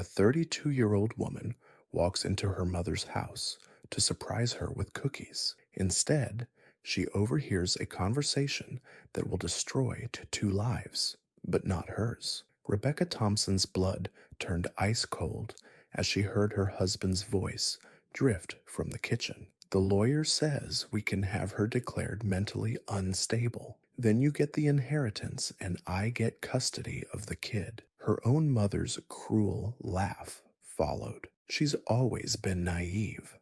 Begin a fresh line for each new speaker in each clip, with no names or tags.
A 32-year-old woman walks into her mother's house to surprise her with cookies. Instead, she overhears a conversation that will destroy two lives, but not hers. Rebecca Thompson's blood turned ice cold as she heard her husband's voice drift from the kitchen. The lawyer says we can have her declared mentally unstable. Then you get the inheritance and I get custody of the kid. Her own mother's cruel laugh followed. She's always been naive,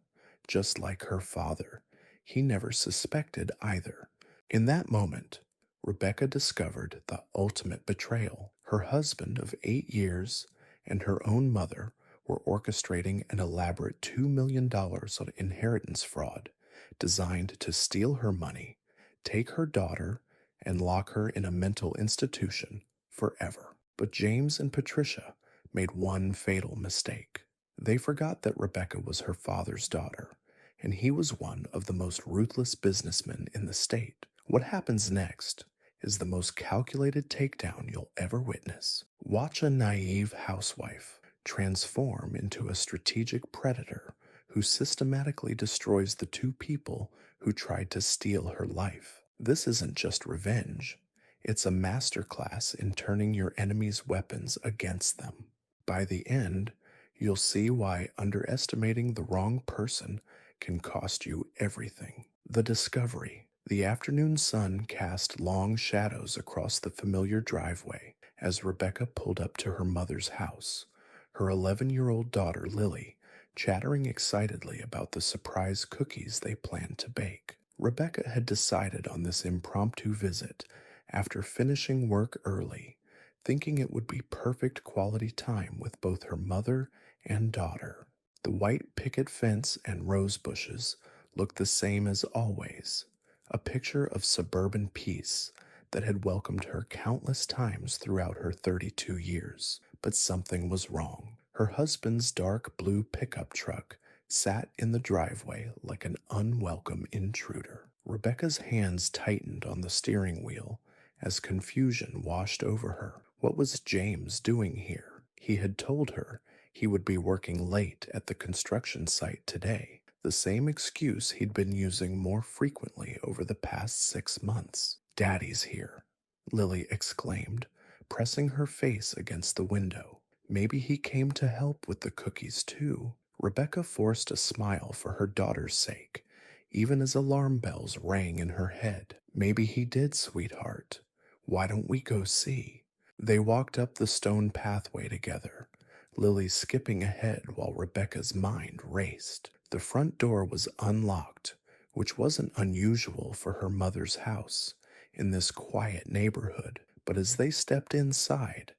just like her father. He never suspected either. In that moment, Rebecca discovered the ultimate betrayal. Her husband of 8 years and her own mother were orchestrating an elaborate $2 million of inheritance fraud designed to steal her money, take her daughter, and lock her in a mental institution forever. But James and Patricia made one fatal mistake. They forgot that Rebecca was her father's daughter, and he was one of the most ruthless businessmen in the state. What happens next is the most calculated takedown you'll ever witness. Watch a naive housewife transform into a strategic predator who systematically destroys the two people who tried to steal her life. This isn't just revenge. It's a masterclass in turning your enemy's weapons against them. By the end, you'll see why underestimating the wrong person can cost you everything. The discovery. The afternoon sun cast long shadows across the familiar driveway as Rebecca pulled up to her mother's house, her 11-year-old daughter Lily chattering excitedly about the surprise cookies they planned to bake. Rebecca had decided on this impromptu visit after finishing work early, thinking it would be perfect quality time with both her mother and daughter. The white picket fence and rose bushes looked the same as always, a picture of suburban peace that had welcomed her countless times throughout her 32 years. But something was wrong. Her husband's dark blue pickup truck sat in the driveway like an unwelcome intruder. Rebecca's hands tightened on the steering wheel as confusion washed over her. What was James doing here? He had told her he would be working late at the construction site today, the same excuse he'd been using more frequently over the past 6 months. "Daddy's here," Lily exclaimed, pressing her face against the window. Maybe he came to help with the cookies too. Rebecca forced a smile for her daughter's sake, even as alarm bells rang in her head. "Maybe he did, sweetheart. Why don't we go see?" They walked up the stone pathway together, Lily skipping ahead while Rebecca's mind raced. The front door was unlocked, which wasn't unusual for her mother's house in this quiet neighborhood. But as they stepped inside,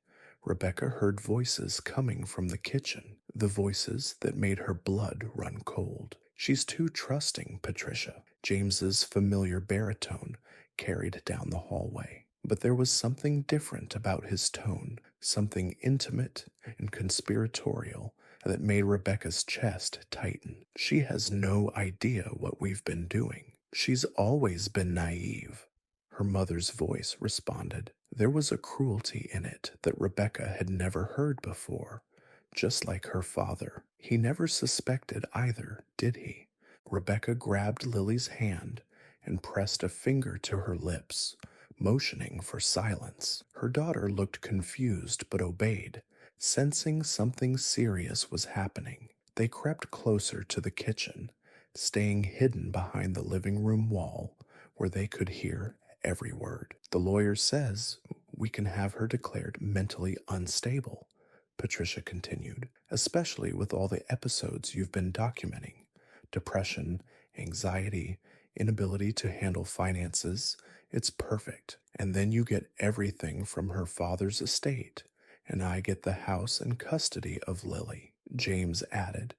Rebecca heard voices coming from the kitchen, the voices that made her blood run cold. "She's too trusting, Patricia," James's familiar baritone carried down the hallway. But there was something different about his tone, something intimate and conspiratorial that made Rebecca's chest tighten. "She has no idea what we've been doing. She's always been naive," her mother's voice responded. There was a cruelty in it that Rebecca had never heard before, just like her father. He never suspected either, did he? Rebecca grabbed Lily's hand and pressed a finger to her lips, motioning for silence. Her daughter looked confused but obeyed, sensing something serious was happening. They crept closer to the kitchen, staying hidden behind the living room wall where they could hear every word. "The lawyer says we can have her declared mentally unstable," Patricia continued, "especially with all the episodes you've been documenting. Depression, anxiety, inability to handle finances. It's perfect. And then you get everything from her father's estate, and I get the house and custody of Lily," James added.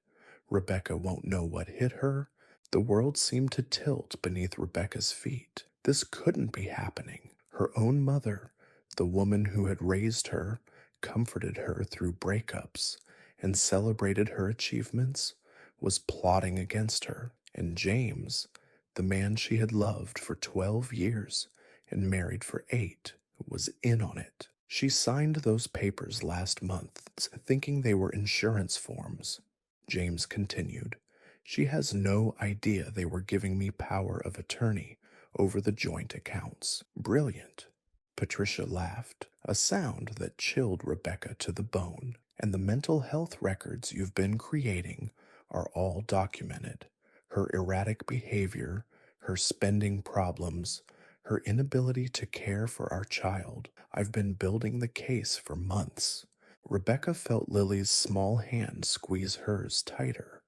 "Rebecca won't know what hit her." The world seemed to tilt beneath Rebecca's feet. This couldn't be happening. Her own mother, the woman who had raised her, comforted her through breakups, and celebrated her achievements, was plotting against her. And James, the man she had loved for 12 years and married for 8, was in on it. She signed those papers last month, thinking they were insurance forms. James continued. She has no idea they were giving me power of attorney over the joint accounts. Brilliant. Patricia laughed, a sound that chilled Rebecca to the bone. And the mental health records you've been creating are all documented. Her erratic behavior, her spending problems, her inability to care for our child. I've been building the case for months. Rebecca felt Lily's small hand squeeze hers tighter.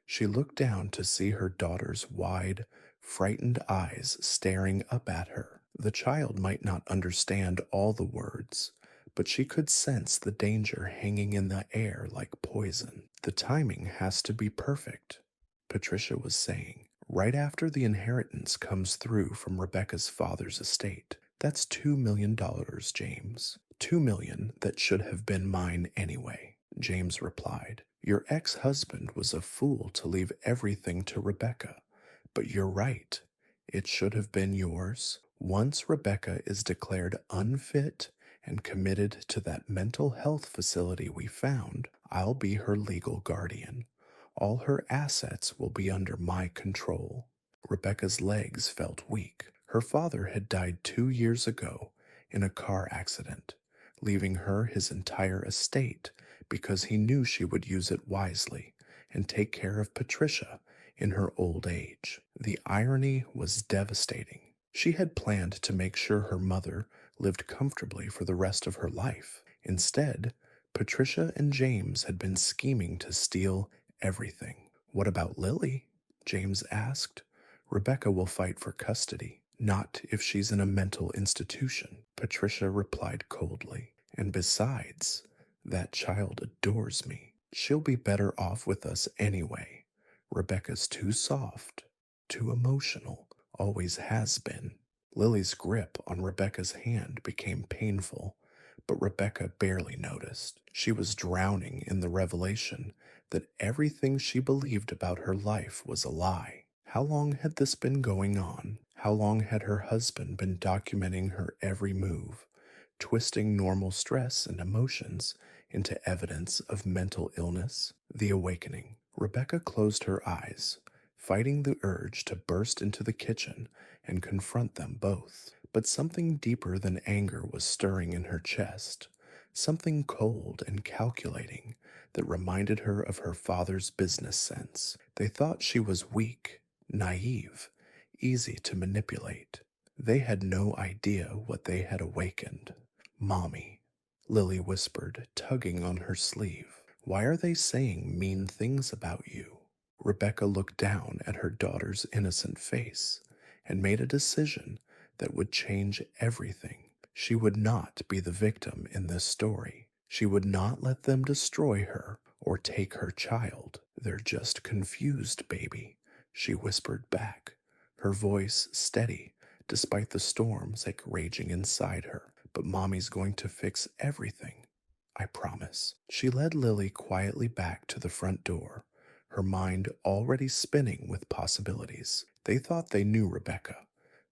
She looked down to see her daughter's wide, frightened eyes staring up at her. The child might not understand all the words, but she could sense the danger hanging in the air like poison. The timing has to be perfect, Patricia was saying. Right after the inheritance comes through from Rebecca's father's estate. That's $2 million, James. $2 million that should have been mine anyway, James replied. Your ex-husband was a fool to leave everything to Rebecca. But you're right. It should have been yours. Once Rebecca is declared unfit and committed to that mental health facility we found, I'll be her legal guardian. All her assets will be under my control. Rebecca's legs felt weak. Her father had died 2 years ago in a car accident, leaving her his entire estate because he knew she would use it wisely and take care of Patricia in her old age. The irony was devastating. She had planned to make sure her mother lived comfortably for the rest of her life. Instead, Patricia and James had been scheming to steal everything. What about Lily? James asked. Rebecca will fight for custody. Not if she's in a mental institution, Patricia replied coldly. And besides, that child adores me. She'll be better off with us anyway. Rebecca's too soft, too emotional, always has been. Lily's grip on Rebecca's hand became painful, but Rebecca barely noticed. She was drowning in the revelation that everything she believed about her life was a lie. How long had this been going on? How long had her husband been documenting her every move, twisting normal stress and emotions into evidence of mental illness? The awakening. Rebecca closed her eyes, fighting the urge to burst into the kitchen and confront them both. But something deeper than anger was stirring in her chest, something cold and calculating that reminded her of her father's business sense. They thought she was weak, naive, easy to manipulate. They had no idea what they had awakened. Mommy, Lily whispered, tugging on her sleeve. Why are they saying mean things about you? Rebecca looked down at her daughter's innocent face and made a decision that would change everything. She would not be the victim in this story. She would not let them destroy her or take her child. They're just confused, baby, she whispered back, her voice steady despite the storms like raging inside her. But Mommy's going to fix everything, I promise. She led Lily quietly back to the front door, her mind already spinning with possibilities. They thought they knew Rebecca,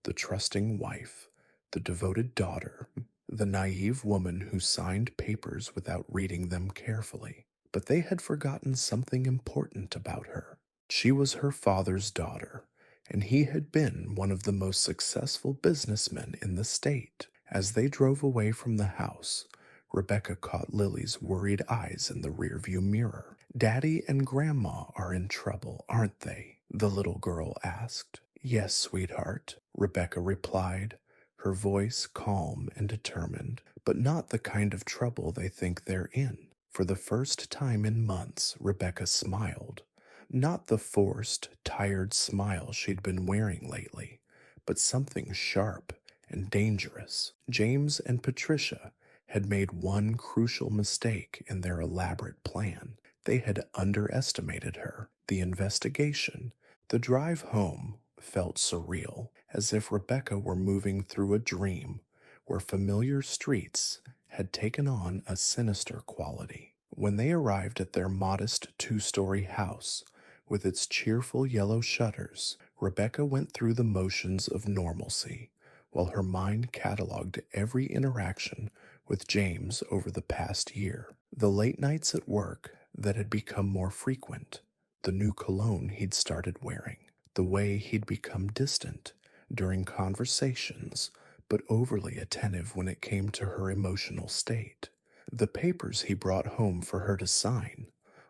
the trusting wife, the devoted daughter, the naive woman who signed papers without reading them carefully. But they had forgotten something important about her. She was her father's daughter, and he had been one of the most successful businessmen in the state. As they drove away from the house, Rebecca caught Lily's worried eyes in the rearview mirror. Daddy and Grandma are in trouble, aren't they? The little girl asked. Yes, sweetheart, Rebecca replied, her voice calm and determined, but not the kind of trouble they think they're in. For the first time in months, Rebecca smiled. Not the forced, tired smile she'd been wearing lately, but something sharp and dangerous. James and Patricia had made one crucial mistake in their elaborate plan. They had underestimated her. The investigation, the drive home, felt surreal, as if Rebecca were moving through a dream where familiar streets had taken on a sinister quality. When they arrived at their modest 2-story house with its cheerful yellow shutters, Rebecca went through the motions of normalcy, while her mind cataloged every interaction with James over the past year. The late nights at work that had become more frequent, the new cologne he'd started wearing, the way he'd become distant during conversations but overly attentive when it came to her emotional state. The papers he brought home for her to sign,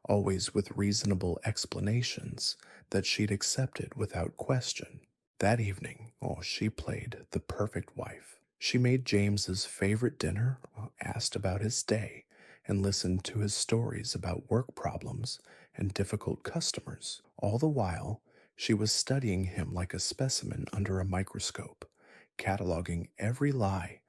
always with reasonable explanations that she'd accepted without question. That evening, she played the perfect wife. She made James's favorite dinner, asked about his day, and listened to his stories about work problems and difficult customers. All the while, she was studying him like a specimen under a microscope, cataloging every lie,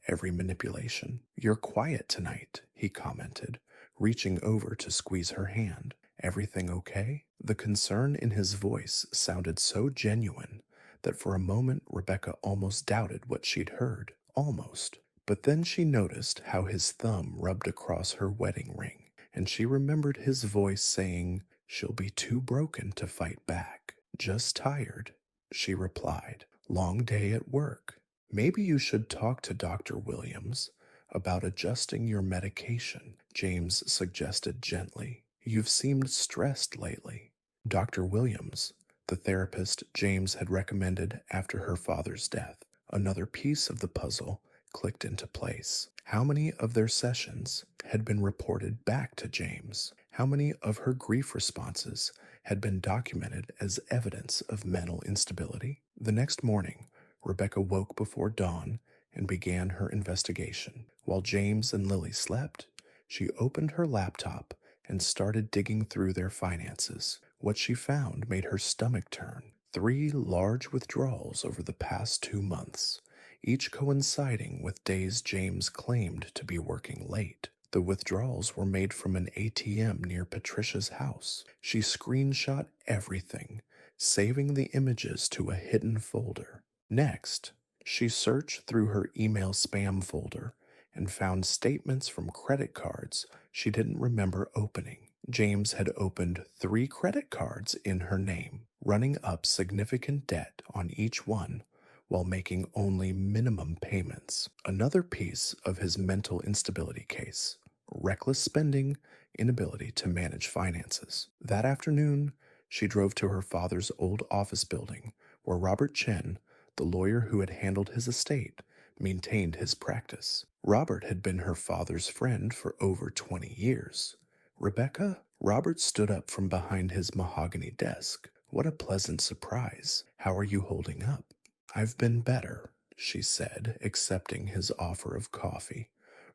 every manipulation. "You're quiet tonight," he commented, reaching over to squeeze her hand. "Everything okay?" The concern in his voice sounded so genuine that for a moment Rebecca almost doubted what she'd heard. Almost. But then she noticed how his thumb rubbed across her wedding ring, and she remembered his voice saying, "She'll be too broken to fight back." "Just tired," she replied. "Long day at work. Maybe you should talk to Dr. Williams about adjusting your medication," James suggested gently. "You've seemed stressed lately." Dr. Williams, the therapist James had recommended after her father's death. Another piece of the puzzle clicked into place. How many of their sessions had been reported back to James? How many of her grief responses had been documented as evidence of mental instability? The next morning, Rebecca woke before dawn and began her investigation. While James and Lily slept, she opened her laptop and started digging through their finances. What she found made her stomach turn. 3 large withdrawals over the past 2 months, each coinciding with days James claimed to be working late. The withdrawals were made from an ATM near Patricia's house. She screenshot everything, saving the images to a hidden folder. Next, she searched through her email spam folder and found statements from credit cards she didn't remember opening. James had opened 3 credit cards in her name, running up significant debt on each one while making only minimum payments. Another piece of his mental instability case: reckless spending, inability to manage finances. That afternoon, she drove to her father's old office building where Robert Chen, the lawyer who had handled his estate, maintained his practice. Robert had been her father's friend for over 20 years. "Rebecca?" Robert stood up from behind his mahogany desk. "What a pleasant surprise. How are you holding up?" "I've been better," she said, accepting his offer of coffee.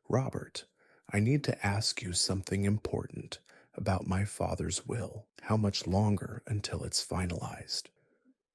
"Robert, I need to ask you something important about my father's will. How much longer until it's finalized?"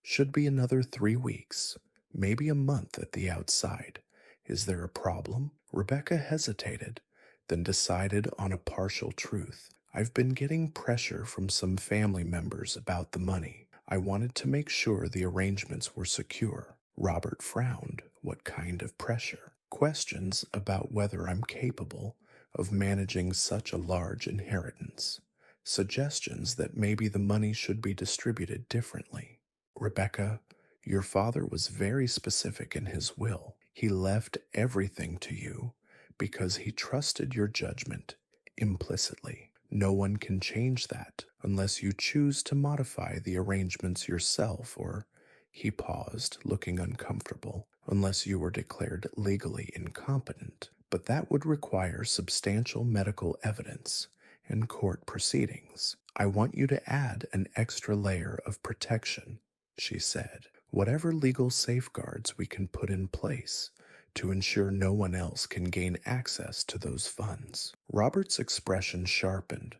"Should be another 3 weeks, maybe a month at the outside. Is there a problem?" Rebecca hesitated, then decided on a partial truth. "I've been getting pressure from some family members about the money. I wanted to make sure the arrangements were secure." Robert frowned. "What kind of pressure?" "Questions about whether I'm capable of managing such a large inheritance. Suggestions that maybe the money should be distributed differently." "Rebecca, your father was very specific in his will. He left everything to you because he trusted your judgment implicitly. No one can change that unless you choose to modify the arrangements yourself or," he paused, looking uncomfortable, "unless you were declared legally incompetent. But that would require substantial medical evidence and court proceedings. I want you to add an extra layer of protection," she said. "Whatever legal safeguards we can put in place to ensure no one else can gain access to those funds." Robert's expression sharpened.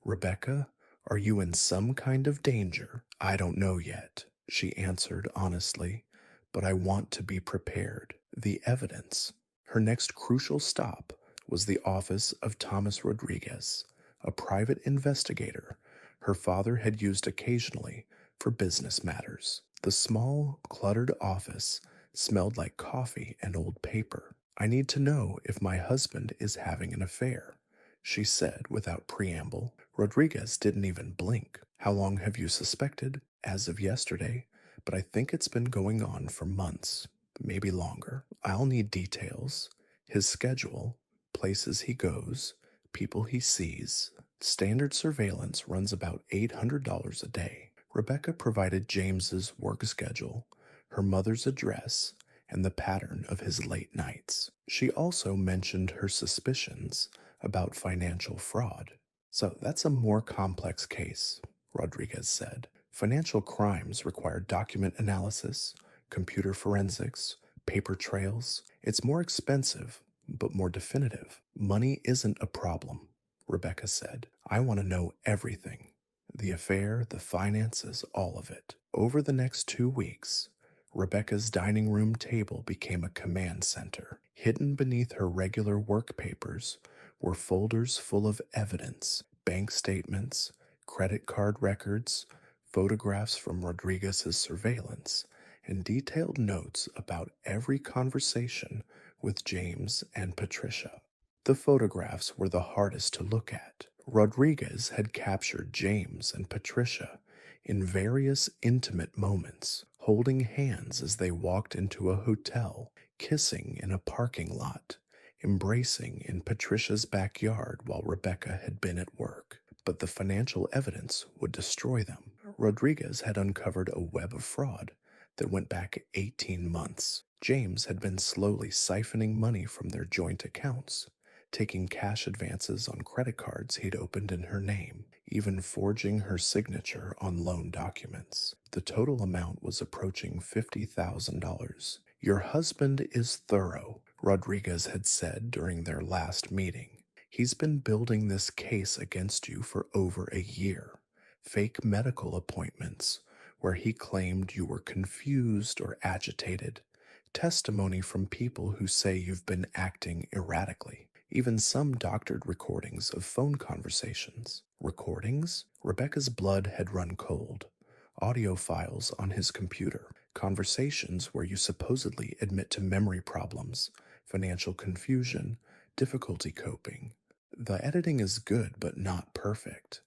"Rebecca, are you in some kind of danger?" "I don't know yet," she answered honestly, "but I want to be prepared." The evidence. Her next crucial stop was the office of Thomas Rodriguez, a private investigator her father had used occasionally for business matters. The small, cluttered office smelled like coffee and old paper. "I need to know if my husband is having an affair," she said without preamble. Rodriguez didn't even blink. "How long have you suspected?" "As of yesterday, but I think it's been going on for months, maybe longer. I'll need details, his schedule, places he goes, people he sees. Standard surveillance runs about $800 a day. Rebecca provided James's work schedule, her mother's address, and the pattern of his late nights. She also mentioned her suspicions about financial fraud. So that's a more complex case, Rodriguez said. Financial crimes require document analysis, computer forensics, paper trails. It's more expensive, but more definitive. Money isn't a problem, Rebecca said. I want to know everything. The affair, the finances, all of it. Over the next 2 weeks, Rebecca's dining room table became a command center. Hidden beneath her regular work papers were folders full of evidence, bank statements, credit card records, photographs from Rodriguez's surveillance, and detailed notes about every conversation with James and Patricia. The photographs were the hardest to look at. Rodriguez had captured James and Patricia in various intimate moments, holding hands as they walked into a hotel, kissing in a parking lot, embracing in Patricia's backyard while Rebecca had been at work. But the financial evidence would destroy them. Rodriguez had uncovered a web of fraud that went back 18 months. James had been slowly siphoning money from their joint accounts, taking cash advances on credit cards he'd opened in her name, even forging her signature on loan documents. The total amount was approaching $50,000. Your husband is thorough, Rodriguez had said during their last meeting. He's been building this case against you for over a year. Fake medical appointments where he claimed you were confused or agitated. Testimony from people who say you've been acting erratically. Even some doctored recordings of phone conversations. Recordings? Rebecca's blood had run cold. Audio files on his computer. Conversations where you supposedly admit to memory problems, financial confusion, difficulty coping. The editing is good but not perfect.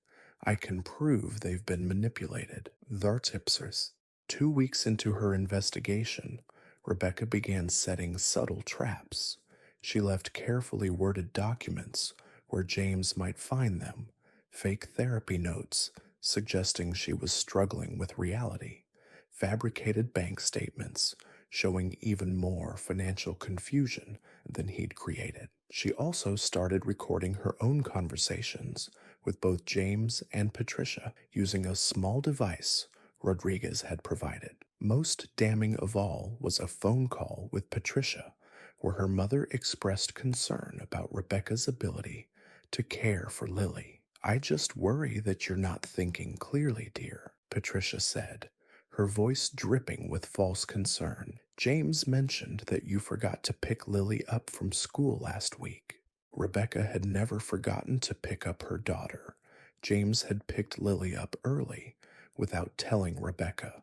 I can prove they've been manipulated. Thartipsis. 2 weeks into her investigation, Rebecca began setting subtle traps. She left carefully worded documents where James might find them, fake therapy notes suggesting she was struggling with reality, fabricated bank statements showing even more financial confusion than he'd created. She also started recording her own conversations with both James and Patricia using a small device Rodriguez had provided. Most damning of all was a phone call with Patricia, where her mother expressed concern about Rebecca's ability to care for Lily. I just worry that you're not thinking clearly, dear, Patricia said, her voice dripping with false concern. James mentioned that you forgot to pick Lily up from school last week. Rebecca had never forgotten to pick up her daughter. James had picked Lily up early, without telling Rebecca,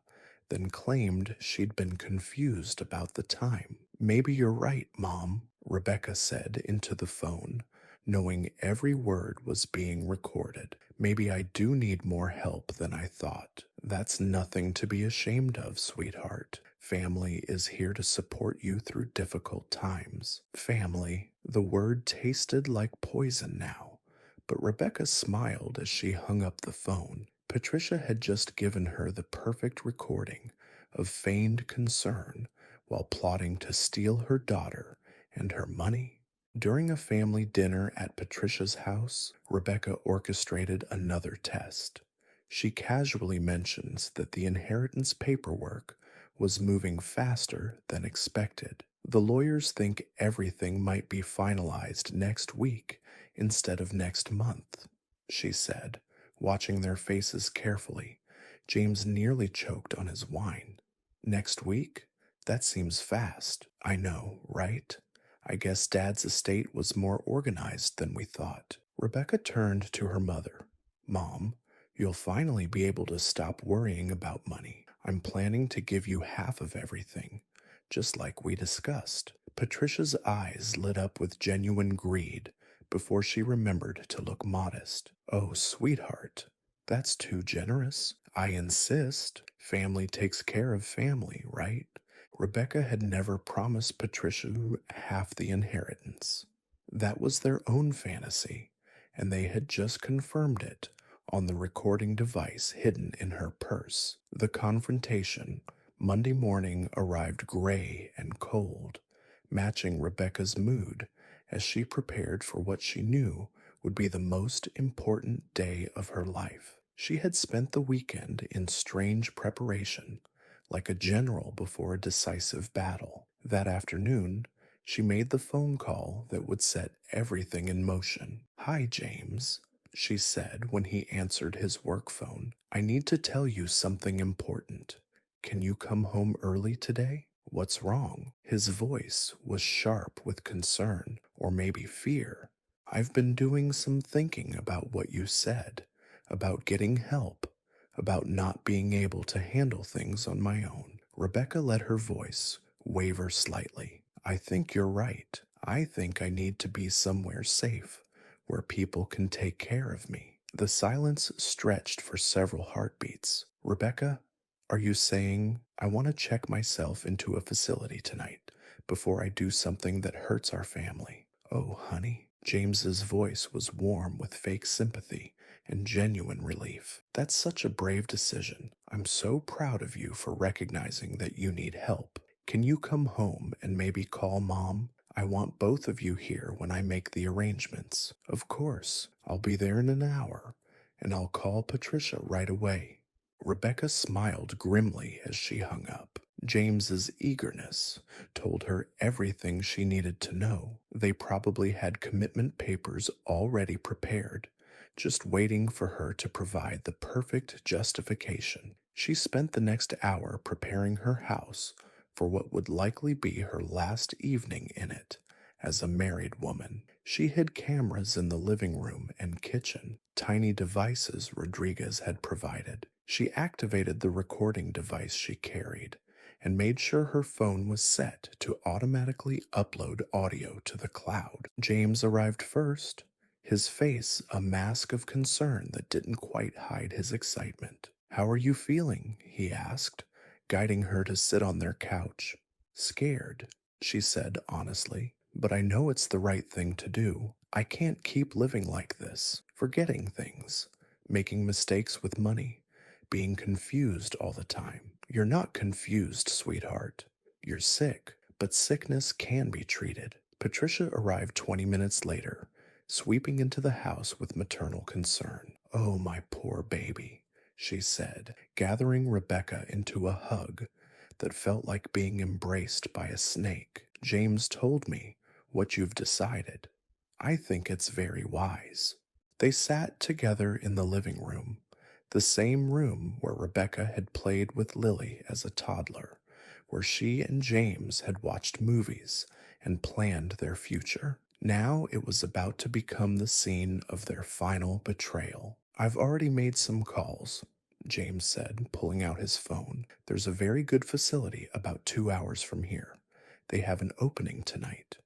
then claimed she'd been confused about the time. Maybe you're right, Mom, Rebecca said into the phone, knowing every word was being recorded. Maybe I do need more help than I thought. That's nothing to be ashamed of, sweetheart. Family is here to support you through difficult times. Family. The word tasted like poison now, but Rebecca smiled as she hung up the phone. Patricia had just given her the perfect recording of feigned concern while plotting to steal her daughter and her money. During a family dinner at Patricia's house, Rebecca orchestrated another test. She casually mentions that the inheritance paperwork was moving faster than expected. The lawyers think everything might be finalized next week instead of next month, she said, watching their faces carefully. James nearly choked on his wine. Next week? That seems fast. I know, right? I guess Dad's estate was more organized than we thought. Rebecca turned to her mother. Mom, you'll finally be able to stop worrying about money. I'm planning to give you half of everything, just like we discussed. Patricia's eyes lit up with genuine greed before she remembered to look modest. Oh, sweetheart, that's too generous. I insist. Family takes care of family, right? Rebecca had never promised Patricia half the inheritance. That was their own fantasy, and they had just confirmed it on the recording device hidden in her purse. The confrontation, Monday morning, arrived gray and cold, matching Rebecca's mood as she prepared for what she knew would be the most important day of her life. She had spent the weekend in strange preparation, like a general before a decisive battle. That afternoon, she made the phone call that would set everything in motion. "Hi, James," she said when he answered his work phone. "I need to tell you something important. Can you come home early today?" "What's wrong?" His voice was sharp with concern, or maybe fear. "I've been doing some thinking about what you said, about getting help, about not being able to handle things on my own." Rebecca let her voice waver slightly. "I think you're right. I think I need to be somewhere safe, where people can take care of me." The silence stretched for several heartbeats. "Rebecca, are you saying I want to check myself into a facility tonight before I do something that hurts our family?" "Oh, honey." James's voice was warm with fake sympathy and genuine relief. "That's such a brave decision. I'm so proud of you for recognizing that you need help. Can you come home and maybe call Mom? I want both of you here when I make the arrangements." "Of course. I'll be there in an hour, and I'll call Patricia right away." Rebecca smiled grimly as she hung up. James's eagerness told her everything she needed to know. They probably had commitment papers already prepared, just waiting for her to provide the perfect justification. She spent the next hour preparing her house for what would likely be her last evening in it as a married woman. She hid cameras in the living room and kitchen, tiny devices Rodriguez had provided. She activated the recording device she carried and made sure her phone was set to automatically upload audio to the cloud. James arrived first, his face a mask of concern that didn't quite hide his excitement. "How are you feeling?" he asked, guiding her to sit on their couch. "Scared," she said honestly, "but I know it's the right thing to do. I can't keep living like this, forgetting things, making mistakes with money, being confused all the time." "You're not confused, sweetheart. You're sick, but sickness can be treated." Patricia arrived 20 minutes later, sweeping into the house with maternal concern. "Oh, my poor baby," she said, gathering Rebecca into a hug that felt like being embraced by a snake. "James told me what you've decided. I think it's very wise." They sat together in the living room, the same room where Rebecca had played with Lily as a toddler, where she and James had watched movies and planned their future. Now it was about to become the scene of their final betrayal. "I've already made some calls," James said, pulling out his phone. "There's a very good facility about 2 hours from here. They have an opening tonight."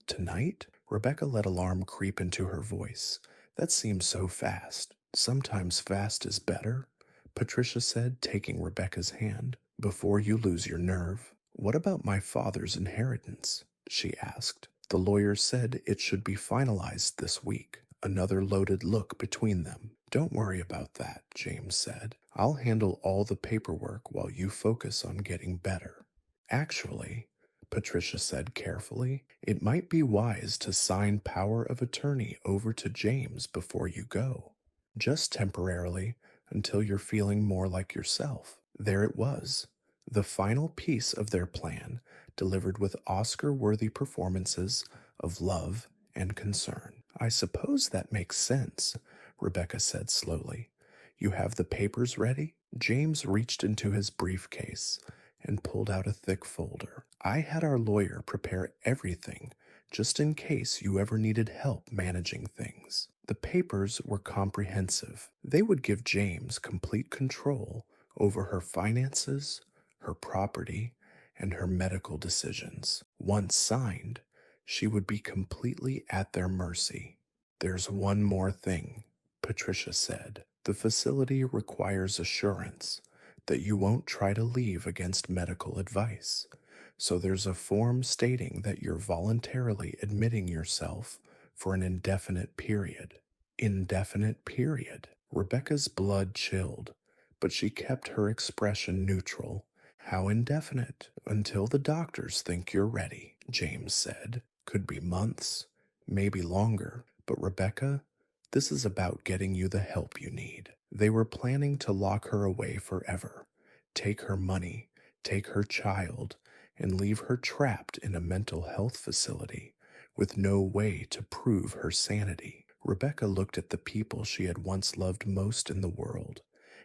"Tonight?" Rebecca let alarm creep into her voice. "That seems so fast." "Sometimes fast is better," Patricia said, taking Rebecca's hand. "Before you lose your nerve." "What about my father's inheritance?" she asked. "The lawyer said it should be finalized this week." Another loaded look between them. "Don't worry about that," James said. "I'll handle all the paperwork while you focus on getting better." "Actually," Patricia said carefully, "it might be wise to sign power of attorney over to James before you go. Just temporarily, until you're feeling more like yourself." There it was, the final piece of their plan, delivered with Oscar-worthy performances of love and concern. "I suppose that makes sense," Rebecca said slowly. "You have the papers ready?" James reached into his briefcase and pulled out a thick folder. "I had our lawyer prepare everything just in case you ever needed help managing things." The papers were comprehensive. They would give James complete control over her finances, her property, and her medical decisions. Once signed, she would be completely at their mercy. "There's one more thing," Patricia said. "The facility requires assurance that you won't try to leave against medical advice. So there's a form stating that you're voluntarily admitting yourself for an indefinite period. Indefinite period. Rebecca's blood chilled, but she kept her expression neutral. How indefinite? Until the doctors think you're ready, James said. Could be months, maybe longer. But Rebecca, this is about getting you the help you need. They were planning to lock her away forever, take her money, take her child, and leave her trapped in a mental health facility with no way to prove her sanity. Rebecca looked at the people she had once loved most in the world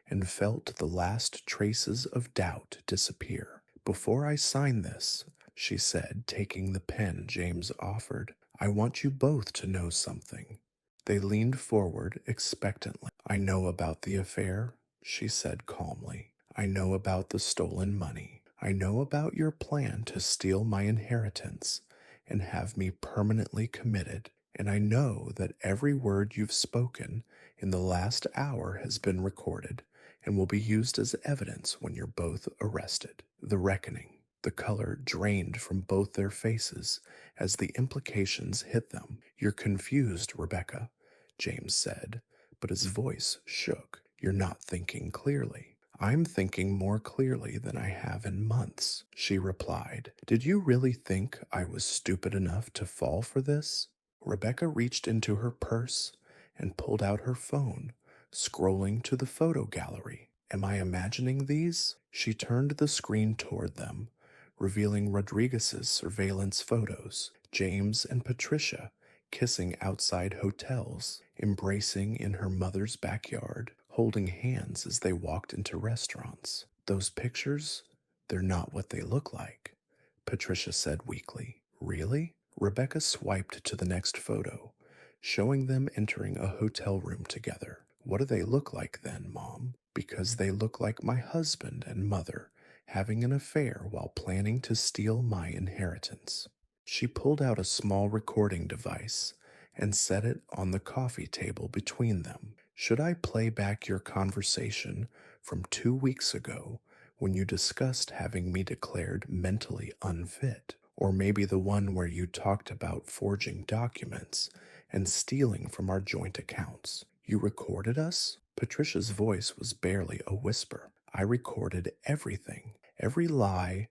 and felt the last traces of doubt disappear. Before I sign this, she said, taking the pen James offered, I want you both to know something. They leaned forward expectantly. I know about the affair, she said calmly. I know about the stolen money. I know about your plan to steal my inheritance and have me permanently committed. And I know that every word you've spoken in the last hour has been recorded and will be used as evidence when you're both arrested. The reckoning. The color drained from both their faces as the implications hit them. You're confused, Rebecca, James said, but his voice shook. You're not thinking clearly. I'm thinking more clearly than I have in months, she replied. Did you really think I was stupid enough to fall for this? Rebecca reached into her purse and pulled out her phone, scrolling to the photo gallery. Am I imagining these? She turned the screen toward them, revealing Rodriguez's surveillance photos, James and Patricia kissing outside hotels, embracing in her mother's backyard, holding hands as they walked into restaurants. Those pictures, they're not what they look like, Patricia said weakly. Really? Rebecca swiped to the next photo, showing them entering a hotel room together. What do they look like then, Mom? Because they look like my husband and mother having an affair while planning to steal my inheritance. She pulled out a small recording device and set it on the coffee table between them. Should I play back your conversation from 2 weeks ago when you discussed having me declared mentally unfit? Or maybe the one where you talked about forging documents and stealing from our joint accounts? You recorded us? Patricia's voice was barely a whisper. I recorded everything. Every lie,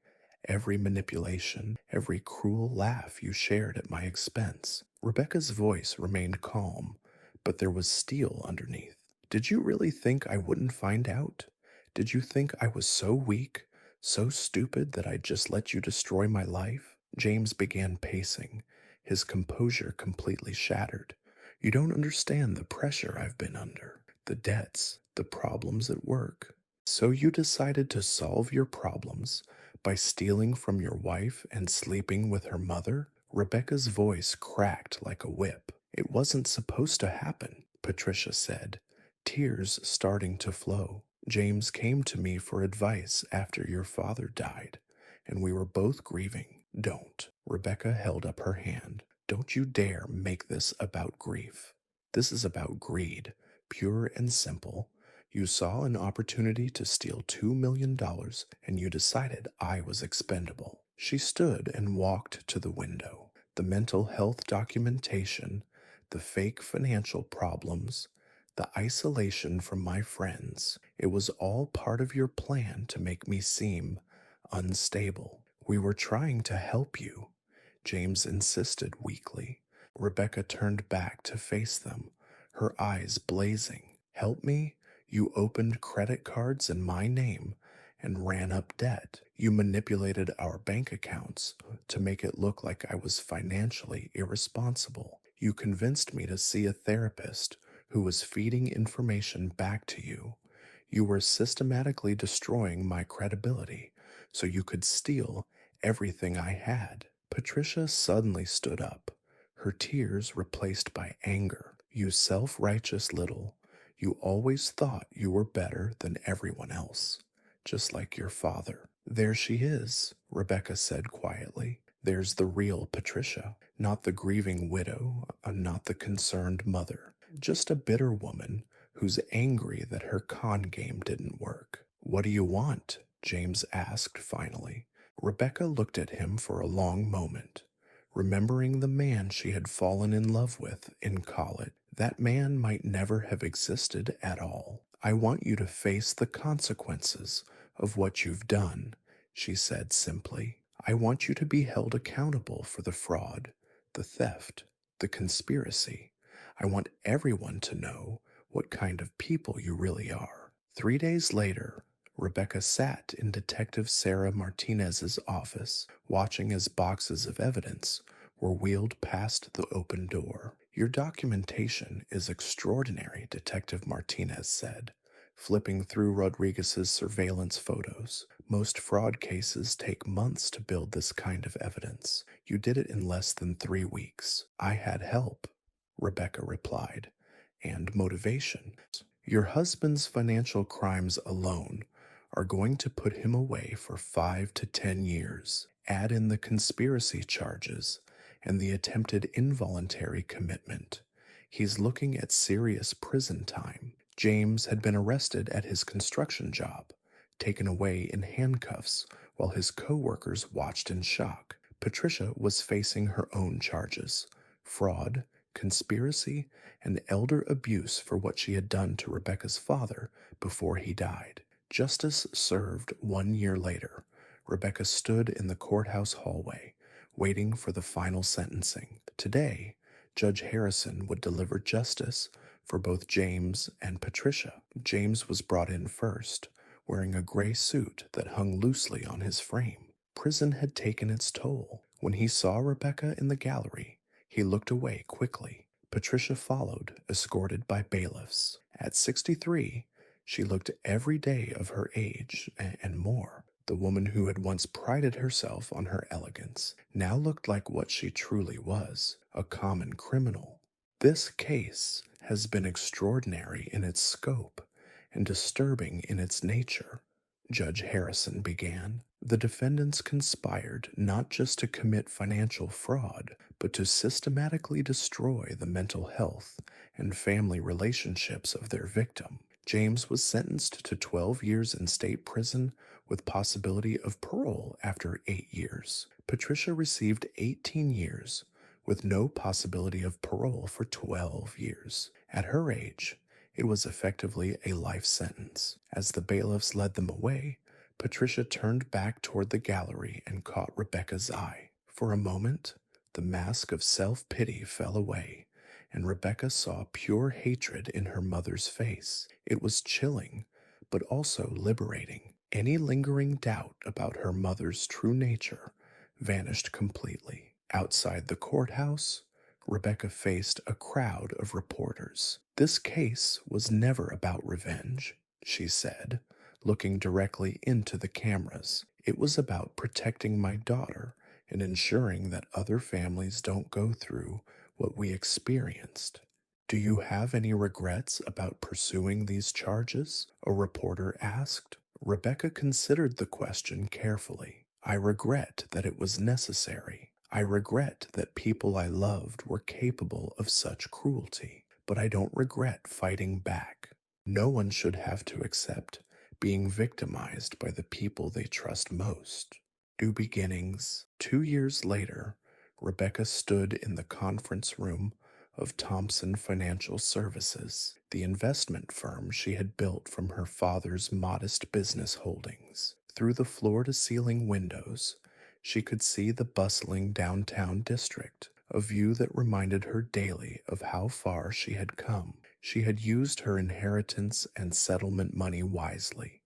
every manipulation, every cruel laugh you shared at my expense. Rebecca's voice remained calm, but there was steel underneath. Did you really think I wouldn't find out? Did you think I was so weak, so stupid that I'd just let you destroy my life? James began pacing, his composure completely shattered. You don't understand the pressure I've been under, the debts, the problems at work. So you decided to solve your problems by stealing from your wife and sleeping with her mother? Rebecca's voice cracked like a whip. It wasn't supposed to happen, Patricia said, tears starting to flow. James came to me for advice after your father died, and we were both grieving. Don't. Rebecca held up her hand. Don't you dare make this about grief. This is about greed, pure and simple. You saw an opportunity to steal $2 million and you decided I was expendable. She stood and walked to the window. The mental health documentation, the fake financial problems, the isolation from my friends. It was all part of your plan to make me seem unstable. We were trying to help you, James insisted weakly. Rebecca turned back to face them, her eyes blazing. Help me? You opened credit cards in my name and ran up debt. You manipulated our bank accounts to make it look like I was financially irresponsible. You convinced me to see a therapist who was feeding information back to you. You were systematically destroying my credibility so you could steal everything I had. Patricia suddenly stood up, her tears replaced by anger. You self-righteous little. You always thought you were better than everyone else, just like your father. There she is, Rebecca said quietly. There's the real Patricia, not the grieving widow, not the concerned mother, just a bitter woman who's angry that her con game didn't work. What do you want? James asked finally. Rebecca looked at him for a long moment, remembering the man she had fallen in love with in college. That man might never have existed at all. I want you to face the consequences of what you've done, she said simply. I want you to be held accountable for the fraud, the theft, the conspiracy. I want everyone to know what kind of people you really are. 3 days later, Rebecca sat in Detective Sarah Martinez's office, watching as boxes of evidence were wheeled past the open door. Your documentation is extraordinary, Detective Martinez said, flipping through Rodriguez's surveillance photos. Most fraud cases take months to build this kind of evidence. You did it in less than 3 weeks. I had help, Rebecca replied, and motivation. Your husband's financial crimes alone are going to put him away for 5 to 10 years. Add in the conspiracy charges and the attempted involuntary commitment. He's looking at serious prison time. James had been arrested at his construction job, taken away in handcuffs while his co-workers watched in shock. Patricia was facing her own charges: fraud, conspiracy, and elder abuse for what she had done to Rebecca's father before he died. Justice served 1 year later. Rebecca stood in the courthouse hallway, waiting for the final sentencing. Today, Judge Harrison would deliver justice for both James and Patricia. James was brought in first, wearing a gray suit that hung loosely on his frame. Prison had taken its toll. When he saw Rebecca in the gallery, he looked away quickly. Patricia followed, escorted by bailiffs. At 63, she looked every day of her age and more. The woman who had once prided herself on her elegance now looked like what she truly was: a common criminal. This case has been extraordinary in its scope and disturbing in its nature, Judge Harrison began. The defendants conspired not just to commit financial fraud, but to systematically destroy the mental health and family relationships of their victim. James was sentenced to 12 years in state prison with possibility of parole after 8 years. Patricia received 18 years with no possibility of parole for 12 years. At her age, it was effectively a life sentence. As the bailiffs led them away, Patricia turned back toward the gallery and caught Rebecca's eye. For a moment, the mask of self-pity fell away, and Rebecca saw pure hatred in her mother's face. It was chilling, but also liberating. Any lingering doubt about her mother's true nature vanished completely. Outside the courthouse, Rebecca faced a crowd of reporters. This case was never about revenge, she said, looking directly into the cameras. It was about protecting my daughter and ensuring that other families don't go through what we experienced. Do you have any regrets about pursuing these charges? A reporter asked. Rebecca considered the question carefully. I regret that it was necessary. I regret that people I loved were capable of such cruelty, but I don't regret fighting back. No one should have to accept being victimized by the people they trust most. New beginnings. 2 years later, Rebecca stood in the conference room of Thompson Financial Services, the investment firm she had built from her father's modest business holdings. Through the floor-to-ceiling windows, she could see the bustling downtown district, a view that reminded her daily of how far she had come. She had used her inheritance and settlement money wisely,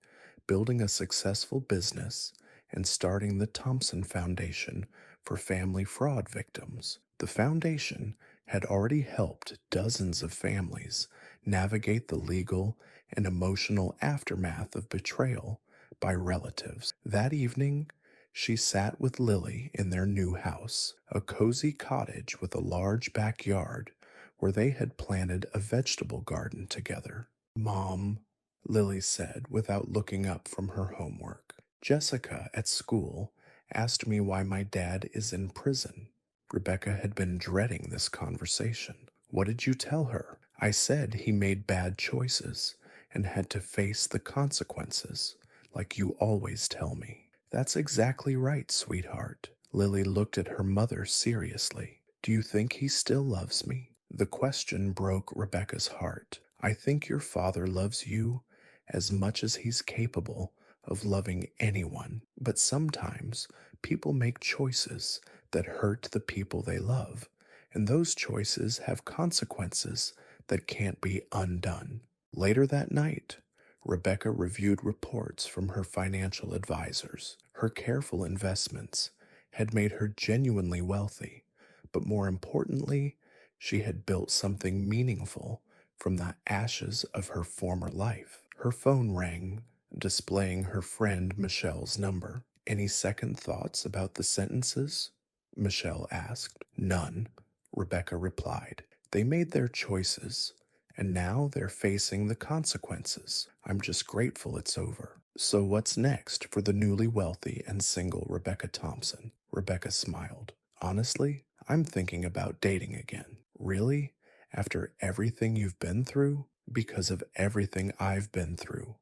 building a successful business and starting the Thompson Foundation for family fraud victims. The foundation had already helped dozens of families navigate the legal and emotional aftermath of betrayal by relatives. That evening, she sat with Lily in their new house, a cozy cottage with a large backyard where they had planted a vegetable garden together. Mom, Lily said without looking up from her homework, Jessica at school asked me why my dad is in prison. Rebecca had been dreading this conversation. What did you tell her? I said he made bad choices and had to face the consequences, like you always tell me. That's exactly right, sweetheart, Lily looked at her mother seriously. Do you think he still loves me? The question broke Rebecca's heart. I think your father loves you as much as he's capable of loving anyone, but sometimes people make choices that hurt the people they love, and those choices have consequences that can't be undone. Later that night, Rebecca reviewed reports from her financial advisors. Her careful investments had made her genuinely wealthy, but more importantly, she had built something meaningful from the ashes of her former life. Her phone rang, displaying her friend Michelle's number. Any second thoughts about the sentences? Michelle asked. None, Rebecca replied. They made their choices, and now they're facing the consequences. I'm just grateful it's over. So what's next for the newly wealthy and single Rebecca Thompson? Rebecca smiled. Honestly, I'm thinking about dating again. Really? After everything you've been through? Because of everything I've been through,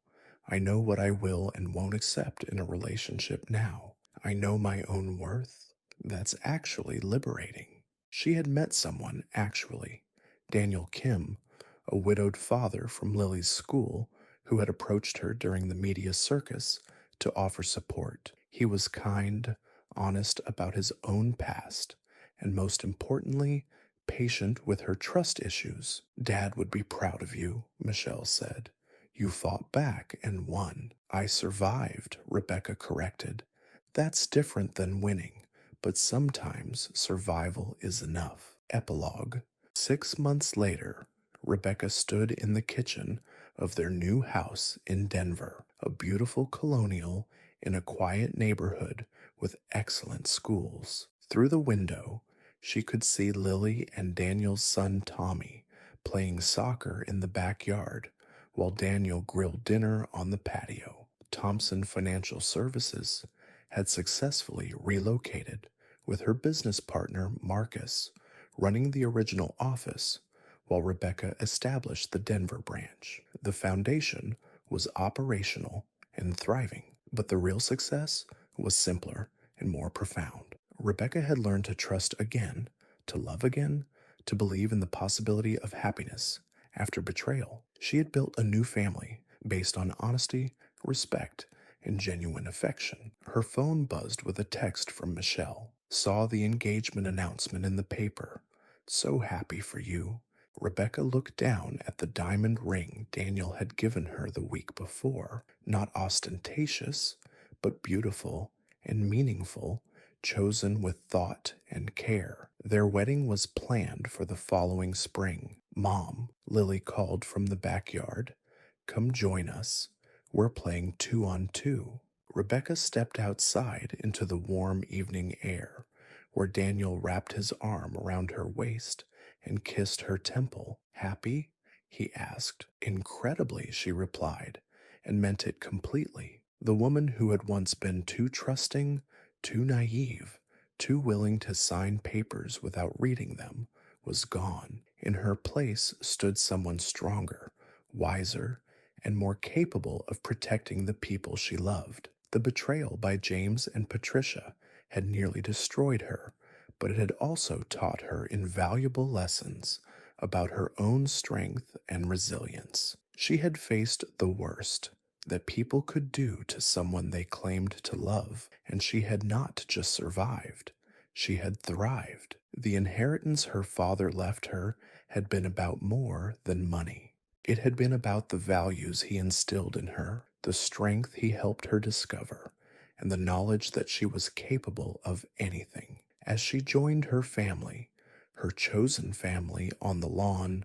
I know what I will and won't accept in a relationship now. I know my own worth. That's actually liberating. She had met someone, actually. Daniel Kim, a widowed father from Lily's school, who had approached her during the media circus to offer support. He was kind, honest about his own past, and most importantly, patient with her trust issues. Dad would be proud of you, Michelle said. You fought back and won. I survived, Rebecca corrected. That's different than winning, but sometimes survival is enough. Epilogue. 6 months later, Rebecca stood in the kitchen of their new house in Denver, a beautiful colonial in a quiet neighborhood with excellent schools. Through the window, she could see Lily and Daniel's son Tommy playing soccer in the backyard while Daniel grilled dinner on the patio. Thompson Financial Services had successfully relocated, with her business partner Marcus running the original office while Rebecca established the Denver branch. The foundation was operational and thriving, but the real success was simpler and more profound. Rebecca had learned to trust again, to love again, to believe in the possibility of happiness after betrayal. She had built a new family based on honesty, respect, and genuine affection. Her phone buzzed with a text from Michelle. Saw the engagement announcement in the paper. So happy for you. Rebecca looked down at the diamond ring Daniel had given her the week before. Not ostentatious, but beautiful and meaningful, chosen with thought and care. Their wedding was planned for the following spring. Mom, Lily called from the backyard. Come join us. We're playing 2-on-2. Rebecca stepped outside into the warm evening air, where Daniel wrapped his arm around her waist and kissed her temple. Happy? He asked. Incredibly, she replied, and meant it completely. The woman who had once been too trusting, too naive, too willing to sign papers without reading them, was gone. In her place stood someone stronger, wiser, and more capable of protecting the people she loved. The betrayal by James and Patricia had nearly destroyed her, but it had also taught her invaluable lessons about her own strength and resilience. She had faced the worst that people could do to someone they claimed to love, and she had not just survived, she had thrived. The inheritance her father left her had been about more than money. It had been about the values he instilled in her, the strength he helped her discover, and the knowledge that she was capable of anything. As she joined her family, her chosen family, on the lawn,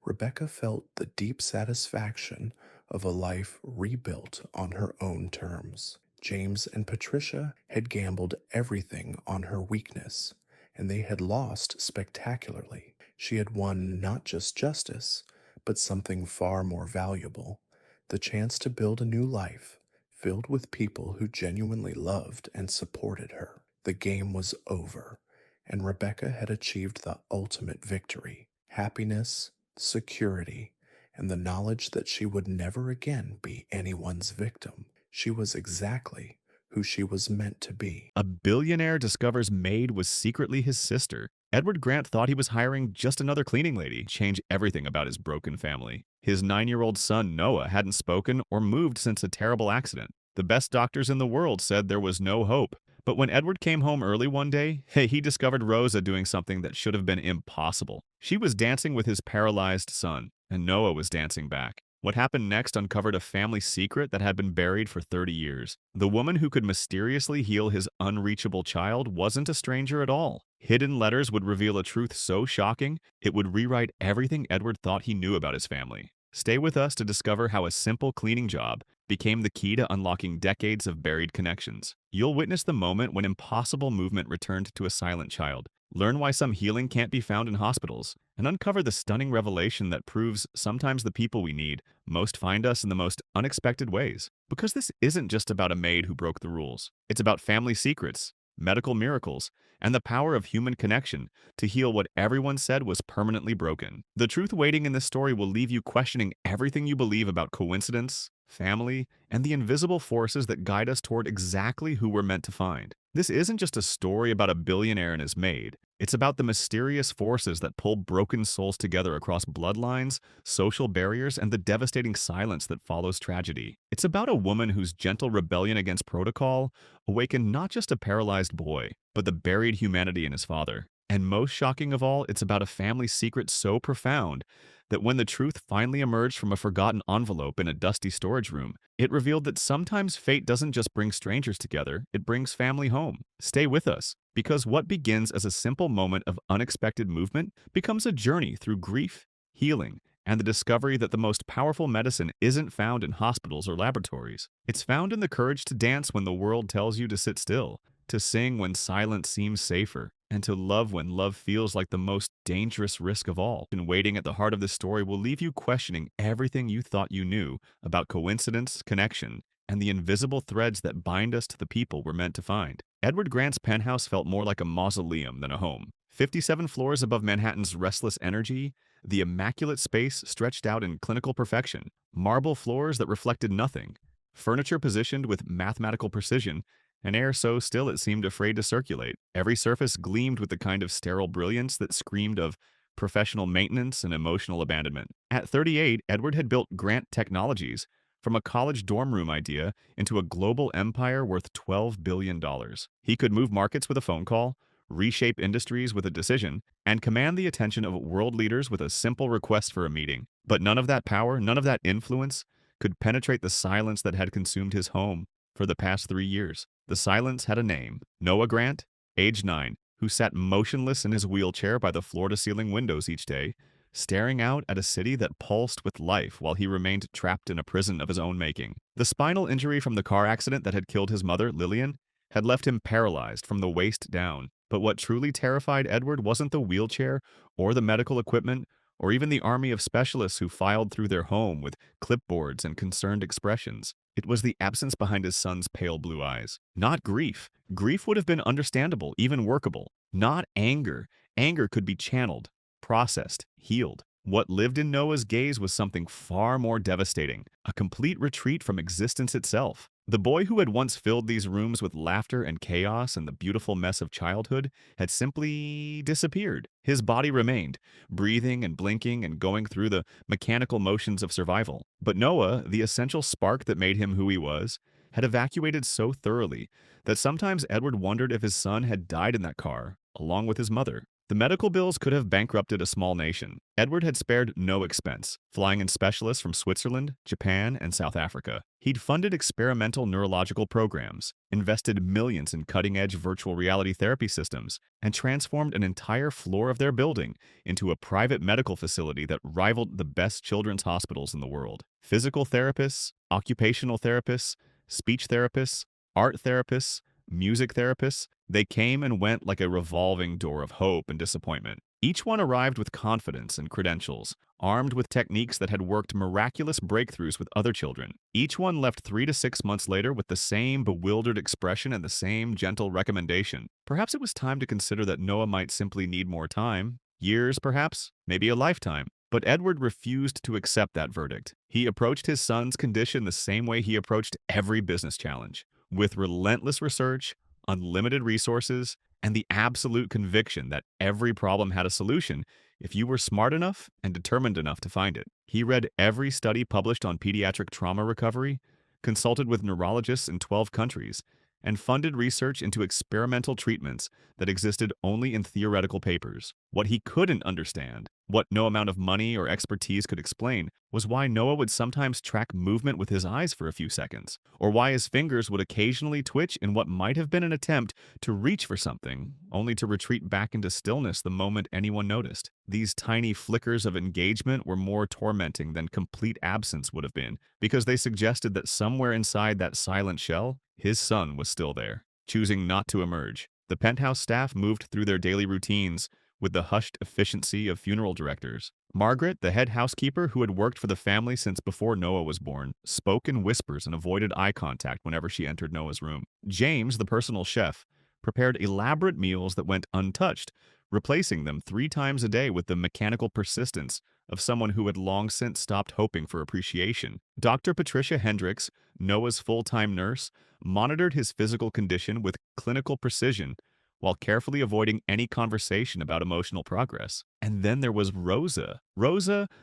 Rebecca felt the deep satisfaction of a life rebuilt on her own terms. James and Patricia had gambled everything on her weakness, and they had lost spectacularly. She had won not just justice, but something far more valuable, the chance to build a new life filled with people who genuinely loved and supported her. The game was over, and Rebecca had achieved the ultimate victory: happiness, security, and the knowledge that she would never again be anyone's victim. She was exactly who she was meant to be.
A billionaire discovers maid was secretly his sister. Edward Grant thought he was hiring just another cleaning lady, change everything about his broken family. His 9-year-old son, Noah, hadn't spoken or moved since a terrible accident. The best doctors in the world said there was no hope. But when Edward came home early one day, he discovered Rosa doing something that should have been impossible. She was dancing with his paralyzed son, and Noah was dancing back. What happened next uncovered a family secret that had been buried for 30 years. The woman who could mysteriously heal his unreachable child wasn't a stranger at all. Hidden letters would reveal a truth so shocking, it would rewrite everything Edward thought he knew about his family. Stay with us to discover how a simple cleaning job became the key to unlocking decades of buried connections. You'll witness the moment when impossible movement returned to a silent child. Learn why some healing can't be found in hospitals, and uncover the stunning revelation that proves sometimes the people we need most find us in the most unexpected ways. Because this isn't just about a maid who broke the rules. It's about family secrets, medical miracles, and the power of human connection to heal what everyone said was permanently broken. The truth waiting in this story will leave you questioning everything you believe about coincidence, family, and the invisible forces that guide us toward exactly who we're meant to find. This isn't just a story about a billionaire and his maid. It's about the mysterious forces that pull broken souls together across bloodlines, social barriers, and the devastating silence that follows tragedy. It's about a woman whose gentle rebellion against protocol awakened not just a paralyzed boy, but the buried humanity in his father. And most shocking of all, it's about a family secret so profound that when the truth finally emerged from a forgotten envelope in a dusty storage room, it revealed that sometimes fate doesn't just bring strangers together, it brings family home. Stay with us, because what begins as a simple moment of unexpected movement becomes a journey through grief, healing, and the discovery that the most powerful medicine isn't found in hospitals or laboratories. It's found in the courage to dance when the world tells you to sit still, to sing when silence seems safer, and to love when love feels like the most dangerous risk of all. And waiting at the heart of this story will leave you questioning everything you thought you knew about coincidence, connection, and the invisible threads that bind us to the people we're meant to find. Edward Grant's penthouse felt more like a mausoleum than a home. 57 floors above Manhattan's restless energy, the immaculate space stretched out in clinical perfection, marble floors that reflected nothing, furniture positioned with mathematical precision, and air so still it seemed afraid to circulate. Every surface gleamed with the kind of sterile brilliance that screamed of professional maintenance and emotional abandonment. At 38, Edward had built Grant Technologies from a college dorm room idea into a global empire worth $12 billion. He could move markets with a phone call, reshape industries with a decision, and command the attention of world leaders with a simple request for a meeting. But none of that power, none of that influence, could penetrate the silence that had consumed his home for the past 3 years. The silence had a name: Noah Grant, age 9, who sat motionless in his wheelchair by the floor-to-ceiling windows each day, staring out at a city that pulsed with life while he remained trapped in a prison of his own making. The spinal injury from the car accident that had killed his mother, Lillian, had left him paralyzed from the waist down. But what truly terrified Edward wasn't the wheelchair or the medical equipment or even the army of specialists who filed through their home with clipboards and concerned expressions. It was the absence behind his son's pale blue eyes. Not grief. Grief would have been understandable, even workable. Not anger. Anger could be channeled, processed, healed. What lived in Noah's gaze was something far more devastating, a complete retreat from existence itself. The boy who had once filled these rooms with laughter and chaos and the beautiful mess of childhood had simply disappeared. His body remained, breathing and blinking and going through the mechanical motions of survival. But Noah, the essential spark that made him who he was, had evacuated so thoroughly that sometimes Edward wondered if his son had died in that car, along with his mother. The medical bills could have bankrupted a small nation. Edward had spared no expense, flying in specialists from Switzerland, Japan, and South Africa. He'd funded experimental neurological programs, invested millions in cutting-edge virtual reality therapy systems, and transformed an entire floor of their building into a private medical facility that rivaled the best children's hospitals in the world. Physical therapists, occupational therapists, speech therapists, art therapists, music therapists, they came and went like a revolving door of hope and disappointment. Each one arrived with confidence and credentials, armed with techniques that had worked miraculous breakthroughs with other children. Each one left 3 to 6 months later with the same bewildered expression and the same gentle recommendation. Perhaps it was time to consider that Noah might simply need more time. Years, perhaps, maybe a lifetime. But Edward refused to accept that verdict. He approached his son's condition the same way he approached every business challenge, With relentless research, unlimited resources, and the absolute conviction that every problem had a solution if you were smart enough and determined enough to find it. He read every study published on pediatric trauma recovery, consulted with neurologists in 12 countries, and funded research into experimental treatments that existed only in theoretical papers. What he couldn't understand, what no amount of money or expertise could explain, was why Noah would sometimes track movement with his eyes for a few seconds, or why his fingers would occasionally twitch in what might have been an attempt to reach for something, only to retreat back into stillness the moment anyone noticed. These tiny flickers of engagement were more tormenting than complete absence would have been, because they suggested that somewhere inside that silent shell, his son was still there, choosing not to emerge. The penthouse staff moved through their daily routines with the hushed efficiency of funeral directors. Margaret, the head housekeeper who had worked for the family since before Noah was born, spoke in whispers and avoided eye contact whenever she entered Noah's room. James, the personal chef, prepared elaborate meals that went untouched, replacing them 3 times a day with the mechanical persistence of someone who had long since stopped hoping for appreciation. Dr. Patricia Hendricks, Noah's full-time nurse, monitored his physical condition with clinical precision while carefully avoiding any conversation about emotional progress. And then there was Rosa.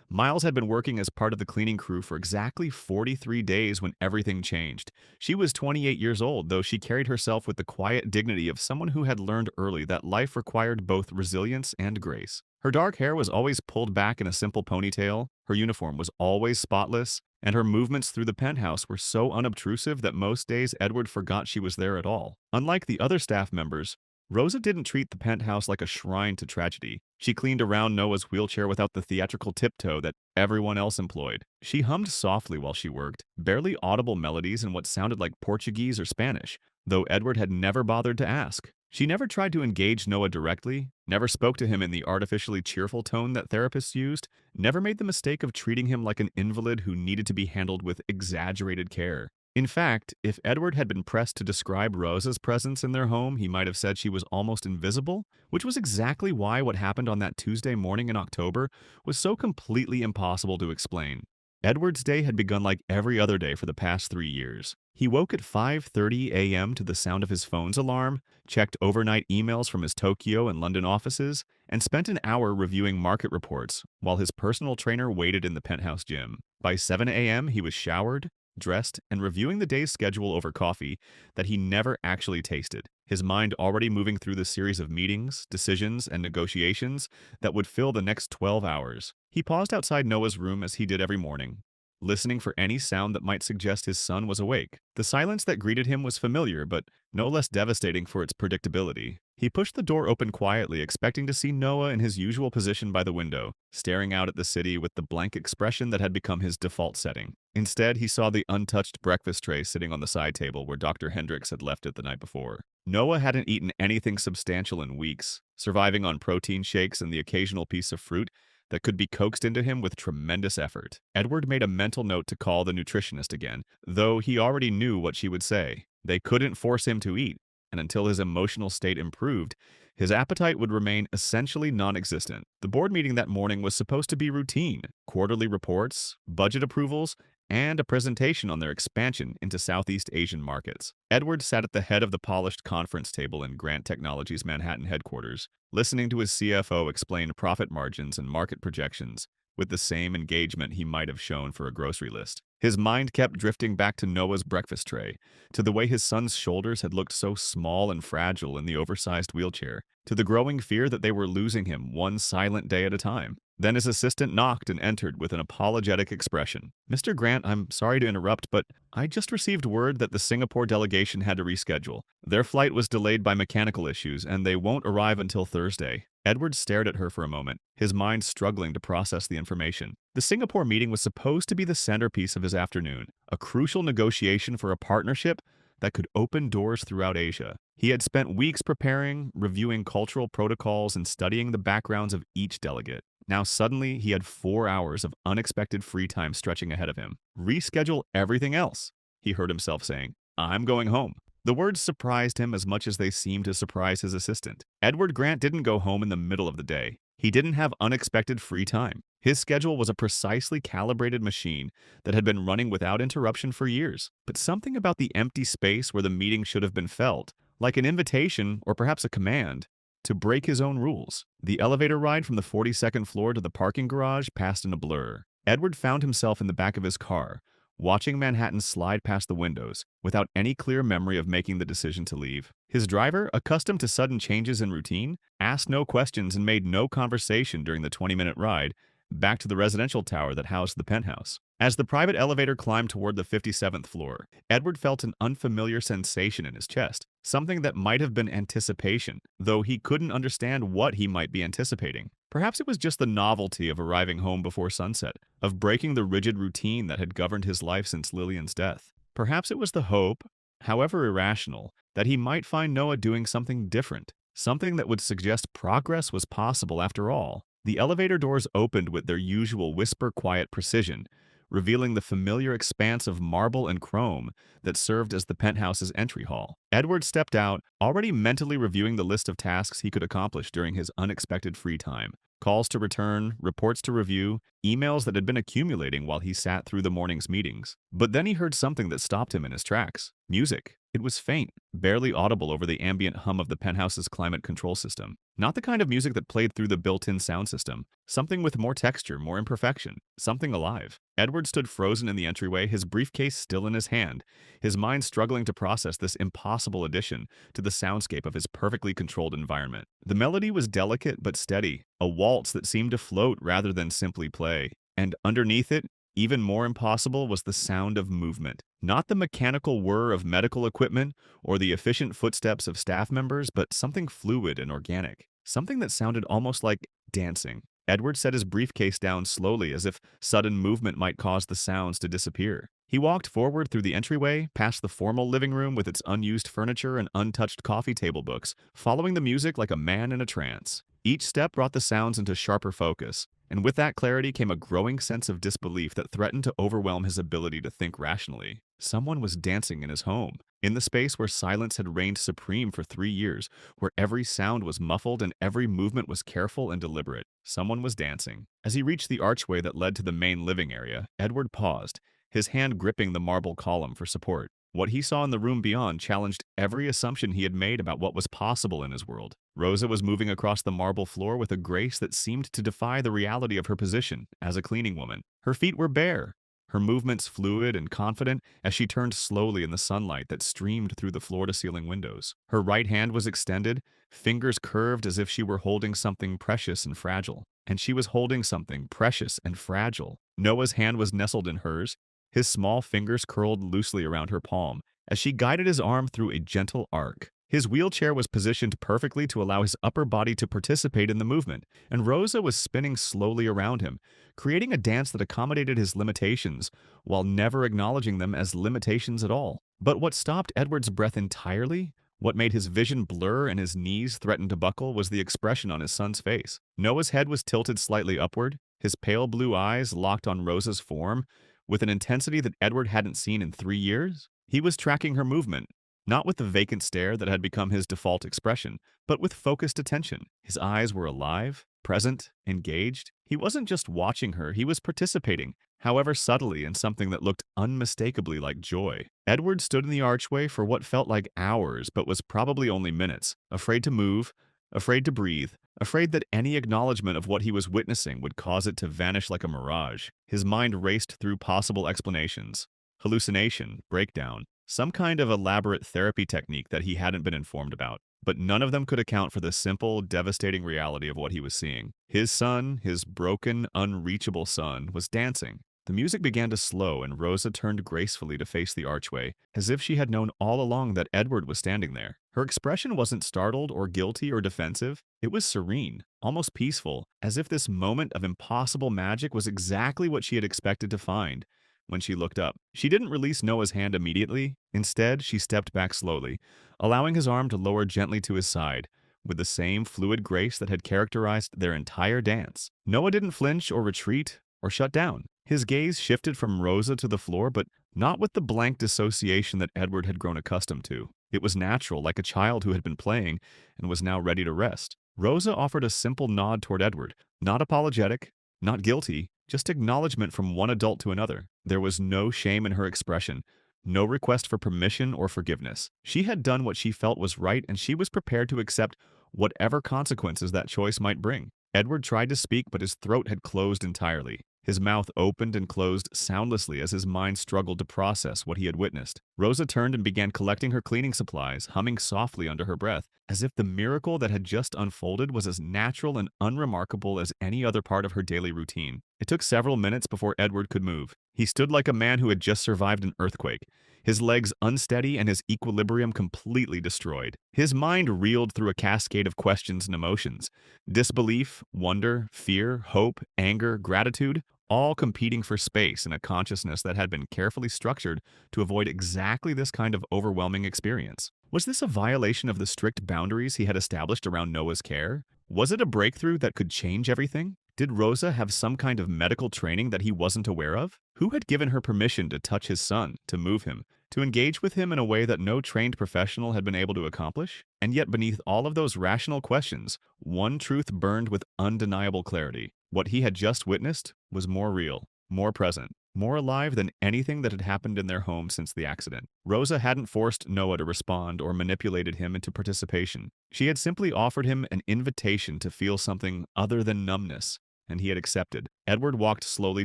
Miles had been working as part of the cleaning crew for exactly 43 days when everything changed. She was 28 years old, though she carried herself with the quiet dignity of someone who had learned early that life required both resilience and grace. Her dark hair was always pulled back in a simple ponytail, her uniform was always spotless, and her movements through the penthouse were so unobtrusive that most days Edward forgot she was there at all. Unlike the other staff members, Rosa didn't treat the penthouse like a shrine to tragedy. She cleaned around Noah's wheelchair without the theatrical tiptoe that everyone else employed. She hummed softly while she worked, barely audible melodies in what sounded like Portuguese or Spanish, though Edward had never bothered to ask. She never tried to engage Noah directly, never spoke to him in the artificially cheerful tone that therapists used, never made the mistake of treating him like an invalid who needed to be handled with exaggerated care. In fact, if Edward had been pressed to describe Rosa's presence in their home, he might have said she was almost invisible, which was exactly why what happened on that Tuesday morning in October was so completely impossible to explain. Edward's day had begun like every other day for the past 3 years. He woke at 5:30 a.m. to the sound of his phone's alarm, checked overnight emails from his Tokyo and London offices, and spent an hour reviewing market reports while his personal trainer waited in the penthouse gym. By 7 a.m., he was showered, dressed, and reviewing the day's schedule over coffee that he never actually tasted, his mind already moving through the series of meetings, decisions, and negotiations that would fill the next 12 hours. He paused outside Noah's room as he did every morning, listening for any sound that might suggest his son was awake. The silence that greeted him was familiar, but no less devastating for its predictability. He pushed the door open quietly, expecting to see Noah in his usual position by the window, staring out at the city with the blank expression that had become his default setting. Instead, he saw the untouched breakfast tray sitting on the side table where Dr. Hendricks had left it the night before. Noah hadn't eaten anything substantial in weeks, surviving on protein shakes and the occasional piece of fruit that could be coaxed into him with tremendous effort. Edward made a mental note to call the nutritionist again, though he already knew what she would say. They couldn't force him to eat, and until his emotional state improved, his appetite would remain essentially non-existent. The board meeting that morning was supposed to be routine: quarterly reports, budget approvals, and a presentation on their expansion into Southeast Asian markets. Edward sat at the head of the polished conference table in Grant Technologies' Manhattan headquarters, listening to his CFO explain profit margins and market projections with the same engagement he might have shown for a grocery list. His mind kept drifting back to Noah's breakfast tray, to the way his son's shoulders had looked so small and fragile in the oversized wheelchair, to the growing fear that they were losing him one silent day at a time. Then his assistant knocked and entered with an apologetic expression. "Mr. Grant, I'm sorry to interrupt, but I just received word that the Singapore delegation had to reschedule. Their flight was delayed by mechanical issues, and they won't arrive until Thursday." Edward stared at her for a moment, his mind struggling to process the information. The Singapore meeting was supposed to be the centerpiece of his afternoon, a crucial negotiation for a partnership that could open doors throughout Asia. He had spent weeks preparing, reviewing cultural protocols, and studying the backgrounds of each delegate. Now suddenly, he had 4 hours of unexpected free time stretching ahead of him. "Reschedule everything else," he heard himself saying. "I'm going home." The words surprised him as much as they seemed to surprise his assistant. Edward Grant didn't go home in the middle of the day. He didn't have unexpected free time. His schedule was a precisely calibrated machine that had been running without interruption for years. But something about the empty space where the meeting should have been felt, like an invitation or perhaps a command, to break his own rules. The elevator ride from the 42nd floor to the parking garage passed in a blur. Edward found himself in the back of his car, watching Manhattan slide past the windows, without any clear memory of making the decision to leave. His driver, accustomed to sudden changes in routine, asked no questions and made no conversation during the 20-minute ride back to the residential tower that housed the penthouse. As the private elevator climbed toward the 57th floor, Edward felt an unfamiliar sensation in his chest, something that might have been anticipation, though he couldn't understand what he might be anticipating. Perhaps it was just the novelty of arriving home before sunset, of breaking the rigid routine that had governed his life since Lillian's death. Perhaps it was the hope, however irrational, that he might find Noah doing something different, something that would suggest progress was possible after all. The elevator doors opened with their usual whisper-quiet precision, revealing the familiar expanse of marble and chrome that served as the penthouse's entry hall. Edward stepped out, already mentally reviewing the list of tasks he could accomplish during his unexpected free time. Calls to return, reports to review, emails that had been accumulating while he sat through the morning's meetings. But then he heard something that stopped him in his tracks. Music. It was faint, barely audible over the ambient hum of the penthouse's climate control system. Not the kind of music that played through the built-in sound system. Something with more texture, more imperfection. Something alive. Edward stood frozen in the entryway, his briefcase still in his hand, his mind struggling to process this impossible addition to the soundscape of his perfectly controlled environment. The melody was delicate but steady, a waltz that seemed to float rather than simply play. And underneath it, even more impossible, was the sound of movement. Not the mechanical whir of medical equipment or the efficient footsteps of staff members, but something fluid and organic. Something that sounded almost like dancing. Edward set his briefcase down slowly, as if sudden movement might cause the sounds to disappear. He walked forward through the entryway, past the formal living room with its unused furniture and untouched coffee table books, following the music like a man in a trance. Each step brought the sounds into sharper focus, and with that clarity came a growing sense of disbelief that threatened to overwhelm his ability to think rationally. Someone was dancing in his home, in the space where silence had reigned supreme for 3 years, where every sound was muffled and every movement was careful and deliberate. Someone was dancing. As he reached the archway that led to the main living area, Edward paused, his hand gripping the marble column for support. What he saw in the room beyond challenged every assumption he had made about what was possible in his world. Rosa was moving across the marble floor with a grace that seemed to defy the reality of her position as a cleaning woman. Her feet were bare, her movements fluid and confident as she turned slowly in the sunlight that streamed through the floor-to-ceiling windows. Her right hand was extended, fingers curved as if she were holding something precious and fragile. And she was holding something precious and fragile. Noah's hand was nestled in hers, his small fingers curled loosely around her palm as she guided his arm through a gentle arc. His wheelchair was positioned perfectly to allow his upper body to participate in the movement, and Rosa was spinning slowly around him, creating a dance that accommodated his limitations while never acknowledging them as limitations at all. But what stopped Edward's breath entirely, what made his vision blur and his knees threaten to buckle, was the expression on his son's face. Noah's head was tilted slightly upward, his pale blue eyes locked on Rosa's form, with an intensity that Edward hadn't seen in 3 years. He was tracking her movement, not with the vacant stare that had become his default expression, but with focused attention. His eyes were alive, present, engaged. He wasn't just watching her, he was participating, however subtly, in something that looked unmistakably like joy. Edward stood in the archway for what felt like hours, but was probably only minutes, afraid to move, afraid to breathe, afraid that any acknowledgement of what he was witnessing would cause it to vanish like a mirage. His mind raced through possible explanations. Hallucination, breakdown, some kind of elaborate therapy technique that he hadn't been informed about. But none of them could account for the simple, devastating reality of what he was seeing. His son, his broken, unreachable son, was dancing. The music began to slow, and Rosa turned gracefully to face the archway, as if she had known all along that Edward was standing there. Her expression wasn't startled or guilty or defensive. It was serene, almost peaceful, as if this moment of impossible magic was exactly what she had expected to find. When she looked up, she didn't release Noah's hand immediately. Instead, she stepped back slowly, allowing his arm to lower gently to his side, with the same fluid grace that had characterized their entire dance. Noah didn't flinch or retreat or shut down. His gaze shifted from Rosa to the floor, but not with the blank dissociation that Edward had grown accustomed to. It was natural, like a child who had been playing and was now ready to rest. Rosa offered a simple nod toward Edward, not apologetic, Not guilty, just acknowledgement from one adult to another. There was no shame in her expression, no request for permission or forgiveness. She had done what she felt was right, and she was prepared to accept whatever consequences that choice might bring. Edward tried to speak, but his throat had closed entirely. His mouth opened and closed soundlessly as his mind struggled to process what he had witnessed. Rosa turned and began collecting her cleaning supplies, humming softly under her breath, as if the miracle that had just unfolded was as natural and unremarkable as any other part of her daily routine. It took several minutes before Edward could move. He stood like a man who had just survived an earthquake, his legs unsteady and his equilibrium completely destroyed. His mind reeled through a cascade of questions and emotions. Disbelief, wonder, fear, hope, anger, gratitude, all competing for space in a consciousness that had been carefully structured to avoid exactly this kind of overwhelming experience. Was this a violation of the strict boundaries he had established around Noah's care? Was it a breakthrough that could change everything? Did Rosa have some kind of medical training that he wasn't aware of? Who had given her permission to touch his son, to move him, to engage with him in a way that no trained professional had been able to accomplish? And yet beneath all of those rational questions, one truth burned with undeniable clarity. What he had just witnessed was more real, more present, more alive than anything that had happened in their home since the accident. Rosa hadn't forced Noah to respond or manipulated him into participation. She had simply offered him an invitation to feel something other than numbness, and he had accepted. Edward walked slowly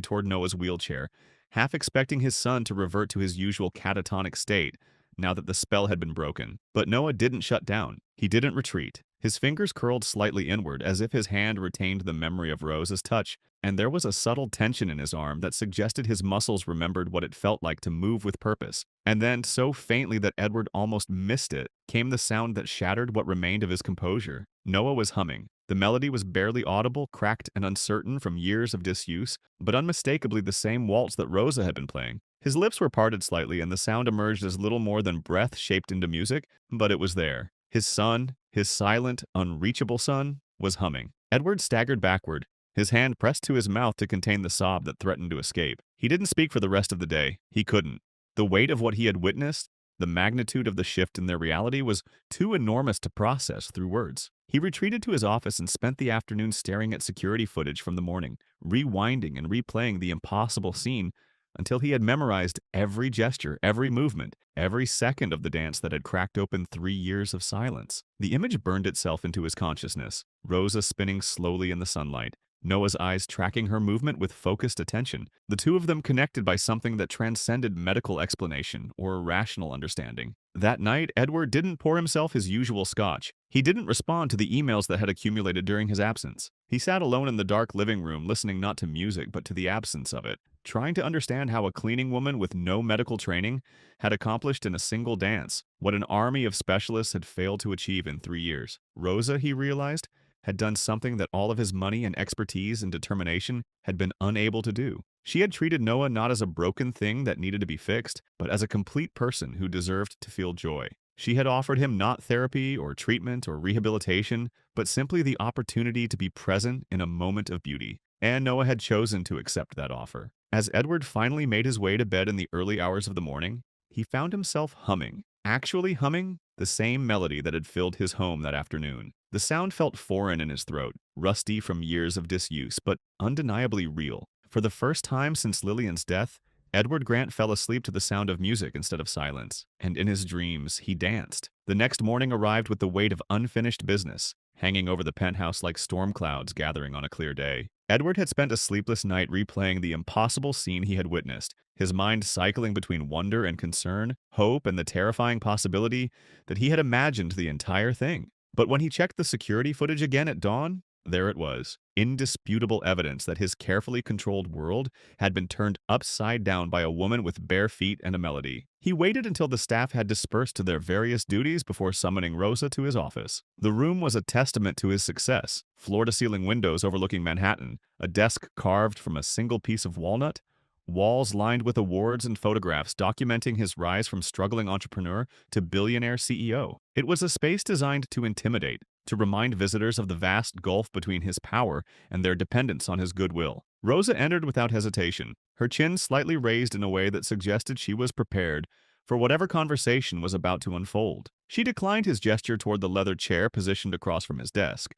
toward Noah's wheelchair, half expecting his son to revert to his usual catatonic state now that the spell had been broken. But Noah didn't shut down. He didn't retreat. His fingers curled slightly inward, as if his hand retained the memory of Rosa's touch, and there was a subtle tension in his arm that suggested his muscles remembered what it felt like to move with purpose. And then, so faintly that Edward almost missed it, came the sound that shattered what remained of his composure. Noah was humming. The melody was barely audible, cracked and uncertain from years of disuse, but unmistakably the same waltz that Rosa had been playing. His lips were parted slightly, and the sound emerged as little more than breath shaped into music, but it was there. His son, his silent, unreachable son, was humming. Edward staggered backward, his hand pressed to his mouth to contain the sob that threatened to escape. He didn't speak for the rest of the day. He couldn't. The weight of what he had witnessed, the magnitude of the shift in their reality, was too enormous to process through words. He retreated to his office and spent the afternoon staring at security footage from the morning, rewinding and replaying the impossible scene until he had memorized every gesture, every movement, every second of the dance that had cracked open 3 years of silence. The image burned itself into his consciousness, Rosa spinning slowly in the sunlight, Noah's eyes tracking her movement with focused attention, the two of them connected by something that transcended medical explanation or rational understanding. That night, Edward didn't pour himself his usual scotch. He didn't respond to the emails that had accumulated during his absence. He sat alone in the dark living room, listening not to music but to the absence of it, trying to understand how a cleaning woman with no medical training had accomplished in a single dance what an army of specialists had failed to achieve in 3 years. Rosa, he realized, had done something that all of his money and expertise and determination had been unable to do. She had treated Noah not as a broken thing that needed to be fixed, but as a complete person who deserved to feel joy. She had offered him not therapy or treatment or rehabilitation, but simply the opportunity to be present in a moment of beauty. And Noah had chosen to accept that offer. As Edward finally made his way to bed in the early hours of the morning, he found himself humming, actually humming, the same melody that had filled his home that afternoon. The sound felt foreign in his throat, rusty from years of disuse, but undeniably real. For the first time since Lillian's death, Edward Grant fell asleep to the sound of music instead of silence, and in his dreams he danced. The next morning arrived with the weight of unfinished business, hanging over the penthouse like storm clouds gathering on a clear day. Edward had spent a sleepless night replaying the impossible scene he had witnessed, his mind cycling between wonder and concern, hope and the terrifying possibility that he had imagined the entire thing. But when he checked the security footage again at dawn, there it was, indisputable evidence that his carefully controlled world had been turned upside down by a woman with bare feet and a melody. He waited until the staff had dispersed to their various duties before summoning Rosa to his office. The room was a testament to his success. Floor-to-ceiling windows overlooking Manhattan, a desk carved from a single piece of walnut, walls lined with awards and photographs documenting his rise from struggling entrepreneur to billionaire CEO. It was a space designed to intimidate, to remind visitors of the vast gulf between his power and their dependence on his goodwill. Rosa entered without hesitation, her chin slightly raised in a way that suggested she was prepared, for whatever conversation was about to unfold. She declined his gesture toward the leather chair positioned across from his desk,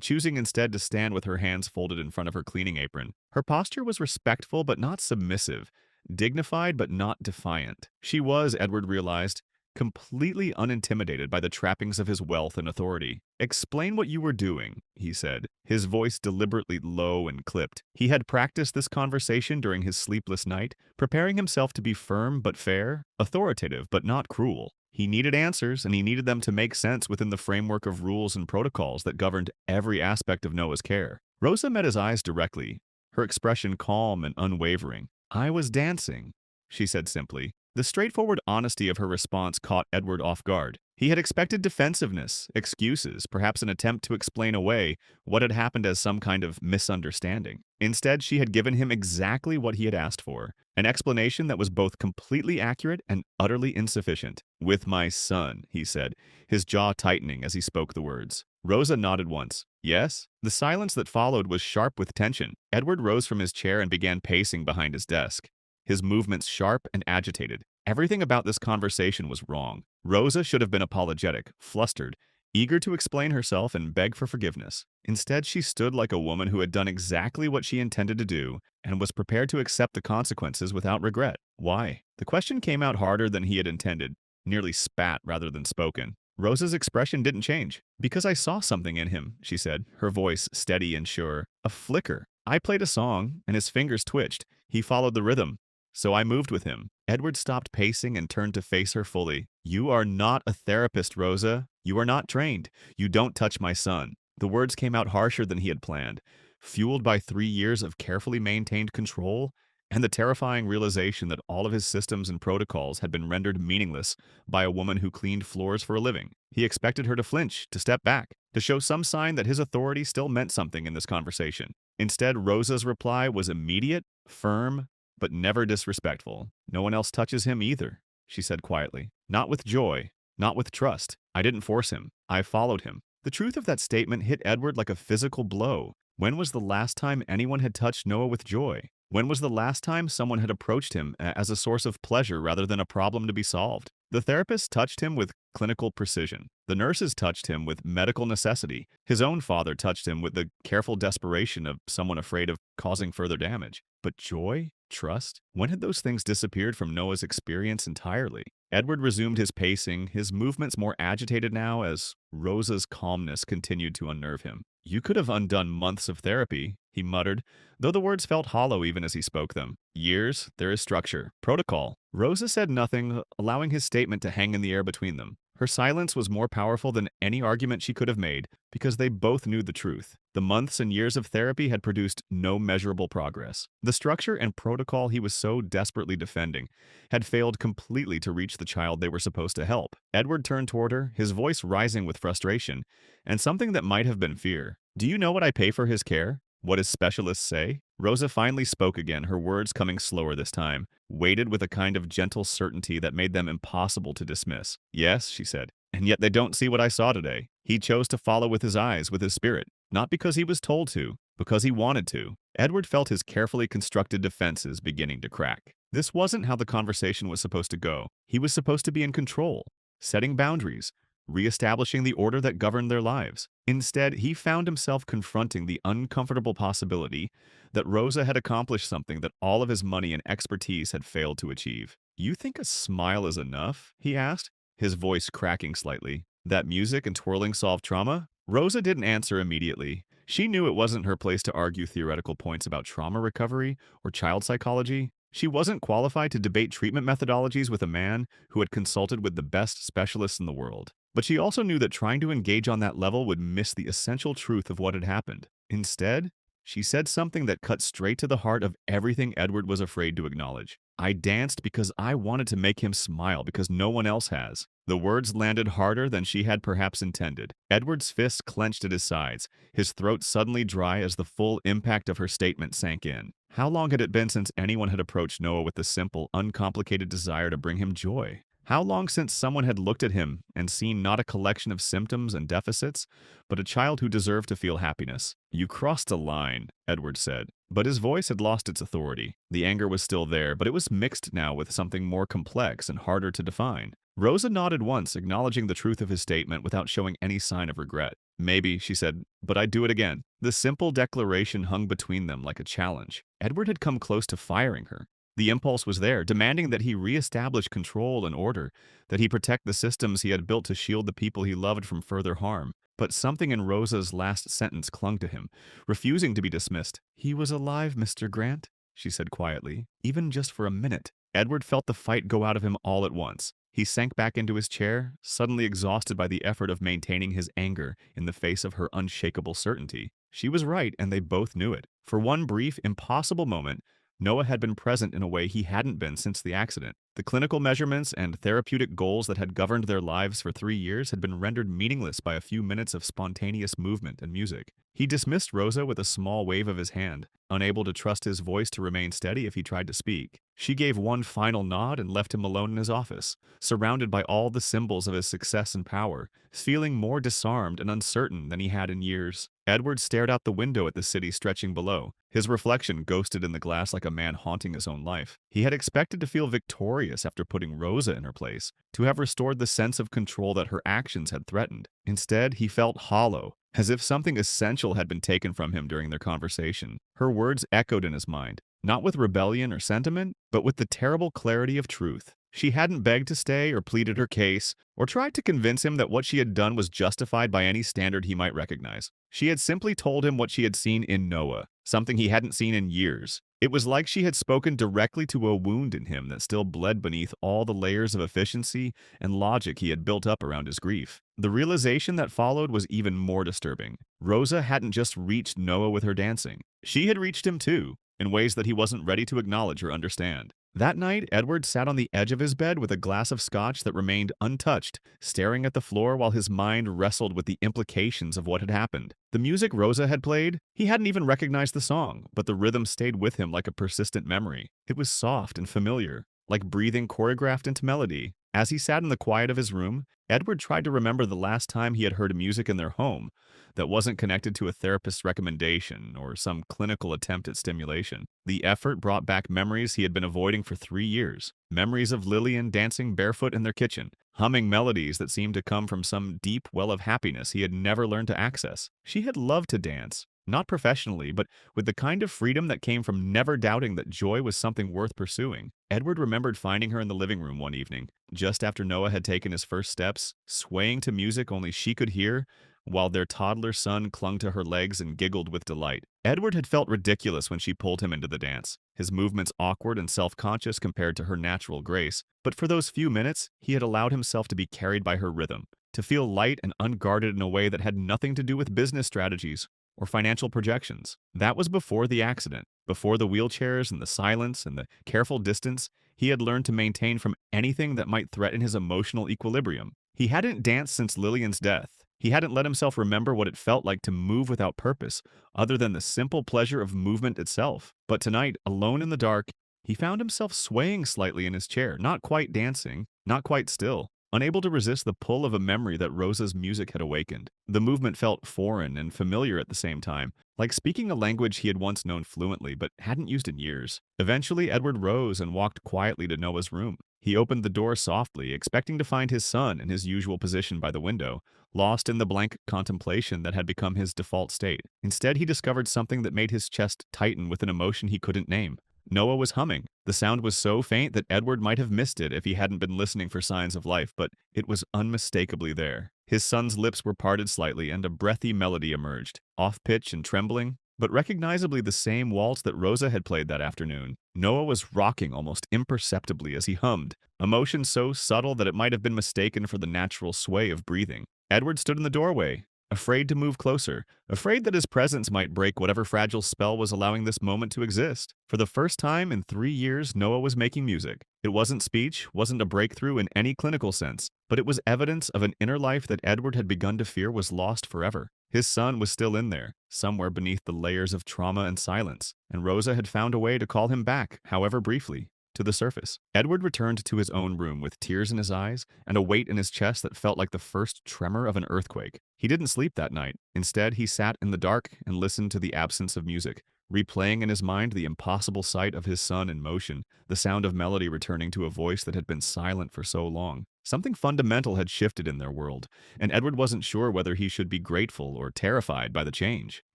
choosing instead to stand with her hands folded in front of her cleaning apron. Her posture was respectful but not submissive, dignified but not defiant. She was, Edward realized, completely unintimidated by the trappings of his wealth and authority. "Explain what you were doing," he said, his voice deliberately low and clipped. He had practiced this conversation during his sleepless night, preparing himself to be firm but fair, authoritative but not cruel. He needed answers, and he needed them to make sense within the framework of rules and protocols that governed every aspect of Noah's care. Rosa met his eyes directly, her expression calm and unwavering. "I was dancing," she said simply. The straightforward honesty of her response caught Edward off guard. He had expected defensiveness, excuses, perhaps an attempt to explain away what had happened as some kind of misunderstanding. Instead, she had given him exactly what he had asked for, an explanation that was both completely accurate and utterly insufficient. "With my son," he said, his jaw tightening as he spoke the words. Rosa nodded once. "Yes?" The silence that followed was sharp with tension. Edward rose from his chair and began pacing behind his desk, his movements sharp and agitated. Everything about this conversation was wrong. Rosa should have been apologetic, flustered, eager to explain herself and beg for forgiveness. Instead, she stood like a woman who had done exactly what she intended to do and was prepared to accept the consequences without regret. Why? The question came out harder than he had intended, nearly spat rather than spoken. Rosa's expression didn't change. "Because I saw something in him," she said, her voice steady and sure. "A flicker. I played a song, and his fingers twitched. He followed the rhythm. So I moved with him." Edward stopped pacing and turned to face her fully. "You are not a therapist, Rosa. You are not trained. You don't touch my son." The words came out harsher than he had planned, fueled by 3 years of carefully maintained control and the terrifying realization that all of his systems and protocols had been rendered meaningless by a woman who cleaned floors for a living. He expected her to flinch, to step back, to show some sign that his authority still meant something in this conversation. Instead, Rosa's reply was immediate, firm, but never disrespectful. "No one else touches him either," she said quietly. "Not with joy, not with trust. I didn't force him. I followed him." The truth of that statement hit Edward like a physical blow. When was the last time anyone had touched Noah with joy? When was the last time someone had approached him as a source of pleasure rather than a problem to be solved? The therapist touched him with clinical precision. The nurses touched him with medical necessity. His own father touched him with the careful desperation of someone afraid of causing further damage. But joy? Trust? When had those things disappeared from Noah's experience entirely? Edward resumed his pacing, his movements more agitated now as Rosa's calmness continued to unnerve him. "You could have undone months of therapy," he muttered, though the words felt hollow even as he spoke them. "Years, there is structure, protocol." Rosa said nothing, allowing his statement to hang in the air between them. Her silence was more powerful than any argument she could have made, because they both knew the truth. The months and years of therapy had produced no measurable progress. The structure and protocol he was so desperately defending had failed completely to reach the child they were supposed to help. Edward turned toward her, his voice rising with frustration, and something that might have been fear. "Do you know what I pay for his care? What his specialists say?" Rosa finally spoke again, her words coming slower this time, weighted with a kind of gentle certainty that made them impossible to dismiss. "Yes," she said, "and yet they don't see what I saw today. He chose to follow with his eyes, with his spirit, not because he was told to, because he wanted to." Edward felt his carefully constructed defenses beginning to crack. This wasn't how the conversation was supposed to go. He was supposed to be in control, setting boundaries, reestablishing the order that governed their lives. Instead, he found himself confronting the uncomfortable possibility that Rosa had accomplished something that all of his money and expertise had failed to achieve. "You think a smile is enough?" he asked, his voice cracking slightly. "That music and twirling solve trauma?" Rosa didn't answer immediately. She knew it wasn't her place to argue theoretical points about trauma recovery or child psychology. She wasn't qualified to debate treatment methodologies with a man who had consulted with the best specialists in the world. But she also knew that trying to engage on that level would miss the essential truth of what had happened. Instead, she said something that cut straight to the heart of everything Edward was afraid to acknowledge. "I danced because I wanted to make him smile because no one else has." The words landed harder than she had perhaps intended. Edward's fists clenched at his sides, his throat suddenly dry as the full impact of her statement sank in. How long had it been since anyone had approached Noah with the simple, uncomplicated desire to bring him joy? How long since someone had looked at him and seen not a collection of symptoms and deficits, but a child who deserved to feel happiness? "You crossed a line," Edward said, But his voice had lost its authority. The anger was still there, but it was mixed now with something more complex and harder to define. Rosa nodded once, acknowledging the truth of his statement without showing any sign of regret. Maybe, she said, but I'd do it again. The simple declaration hung between them like a challenge. Edward had come close to firing her. The impulse was there, demanding that he reestablish control and order, that he protect the systems he had built to shield the people he loved from further harm. But something in Rosa's last sentence clung to him, refusing to be dismissed. "He was alive, Mr. Grant," she said quietly, "even just for a minute." Edward felt the fight go out of him all at once. He sank back into his chair, suddenly exhausted by the effort of maintaining his anger in the face of her unshakable certainty. She was right, and they both knew it. For one brief, impossible moment, Noah had been present in a way he hadn't been since the accident. The clinical measurements and therapeutic goals that had governed their lives for 3 years had been rendered meaningless by a few minutes of spontaneous movement and music. He dismissed Rosa with a small wave of his hand, unable to trust his voice to remain steady if he tried to speak. She gave one final nod and left him alone in his office, surrounded by all the symbols of his success and power, feeling more disarmed and uncertain than he had in years. Edward stared out the window at the city stretching below, his reflection ghosted in the glass like a man haunting his own life. He had expected to feel victorious after putting Rosa in her place, to have restored the sense of control that her actions had threatened. Instead, he felt hollow, as if something essential had been taken from him during their conversation. Her words echoed in his mind, not with rebellion or sentiment, but with the terrible clarity of truth. She hadn't begged to stay or pleaded her case, or tried to convince him that what she had done was justified by any standard he might recognize. She had simply told him what she had seen in Noah, something he hadn't seen in years. It was like she had spoken directly to a wound in him that still bled beneath all the layers of efficiency and logic he had built up around his grief. The realization that followed was even more disturbing. Rosa hadn't just reached Noah with her dancing. She had reached him too, in ways that he wasn't ready to acknowledge or understand. That night, Edward sat on the edge of his bed with a glass of scotch that remained untouched, staring at the floor while his mind wrestled with the implications of what had happened. The music Rosa had played, he hadn't even recognized the song, but the rhythm stayed with him like a persistent memory. It was soft and familiar, like breathing choreographed into melody. As he sat in the quiet of his room, Edward tried to remember the last time he had heard music in their home that wasn't connected to a therapist's recommendation or some clinical attempt at stimulation. The effort brought back memories he had been avoiding for 3 years. Memories of Lillian dancing barefoot in their kitchen, humming melodies that seemed to come from some deep well of happiness he had never learned to access. She had loved to dance, not professionally, but with the kind of freedom that came from never doubting that joy was something worth pursuing. Edward remembered finding her in the living room one evening, just after Noah had taken his first steps, swaying to music only she could hear, while their toddler son clung to her legs and giggled with delight. Edward had felt ridiculous when she pulled him into the dance, his movements awkward and self-conscious compared to her natural grace. But for those few minutes, he had allowed himself to be carried by her rhythm, to feel light and unguarded in a way that had nothing to do with business strategies or financial projections. That was before the accident, before the wheelchairs and the silence and the careful distance he had learned to maintain from anything that might threaten his emotional equilibrium. He hadn't danced since Lillian's death. He hadn't let himself remember what it felt like to move without purpose, other than the simple pleasure of movement itself. But tonight, alone in the dark, he found himself swaying slightly in his chair, not quite dancing, not quite still, unable to resist the pull of a memory that Rosa's music had awakened. The movement felt foreign and familiar at the same time, like speaking a language he had once known fluently but hadn't used in years. Eventually, Edward rose and walked quietly to Noah's room. He opened the door softly, expecting to find his son in his usual position by the window, lost in the blank contemplation that had become his default state. Instead, he discovered something that made his chest tighten with an emotion he couldn't name. Noah was humming. The sound was so faint that Edward might have missed it if he hadn't been listening for signs of life, but it was unmistakably there. His son's lips were parted slightly, and a breathy melody emerged, off-pitch and trembling, but recognizably the same waltz that Rosa had played that afternoon. Noah was rocking almost imperceptibly as he hummed, emotion so subtle that it might have been mistaken for the natural sway of breathing. Edward stood in the doorway, afraid to move closer, afraid that his presence might break whatever fragile spell was allowing this moment to exist. For the first time in 3 years, Noah was making music. It wasn't speech, wasn't a breakthrough in any clinical sense, but it was evidence of an inner life that Edward had begun to fear was lost forever. His son was still in there, somewhere beneath the layers of trauma and silence, and Rosa had found a way to call him back, however briefly, to the surface. Edward returned to his own room with tears in his eyes and a weight in his chest that felt like the first tremor of an earthquake. He didn't sleep that night. Instead, he sat in the dark and listened to the absence of music, replaying in his mind the impossible sight of his son in motion, the sound of melody returning to a voice that had been silent for so long. Something fundamental had shifted in their world, and Edward wasn't sure whether he should be grateful or terrified by the change.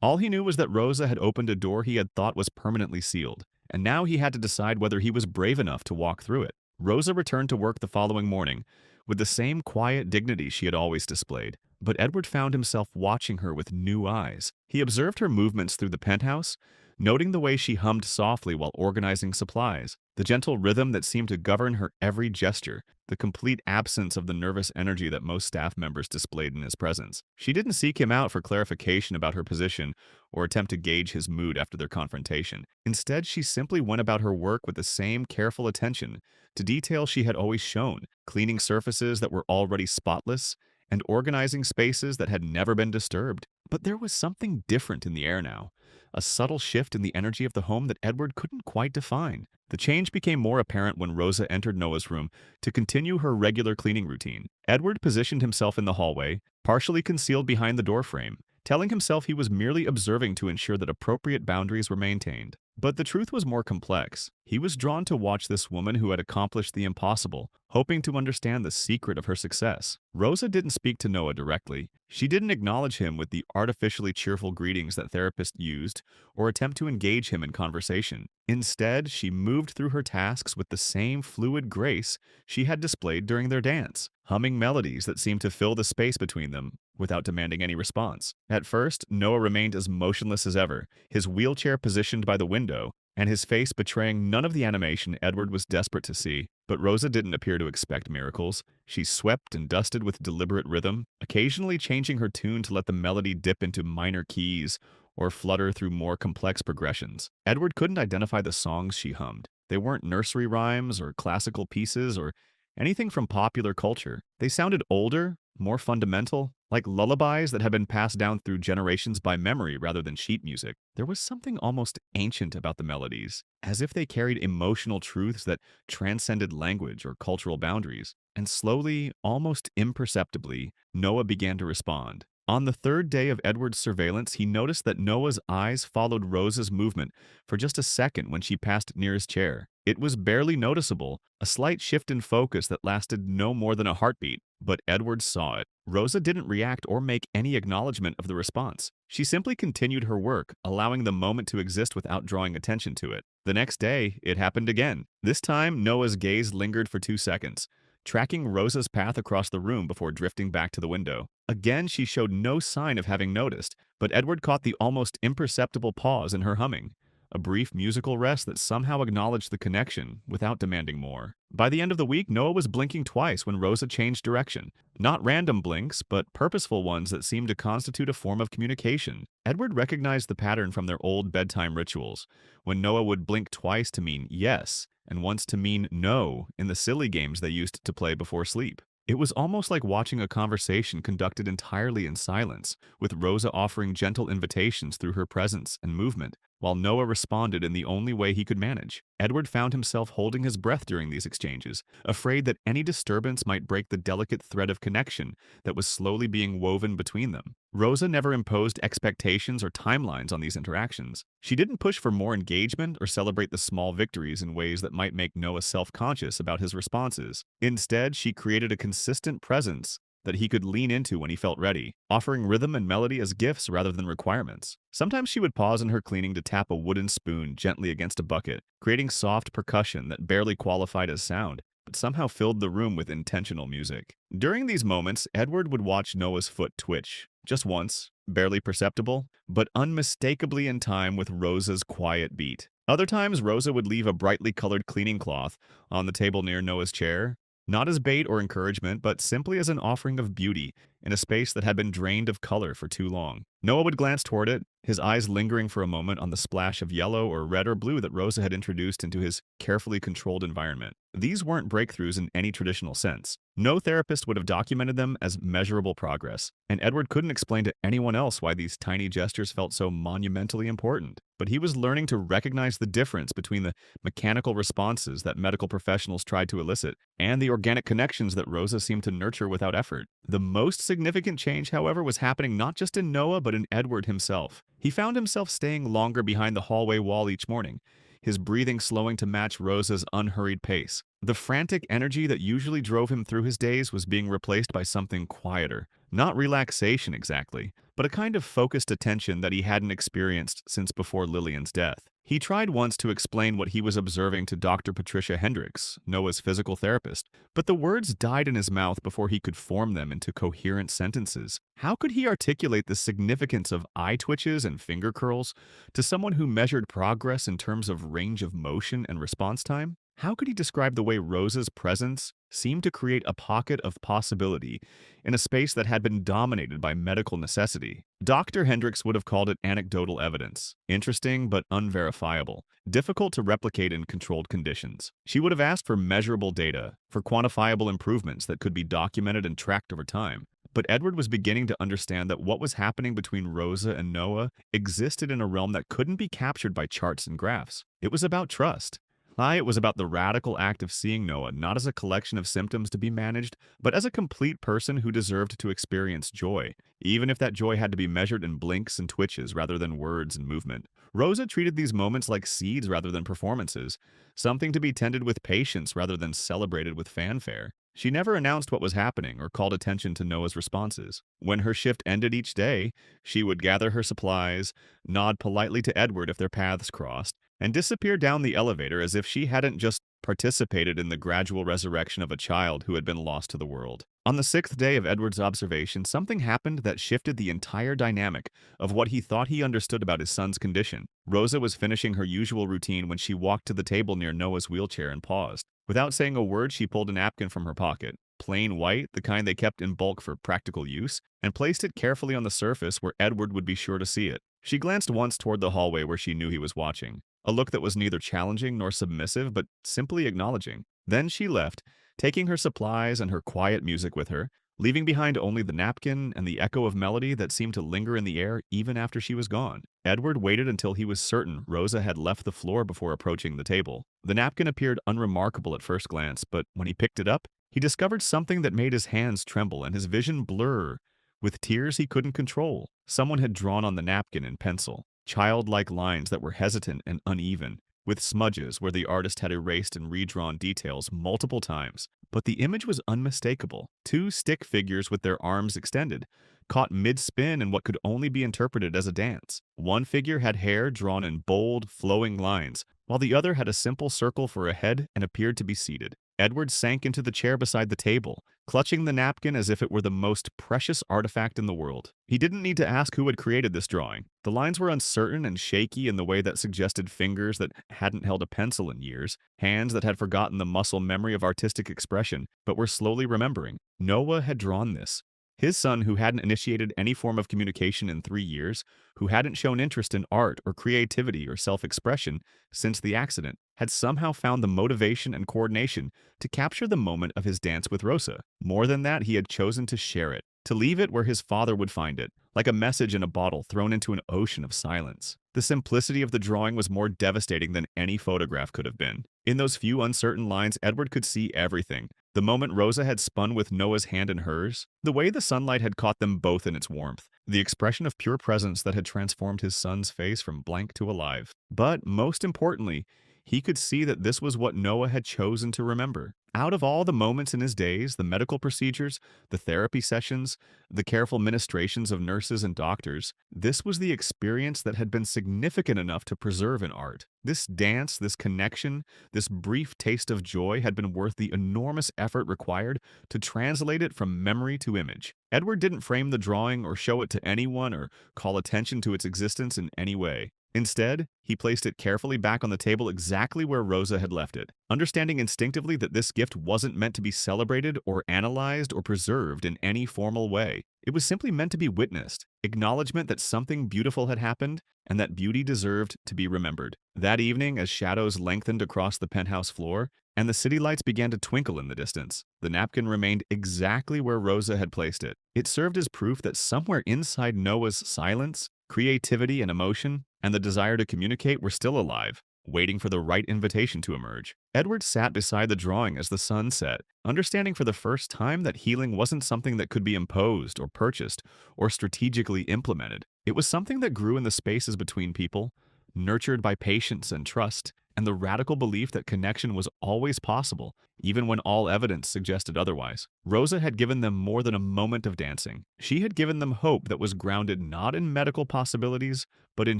All he knew was that Rosa had opened a door he had thought was permanently sealed, and now he had to decide whether he was brave enough to walk through it. Rosa returned to work the following morning, with the same quiet dignity she had always displayed, but Edward found himself watching her with new eyes. He observed her movements through the penthouse, noting the way she hummed softly while organizing supplies, the gentle rhythm that seemed to govern her every gesture, the complete absence of the nervous energy that most staff members displayed in his presence. She didn't seek him out for clarification about her position or attempt to gauge his mood after their confrontation. Instead, she simply went about her work with the same careful attention to detail she had always shown, cleaning surfaces that were already spotless and organizing spaces that had never been disturbed. But there was something different in the air now, a subtle shift in the energy of the home that Edward couldn't quite define. The change became more apparent when Rosa entered Noah's room to continue her regular cleaning routine. Edward positioned himself in the hallway, partially concealed behind the doorframe, telling himself he was merely observing to ensure that appropriate boundaries were maintained. But the truth was more complex. He was drawn to watch this woman who had accomplished the impossible, hoping to understand the secret of her success. Rosa didn't speak to Noah directly. She didn't acknowledge him with the artificially cheerful greetings that therapists used or attempt to engage him in conversation. Instead, she moved through her tasks with the same fluid grace she had displayed during their dance, humming melodies that seemed to fill the space between them without demanding any response. At first, Noah remained as motionless as ever, his wheelchair positioned by the window, and his face betraying none of the animation Edward was desperate to see. But Rosa didn't appear to expect miracles. She swept and dusted with deliberate rhythm, occasionally changing her tune to let the melody dip into minor keys or flutter through more complex progressions. Edward couldn't identify the songs she hummed. They weren't nursery rhymes or classical pieces or anything from popular culture. They sounded older, more fundamental, like lullabies that had been passed down through generations by memory rather than sheet music. There was something almost ancient about the melodies, as if they carried emotional truths that transcended language or cultural boundaries. And slowly, almost imperceptibly, Noah began to respond. On the third day of Edward's surveillance, he noticed that Noah's eyes followed Rosa's movement for just a second when she passed near his chair. It was barely noticeable, a slight shift in focus that lasted no more than a heartbeat, but Edward saw it. Rosa didn't react or make any acknowledgement of the response. She simply continued her work, allowing the moment to exist without drawing attention to it. The next day, it happened again. This time, Noah's gaze lingered for 2 seconds, tracking Rosa's path across the room before drifting back to the window. Again, she showed no sign of having noticed, but Edward caught the almost imperceptible pause in her humming, a brief musical rest that somehow acknowledged the connection without demanding more. By the end of the week, Noah was blinking twice when Rosa changed direction. Not random blinks, but purposeful ones that seemed to constitute a form of communication. Edward recognized the pattern from their old bedtime rituals, when Noah would blink twice to mean yes, and once to mean no in the silly games they used to play before sleep. It was almost like watching a conversation conducted entirely in silence, with Rosa offering gentle invitations through her presence and movement, while Noah responded in the only way he could manage. Edward found himself holding his breath during these exchanges, afraid that any disturbance might break the delicate thread of connection that was slowly being woven between them. Rosa never imposed expectations or timelines on these interactions. She didn't push for more engagement or celebrate the small victories in ways that might make Noah self-conscious about his responses. Instead, she created a consistent presence that he could lean into when he felt ready, offering rhythm and melody as gifts rather than requirements. Sometimes she would pause in her cleaning to tap a wooden spoon gently against a bucket, creating soft percussion that barely qualified as sound, but somehow filled the room with intentional music. During these moments, Edward would watch Noah's foot twitch, just once, barely perceptible, but unmistakably in time with Rosa's quiet beat. Other times, Rosa would leave a brightly colored cleaning cloth on the table near Noah's chair, not as bait or encouragement, but simply as an offering of beauty in a space that had been drained of color for too long. Noah would glance toward it, his eyes lingering for a moment on the splash of yellow or red or blue that Rosa had introduced into his carefully controlled environment. These weren't breakthroughs in any traditional sense. No therapist would have documented them as measurable progress, and Edward couldn't explain to anyone else why these tiny gestures felt so monumentally important. But he was learning to recognize the difference between the mechanical responses that medical professionals tried to elicit and the organic connections that Rosa seemed to nurture without effort. The most significant change, however, was happening not just in Noah but in Edward himself. He found himself staying longer behind the hallway wall each morning, his breathing slowing to match Rosa's unhurried pace. The frantic energy that usually drove him through his days was being replaced by something quieter. Not relaxation exactly, but a kind of focused attention that he hadn't experienced since before Lillian's death. He tried once to explain what he was observing to Dr. Patricia Hendricks, Noah's physical therapist, but the words died in his mouth before he could form them into coherent sentences. How could he articulate the significance of eye twitches and finger curls to someone who measured progress in terms of range of motion and response time? How could he describe the way Rosa's presence seemed to create a pocket of possibility in a space that had been dominated by medical necessity? Dr. Hendricks would have called it anecdotal evidence, interesting but unverifiable, difficult to replicate in controlled conditions. She would have asked for measurable data, for quantifiable improvements that could be documented and tracked over time. But Edward was beginning to understand that what was happening between Rosa and Noah existed in a realm that couldn't be captured by charts and graphs. It was about trust. It was about the radical act of seeing Noah not as a collection of symptoms to be managed, but as a complete person who deserved to experience joy, even if that joy had to be measured in blinks and twitches rather than words and movement. Rosa treated these moments like seeds rather than performances, something to be tended with patience rather than celebrated with fanfare. She never announced what was happening or called attention to Noah's responses. When her shift ended each day, she would gather her supplies, nod politely to Edward if their paths crossed, and disappear down the elevator as if she hadn't just participated in the gradual resurrection of a child who had been lost to the world. On the 6th day of Edward's observation, something happened that shifted the entire dynamic of what he thought he understood about his son's condition. Rosa was finishing her usual routine when she walked to the table near Noah's wheelchair and paused. Without saying a word, she pulled a napkin from her pocket, plain white, the kind they kept in bulk for practical use, and placed it carefully on the surface where Edward would be sure to see it. She glanced once toward the hallway where she knew he was watching, a look that was neither challenging nor submissive, but simply acknowledging. Then she left, taking her supplies and her quiet music with her, leaving behind only the napkin and the echo of melody that seemed to linger in the air even after she was gone. Edward waited until he was certain Rosa had left the floor before approaching the table. The napkin appeared unremarkable at first glance, but when he picked it up, he discovered something that made his hands tremble and his vision blur with tears he couldn't control. Someone had drawn on the napkin in pencil, childlike lines that were hesitant and uneven, with smudges where the artist had erased and redrawn details multiple times. But the image was unmistakable. Two stick figures with their arms extended, caught mid-spin in what could only be interpreted as a dance. One figure had hair drawn in bold, flowing lines, while the other had a simple circle for a head and appeared to be seated. Edward sank into the chair beside the table, clutching the napkin as if it were the most precious artifact in the world. He didn't need to ask who had created this drawing. The lines were uncertain and shaky in the way that suggested fingers that hadn't held a pencil in years, hands that had forgotten the muscle memory of artistic expression, but were slowly remembering. Noah had drawn this. His son, who hadn't initiated any form of communication in 3 years, who hadn't shown interest in art or creativity or self-expression since the accident, had somehow found the motivation and coordination to capture the moment of his dance with Rosa. More than that, he had chosen to share it, to leave it where his father would find it, like a message in a bottle thrown into an ocean of silence. The simplicity of the drawing was more devastating than any photograph could have been. In those few uncertain lines, Edward could see everything. The moment Rosa had spun with Noah's hand in hers, the way the sunlight had caught them both in its warmth, the expression of pure presence that had transformed his son's face from blank to alive. But, most importantly, he could see that this was what Noah had chosen to remember. Out of all the moments in his days, the medical procedures, the therapy sessions, the careful ministrations of nurses and doctors, this was the experience that had been significant enough to preserve in art. This dance, this connection, this brief taste of joy had been worth the enormous effort required to translate it from memory to image. Edward didn't frame the drawing or show it to anyone or call attention to its existence in any way. Instead, he placed it carefully back on the table exactly where Rosa had left it, understanding instinctively that this gift wasn't meant to be celebrated or analyzed or preserved in any formal way. It was simply meant to be witnessed, acknowledgement that something beautiful had happened and that beauty deserved to be remembered. That evening, as shadows lengthened across the penthouse floor and the city lights began to twinkle in the distance, the napkin remained exactly where Rosa had placed it. It served as proof that somewhere inside Noah's silence, creativity and emotion, and the desire to communicate were still alive, waiting for the right invitation to emerge. Edward sat beside the drawing as the sun set, understanding for the first time that healing wasn't something that could be imposed or purchased or strategically implemented. It was something that grew in the spaces between people, nurtured by patience and trust, and the radical belief that connection was always possible, even when all evidence suggested otherwise. Rosa had given them more than a moment of dancing. She had given them hope that was grounded not in medical possibilities, but in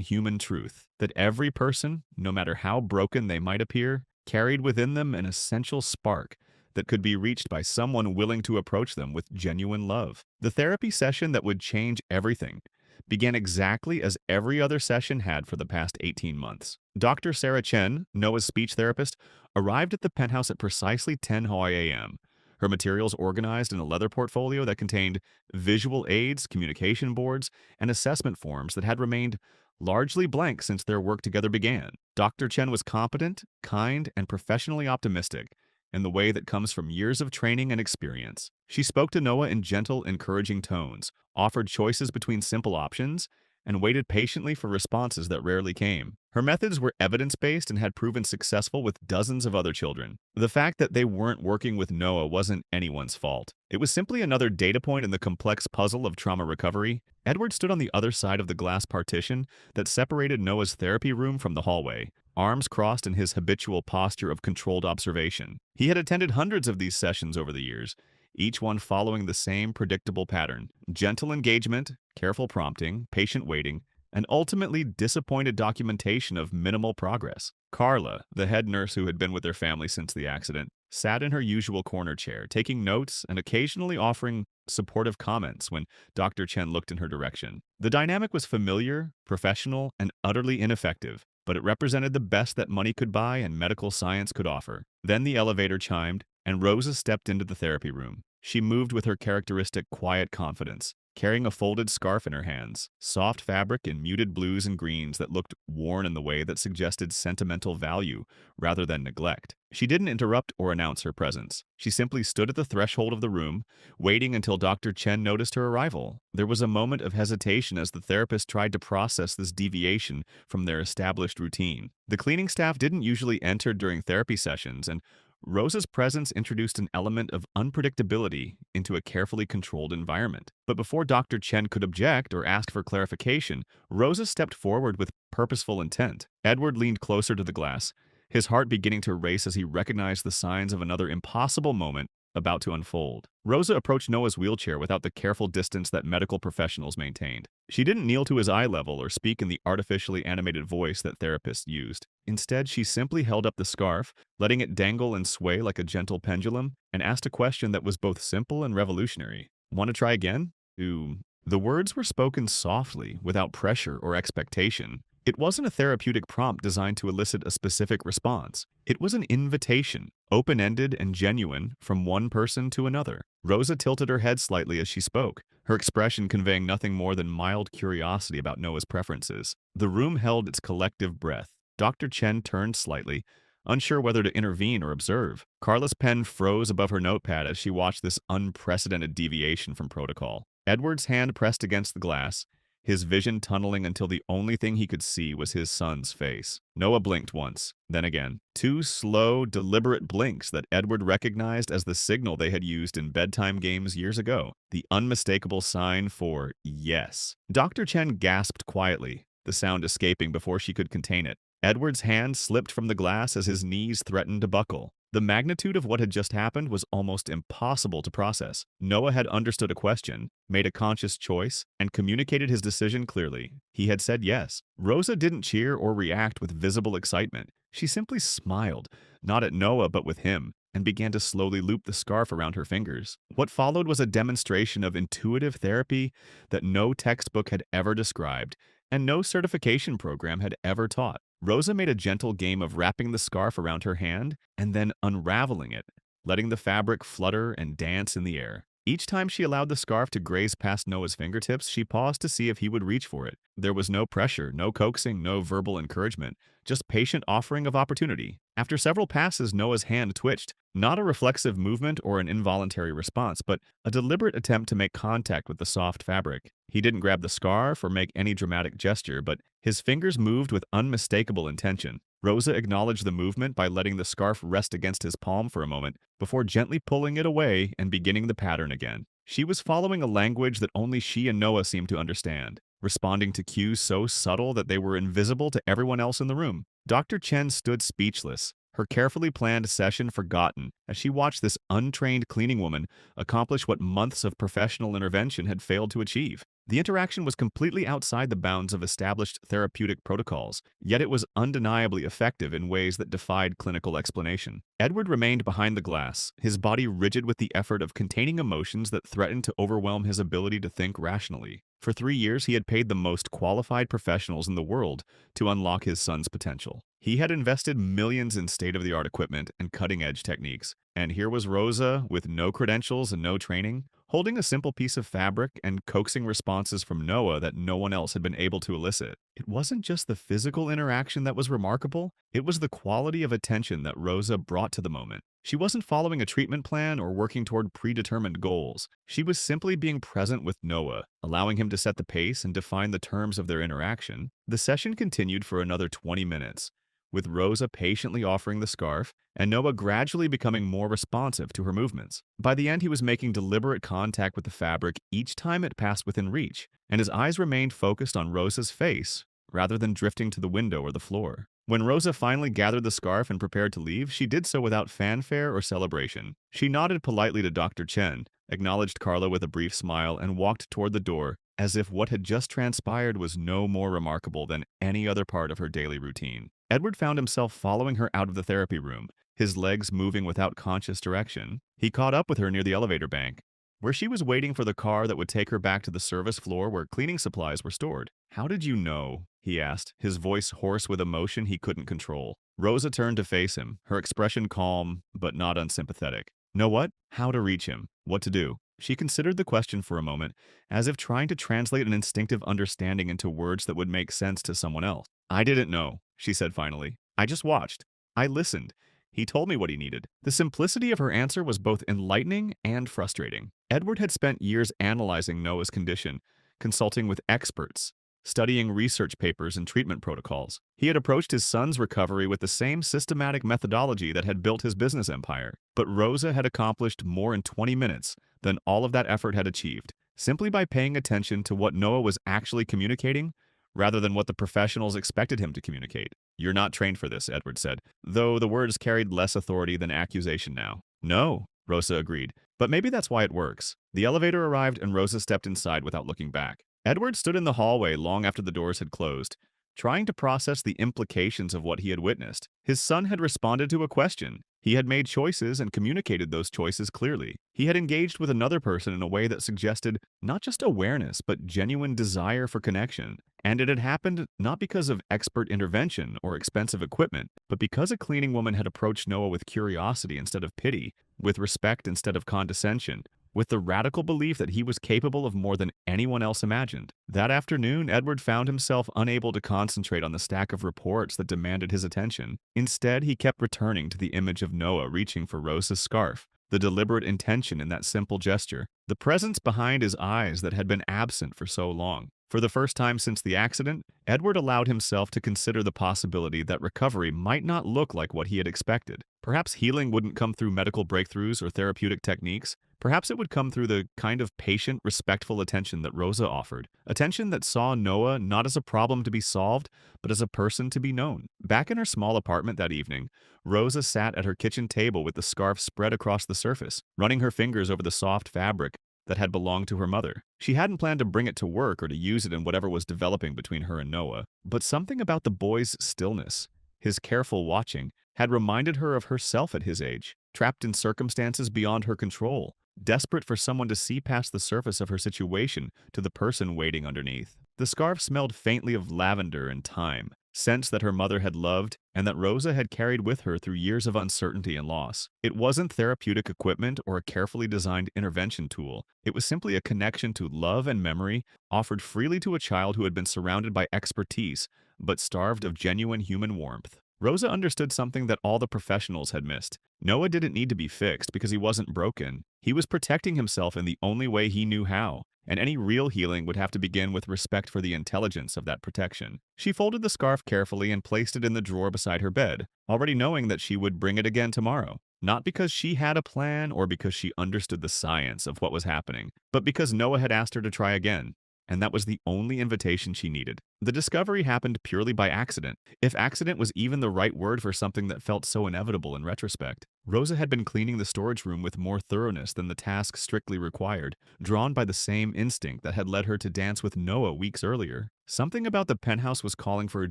human truth, that every person, no matter how broken they might appear, carried within them an essential spark that could be reached by someone willing to approach them with genuine love. The therapy session that would change everything began exactly as every other session had for the past 18 months. Dr. Sarah Chen, Noah's speech therapist, arrived at the penthouse at precisely 10 Hawaii a.m., her materials organized in a leather portfolio that contained visual aids, communication boards, and assessment forms that had remained largely blank since their work together began. Dr. Chen was competent, kind, and professionally optimistic in the way that comes from years of training and experience. She spoke to Noah in gentle, encouraging tones, offered choices between simple options, and waited patiently for responses that rarely came. Her methods were evidence-based and had proven successful with dozens of other children. The fact that they weren't working with Noah wasn't anyone's fault. It was simply another data point in the complex puzzle of trauma recovery. Edward stood on the other side of the glass partition that separated Noah's therapy room from the hallway, arms crossed in his habitual posture of controlled observation. He had attended hundreds of these sessions over the years, each one following the same predictable pattern: gentle engagement, careful prompting, patient waiting, and ultimately disappointed documentation of minimal progress. Carla, the head nurse who had been with their family since the accident, sat in her usual corner chair, taking notes and occasionally offering supportive comments when Dr. Chen looked in her direction. The dynamic was familiar, professional, and utterly ineffective, but it represented the best that money could buy and medical science could offer. Then the elevator chimed, and Rosa stepped into the therapy room. She moved with her characteristic quiet confidence, carrying a folded scarf in her hands, soft fabric in muted blues and greens that looked worn in the way that suggested sentimental value rather than neglect. She didn't interrupt or announce her presence. She simply stood at the threshold of the room, waiting until Dr. Chen noticed her arrival. There was a moment of hesitation as the therapist tried to process this deviation from their established routine. The cleaning staff didn't usually enter during therapy sessions, and Rosa's presence introduced an element of unpredictability into a carefully controlled environment. But before Dr. Chen could object or ask for clarification, Rosa stepped forward with purposeful intent. Edward leaned closer to the glass, his heart beginning to race as he recognized the signs of another impossible moment about to unfold. Rosa approached Noah's wheelchair without the careful distance that medical professionals maintained. She didn't kneel to his eye level or speak in the artificially animated voice that therapists used. Instead, she simply held up the scarf, letting it dangle and sway like a gentle pendulum, and asked a question that was both simple and revolutionary. "Want to try again?" The words were spoken softly, without pressure or expectation. It wasn't a therapeutic prompt designed to elicit a specific response. It was an invitation, open-ended and genuine, from one person to another. Rosa tilted her head slightly as she spoke, her expression conveying nothing more than mild curiosity about Noah's preferences. The room held its collective breath. Dr. Chen turned slightly, unsure whether to intervene or observe. Carla's pen froze above her notepad as she watched this unprecedented deviation from protocol. Edward's hand pressed against the glass, his vision tunneling until the only thing he could see was his son's face. Noah blinked once, then again. Two slow, deliberate blinks that Edward recognized as the signal they had used in bedtime games years ago. The unmistakable sign for yes. Dr. Chen gasped quietly, the sound escaping before she could contain it. Edward's hand slipped from the glass as his knees threatened to buckle. The magnitude of what had just happened was almost impossible to process. Noah had understood a question, made a conscious choice, and communicated his decision clearly. He had said yes. Rosa didn't cheer or react with visible excitement. She simply smiled, not at Noah but with him, and began to slowly loop the scarf around her fingers. What followed was a demonstration of intuitive therapy that no textbook had ever described, and no certification program had ever taught. Rosa made a gentle game of wrapping the scarf around her hand and then unraveling it, letting the fabric flutter and dance in the air. Each time she allowed the scarf to graze past Noah's fingertips, she paused to see if he would reach for it. There was no pressure, no coaxing, no verbal encouragement, just patient offering of opportunity. After several passes, Noah's hand twitched, not a reflexive movement or an involuntary response, but a deliberate attempt to make contact with the soft fabric. He didn't grab the scarf or make any dramatic gesture, but his fingers moved with unmistakable intention. Rosa acknowledged the movement by letting the scarf rest against his palm for a moment before gently pulling it away and beginning the pattern again. She was following a language that only she and Noah seemed to understand. responding to cues so subtle that they were invisible to everyone else in the room. Dr. Chen stood speechless, her carefully planned session forgotten, as she watched this untrained cleaning woman accomplish what months of professional intervention had failed to achieve. The interaction was completely outside the bounds of established therapeutic protocols, yet it was undeniably effective in ways that defied clinical explanation. Edward remained behind the glass, his body rigid with the effort of containing emotions that threatened to overwhelm his ability to think rationally. For 3 years, he had paid the most qualified professionals in the world to unlock his son's potential. He had invested millions in state-of-the-art equipment and cutting-edge techniques. And here was Rosa, with no credentials and no training, holding a simple piece of fabric and coaxing responses from Noah that no one else had been able to elicit. It wasn't just the physical interaction that was remarkable, it was the quality of attention that Rosa brought to the moment. She wasn't following a treatment plan or working toward predetermined goals. She was simply being present with Noah, allowing him to set the pace and define the terms of their interaction. The session continued for another 20 minutes, with Rosa patiently offering the scarf and Noah gradually becoming more responsive to her movements. By the end, he was making deliberate contact with the fabric each time it passed within reach, and his eyes remained focused on Rosa's face rather than drifting to the window or the floor. When Rosa finally gathered the scarf and prepared to leave, she did so without fanfare or celebration. She nodded politely to Dr. Chen, acknowledged Carla with a brief smile, and walked toward the door, as if what had just transpired was no more remarkable than any other part of her daily routine. Edward found himself following her out of the therapy room, his legs moving without conscious direction. He caught up with her near the elevator bank, where she was waiting for the car that would take her back to the service floor where cleaning supplies were stored. "How did you know?" he asked, his voice hoarse with emotion he couldn't control. Rosa turned to face him, her expression calm but not unsympathetic. Know what? How to reach him. What to do. She considered the question for a moment, as if trying to translate an instinctive understanding into words that would make sense to someone else. "I didn't know," she said finally. "I just watched. I listened. He told me what he needed." The simplicity of her answer was both enlightening and frustrating. Edward had spent years analyzing Noah's condition, consulting with experts, studying research papers and treatment protocols. He had approached his son's recovery with the same systematic methodology that had built his business empire. But Rosa had accomplished more in 20 minutes than all of that effort had achieved, simply by paying attention to what Noah was actually communicating, rather than what the professionals expected him to communicate. "You're not trained for this," Edward said, though the words carried less authority than accusation now. "No," Rosa agreed, "but maybe that's why it works." The elevator arrived and Rosa stepped inside without looking back. Edward stood in the hallway long after the doors had closed, trying to process the implications of what he had witnessed. His son had responded to a question. He had made choices and communicated those choices clearly. He had engaged with another person in a way that suggested not just awareness, but genuine desire for connection. And it had happened not because of expert intervention or expensive equipment, but because a cleaning woman had approached Noah with curiosity instead of pity, with respect instead of condescension, with the radical belief that he was capable of more than anyone else imagined. That afternoon, Edward found himself unable to concentrate on the stack of reports that demanded his attention. Instead, he kept returning to the image of Noah reaching for Rosa's scarf, the deliberate intention in that simple gesture, the presence behind his eyes that had been absent for so long. For the first time since the accident, Edward allowed himself to consider the possibility that recovery might not look like what he had expected. Perhaps healing wouldn't come through medical breakthroughs or therapeutic techniques. Perhaps it would come through the kind of patient, respectful attention that Rosa offered. Attention that saw Noah not as a problem to be solved, but as a person to be known. Back in her small apartment that evening, Rosa sat at her kitchen table with the scarf spread across the surface, running her fingers over the soft fabric that had belonged to her mother. She hadn't planned to bring it to work or to use it in whatever was developing between her and Noah. But something about the boy's stillness, his careful watching, had reminded her of herself at his age, trapped in circumstances beyond her control, desperate for someone to see past the surface of her situation to the person waiting underneath. The scarf smelled faintly of lavender and thyme, scents that her mother had loved and that Rosa had carried with her through years of uncertainty and loss. It wasn't therapeutic equipment or a carefully designed intervention tool. It was simply a connection to love and memory offered freely to a child who had been surrounded by expertise but starved of genuine human warmth. Rosa understood something that all the professionals had missed. Noah didn't need to be fixed because he wasn't broken. He was protecting himself in the only way he knew how, and any real healing would have to begin with respect for the intelligence of that protection. She folded the scarf carefully and placed it in the drawer beside her bed, already knowing that she would bring it again tomorrow. Not because she had a plan or because she understood the science of what was happening, but because Noah had asked her to try again. and that was the only invitation she needed. The discovery happened purely by accident, if accident was even the right word for something that felt so inevitable in retrospect. Rosa had been cleaning the storage room with more thoroughness than the task strictly required, drawn by the same instinct that had led her to dance with Noah weeks earlier. Something about the penthouse was calling for a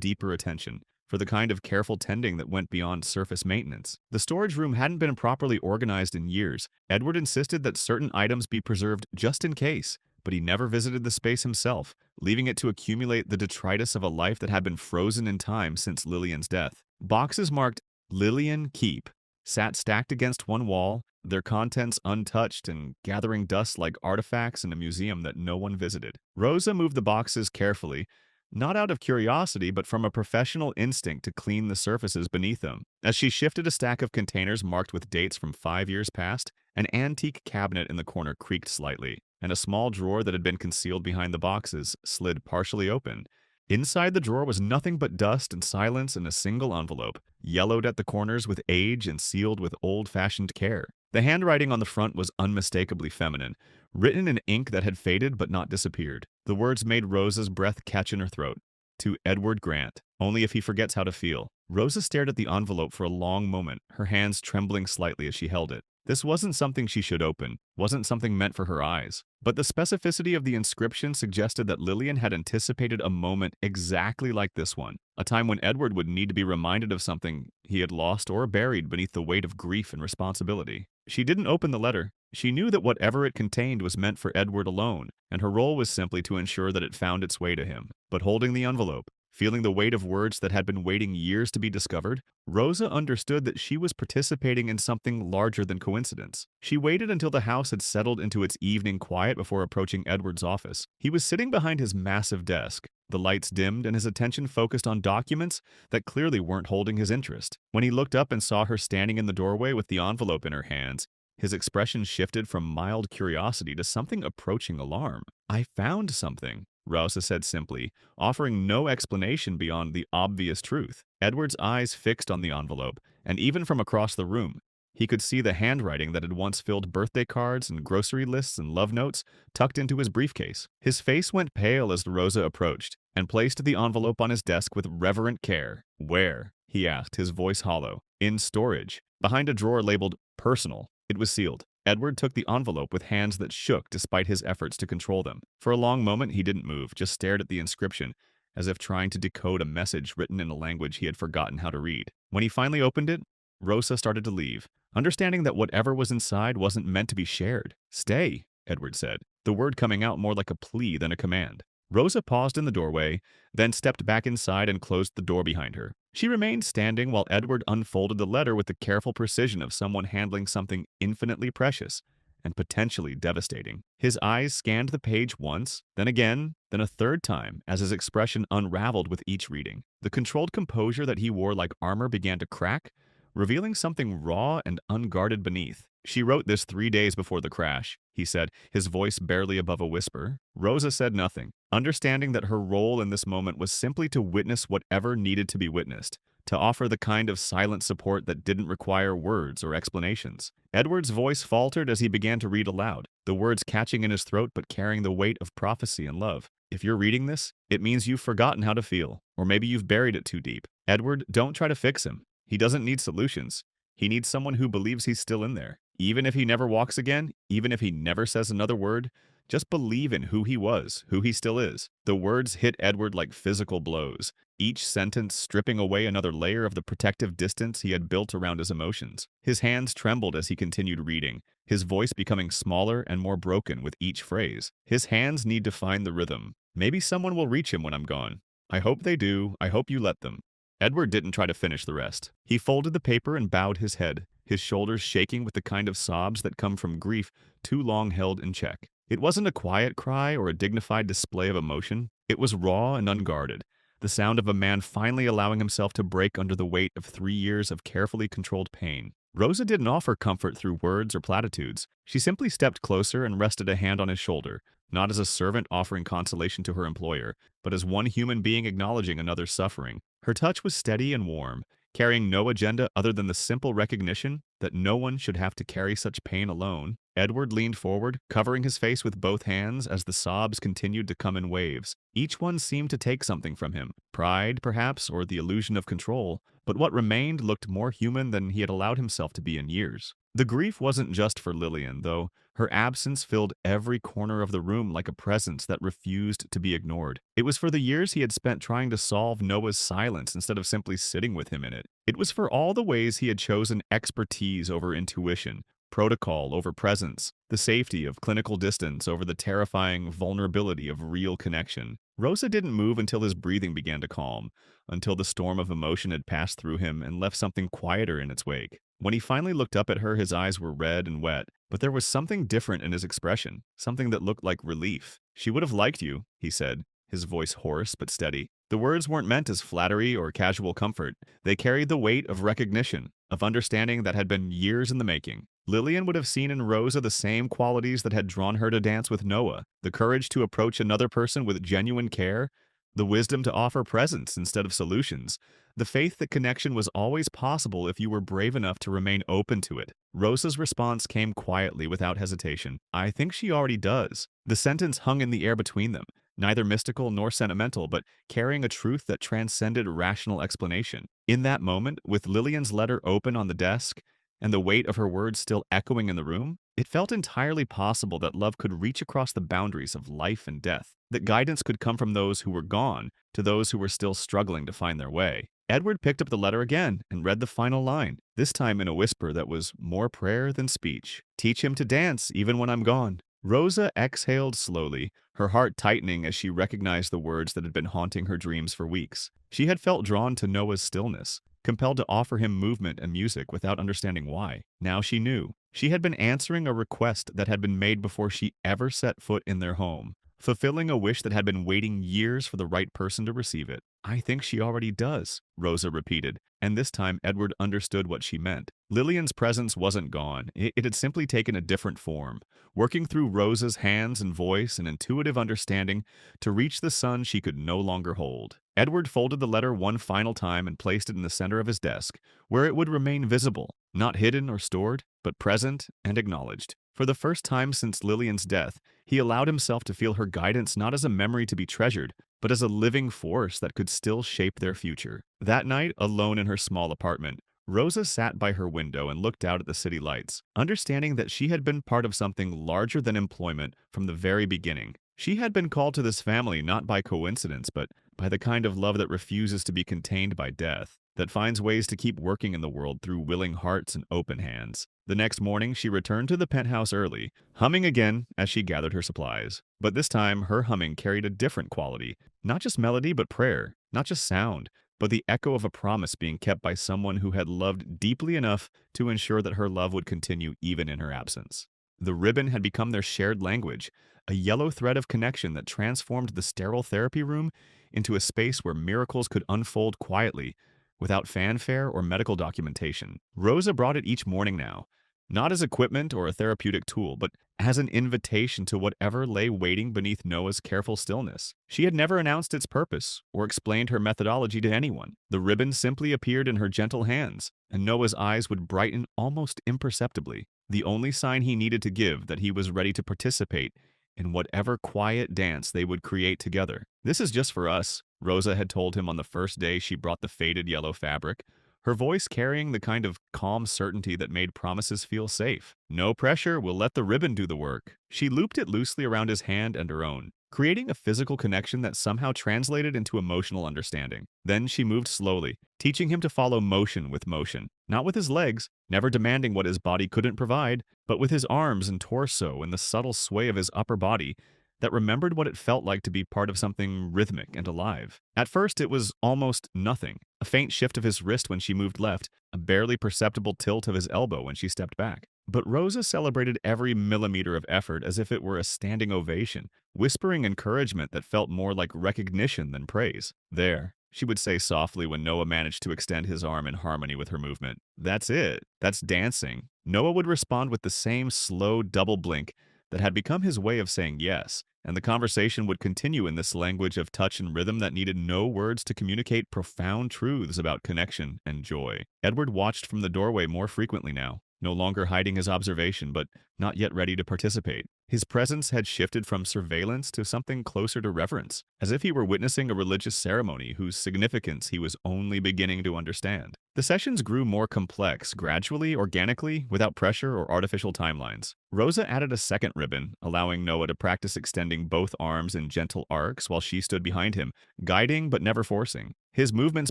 deeper attention, for the kind of careful tending that went beyond surface maintenance. The storage room hadn't been properly organized in years. Edward insisted that certain items be preserved just in case, but he never visited the space himself, leaving it to accumulate the detritus of a life that had been frozen in time since Lillian's death. Boxes marked Lillian Keep sat stacked against one wall, their contents untouched and gathering dust like artifacts in a museum that no one visited. Rosa moved the boxes carefully, not out of curiosity, but from a professional instinct to clean the surfaces beneath them. As she shifted a stack of containers marked with dates from 5 years past, an antique cabinet in the corner creaked slightly, and a small drawer that had been concealed behind the boxes slid partially open. Inside the drawer was nothing but dust and silence in a single envelope, yellowed at the corners with age and sealed with old-fashioned care. The handwriting on the front was unmistakably feminine, written in ink that had faded but not disappeared. The words made Rosa's breath catch in her throat. To Edward Grant, only if he forgets how to feel. Rosa stared at the envelope for a long moment, her hands trembling slightly as she held it. This wasn't something she should open, wasn't something meant for her eyes. But the specificity of the inscription suggested that Lillian had anticipated a moment exactly like this one, a time when Edward would need to be reminded of something he had lost or buried beneath the weight of grief and responsibility. She didn't open the letter. She knew that whatever it contained was meant for Edward alone, and her role was simply to ensure that it found its way to him. But holding the envelope, feeling the weight of words that had been waiting years to be discovered, Rosa understood that she was participating in something larger than coincidence. She waited until the house had settled into its evening quiet before approaching Edward's office. He was sitting behind his massive desk. The lights dimmed and his attention focused on documents that clearly weren't holding his interest. When he looked up and saw her standing in the doorway with the envelope in her hands, his expression shifted from mild curiosity to something approaching alarm. "I found something," Rosa said simply, offering no explanation beyond the obvious truth. Edward's eyes fixed on the envelope, and even from across the room, he could see the handwriting that had once filled birthday cards and grocery lists and love notes tucked into his briefcase. His face went pale as Rosa approached, and placed the envelope on his desk with reverent care. "Where?" he asked, his voice hollow. "In storage, behind a drawer labeled Personal." It was sealed. Edward took the envelope with hands that shook despite his efforts to control them. For a long moment, he didn't move, just stared at the inscription, as if trying to decode a message written in a language he had forgotten how to read. When he finally opened it, Rosa started to leave, understanding that whatever was inside wasn't meant to be shared. "Stay," Edward said, the word coming out more like a plea than a command. Rosa paused in the doorway, then stepped back inside and closed the door behind her. She remained standing while Edward unfolded the letter with the careful precision of someone handling something infinitely precious and potentially devastating. His eyes scanned the page once, then again, then a third time, as his expression unraveled with each reading. The controlled composure that he wore like armor began to crack, revealing something raw and unguarded beneath. "She wrote this 3 days before the crash," he said, his voice barely above a whisper. Rosa said nothing, understanding that her role in this moment was simply to witness whatever needed to be witnessed, to offer the kind of silent support that didn't require words or explanations. Edward's voice faltered as he began to read aloud, the words catching in his throat but carrying the weight of prophecy and love. "If you're reading this, it means you've forgotten how to feel, or maybe you've buried it too deep. Edward, don't try to fix him. He doesn't need solutions. He needs someone who believes he's still in there. Even if he never walks again, even if he never says another word, just believe in who he was, who he still is." The words hit Edward like physical blows, each sentence stripping away another layer of the protective distance he had built around his emotions. His hands trembled as he continued reading, his voice becoming smaller and more broken with each phrase. "His hands need to find the rhythm. Maybe someone will reach him when I'm gone. I hope they do. I hope you let them." Edward didn't try to finish the rest. He folded the paper and bowed his head, his shoulders shaking with the kind of sobs that come from grief too long held in check. It wasn't a quiet cry or a dignified display of emotion. It was raw and unguarded, the sound of a man finally allowing himself to break under the weight of 3 years of carefully controlled pain. Rosa didn't offer comfort through words or platitudes. She simply stepped closer and rested a hand on his shoulder, not as a servant offering consolation to her employer, but as one human being acknowledging another's suffering. Her touch was steady and warm, carrying no agenda other than the simple recognition that no one should have to carry such pain alone. Edward leaned forward, covering his face with both hands as the sobs continued to come in waves. Each one seemed to take something from him, pride, perhaps, or the illusion of control, but what remained looked more human than he had allowed himself to be in years. The grief wasn't just for Lillian, though. Her absence filled every corner of the room like a presence that refused to be ignored. It was for the years he had spent trying to solve Noah's silence instead of simply sitting with him in it. It was for all the ways he had chosen expertise over intuition, protocol over presence, the safety of clinical distance over the terrifying vulnerability of real connection. Rosa didn't move until his breathing began to calm, until the storm of emotion had passed through him and left something quieter in its wake. When he finally looked up at her, his eyes were red and wet, but there was something different in his expression, something that looked like relief. "She would have liked you," he said, his voice hoarse but steady. The words weren't meant as flattery or casual comfort. They carried the weight of recognition, of understanding that had been years in the making. Lillian would have seen in Rosa the same qualities that had drawn her to dance with Noah: the courage to approach another person with genuine care, the wisdom to offer presence instead of solutions, the faith that connection was always possible if you were brave enough to remain open to it. Rosa's response came quietly, without hesitation. "I think she already does." The sentence hung in the air between them, neither mystical nor sentimental, but carrying a truth that transcended rational explanation. In that moment, with Lillian's letter open on the desk, and the weight of her words still echoing in the room, it felt entirely possible that love could reach across the boundaries of life and death, that guidance could come from those who were gone to those who were still struggling to find their way. Edward picked up the letter again and read the final line, this time in a whisper that was more prayer than speech. "Teach him to dance even when I'm gone." Rosa exhaled slowly, her heart tightening as she recognized the words that had been haunting her dreams for weeks. She had felt drawn to Noah's stillness, compelled to offer him movement and music without understanding why. Now she knew. She had been answering a request that had been made before she ever set foot in their home, fulfilling a wish that had been waiting years for the right person to receive it. "I think she already does," Rosa repeated, and this time Edward understood what she meant. Lillian's presence wasn't gone. It had simply taken a different form, working through Rosa's hands and voice and intuitive understanding to reach the son she could no longer hold. Edward folded the letter one final time and placed it in the center of his desk, where it would remain visible, not hidden or stored, but present and acknowledged. For the first time since Lillian's death, he allowed himself to feel her guidance not as a memory to be treasured, but as a living force that could still shape their future. That night, alone in her small apartment, Rosa sat by her window and looked out at the city lights, understanding that she had been part of something larger than employment from the very beginning. She had been called to this family not by coincidence, but by the kind of love that refuses to be contained by death, that finds ways to keep working in the world through willing hearts and open hands. The next morning, she returned to the penthouse early, humming again as she gathered her supplies. But this time, her humming carried a different quality. Not just melody, but prayer. Not just sound, but the echo of a promise being kept by someone who had loved deeply enough to ensure that her love would continue even in her absence. The ribbon had become their shared language, a yellow thread of connection that transformed the sterile therapy room into a space where miracles could unfold quietly, without fanfare or medical documentation. Rosa brought it each morning now, not as equipment or a therapeutic tool, but as an invitation to whatever lay waiting beneath Noah's careful stillness. She had never announced its purpose or explained her methodology to anyone. The ribbon simply appeared in her gentle hands, and Noah's eyes would brighten almost imperceptibly, the only sign he needed to give that he was ready to participate in whatever quiet dance they would create together. "This is just for us," Rosa had told him on the first day she brought the faded yellow fabric, her voice carrying the kind of calm certainty that made promises feel safe. "No pressure, we'll let the ribbon do the work." She looped it loosely around his hand and her own, creating a physical connection that somehow translated into emotional understanding. Then she moved slowly, teaching him to follow motion with motion, not with his legs, never demanding what his body couldn't provide, but with his arms and torso and the subtle sway of his upper body that remembered what it felt like to be part of something rhythmic and alive. At first, it was almost nothing. A faint shift of his wrist when she moved left, a barely perceptible tilt of his elbow when she stepped back. But Rosa celebrated every millimeter of effort as if it were a standing ovation, whispering encouragement that felt more like recognition than praise. "There," she would say softly when Noah managed to extend his arm in harmony with her movement. "That's it. That's dancing." Noah would respond with the same slow double blink that had become his way of saying yes, and the conversation would continue in this language of touch and rhythm that needed no words to communicate profound truths about connection and joy. Edward watched from the doorway more frequently now, no longer hiding his observation, but not yet ready to participate. His presence had shifted from surveillance to something closer to reverence, as if he were witnessing a religious ceremony whose significance he was only beginning to understand. The sessions grew more complex, gradually, organically, without pressure or artificial timelines. Rosa added a second ribbon, allowing Noah to practice extending both arms in gentle arcs while she stood behind him, guiding but never forcing. His movements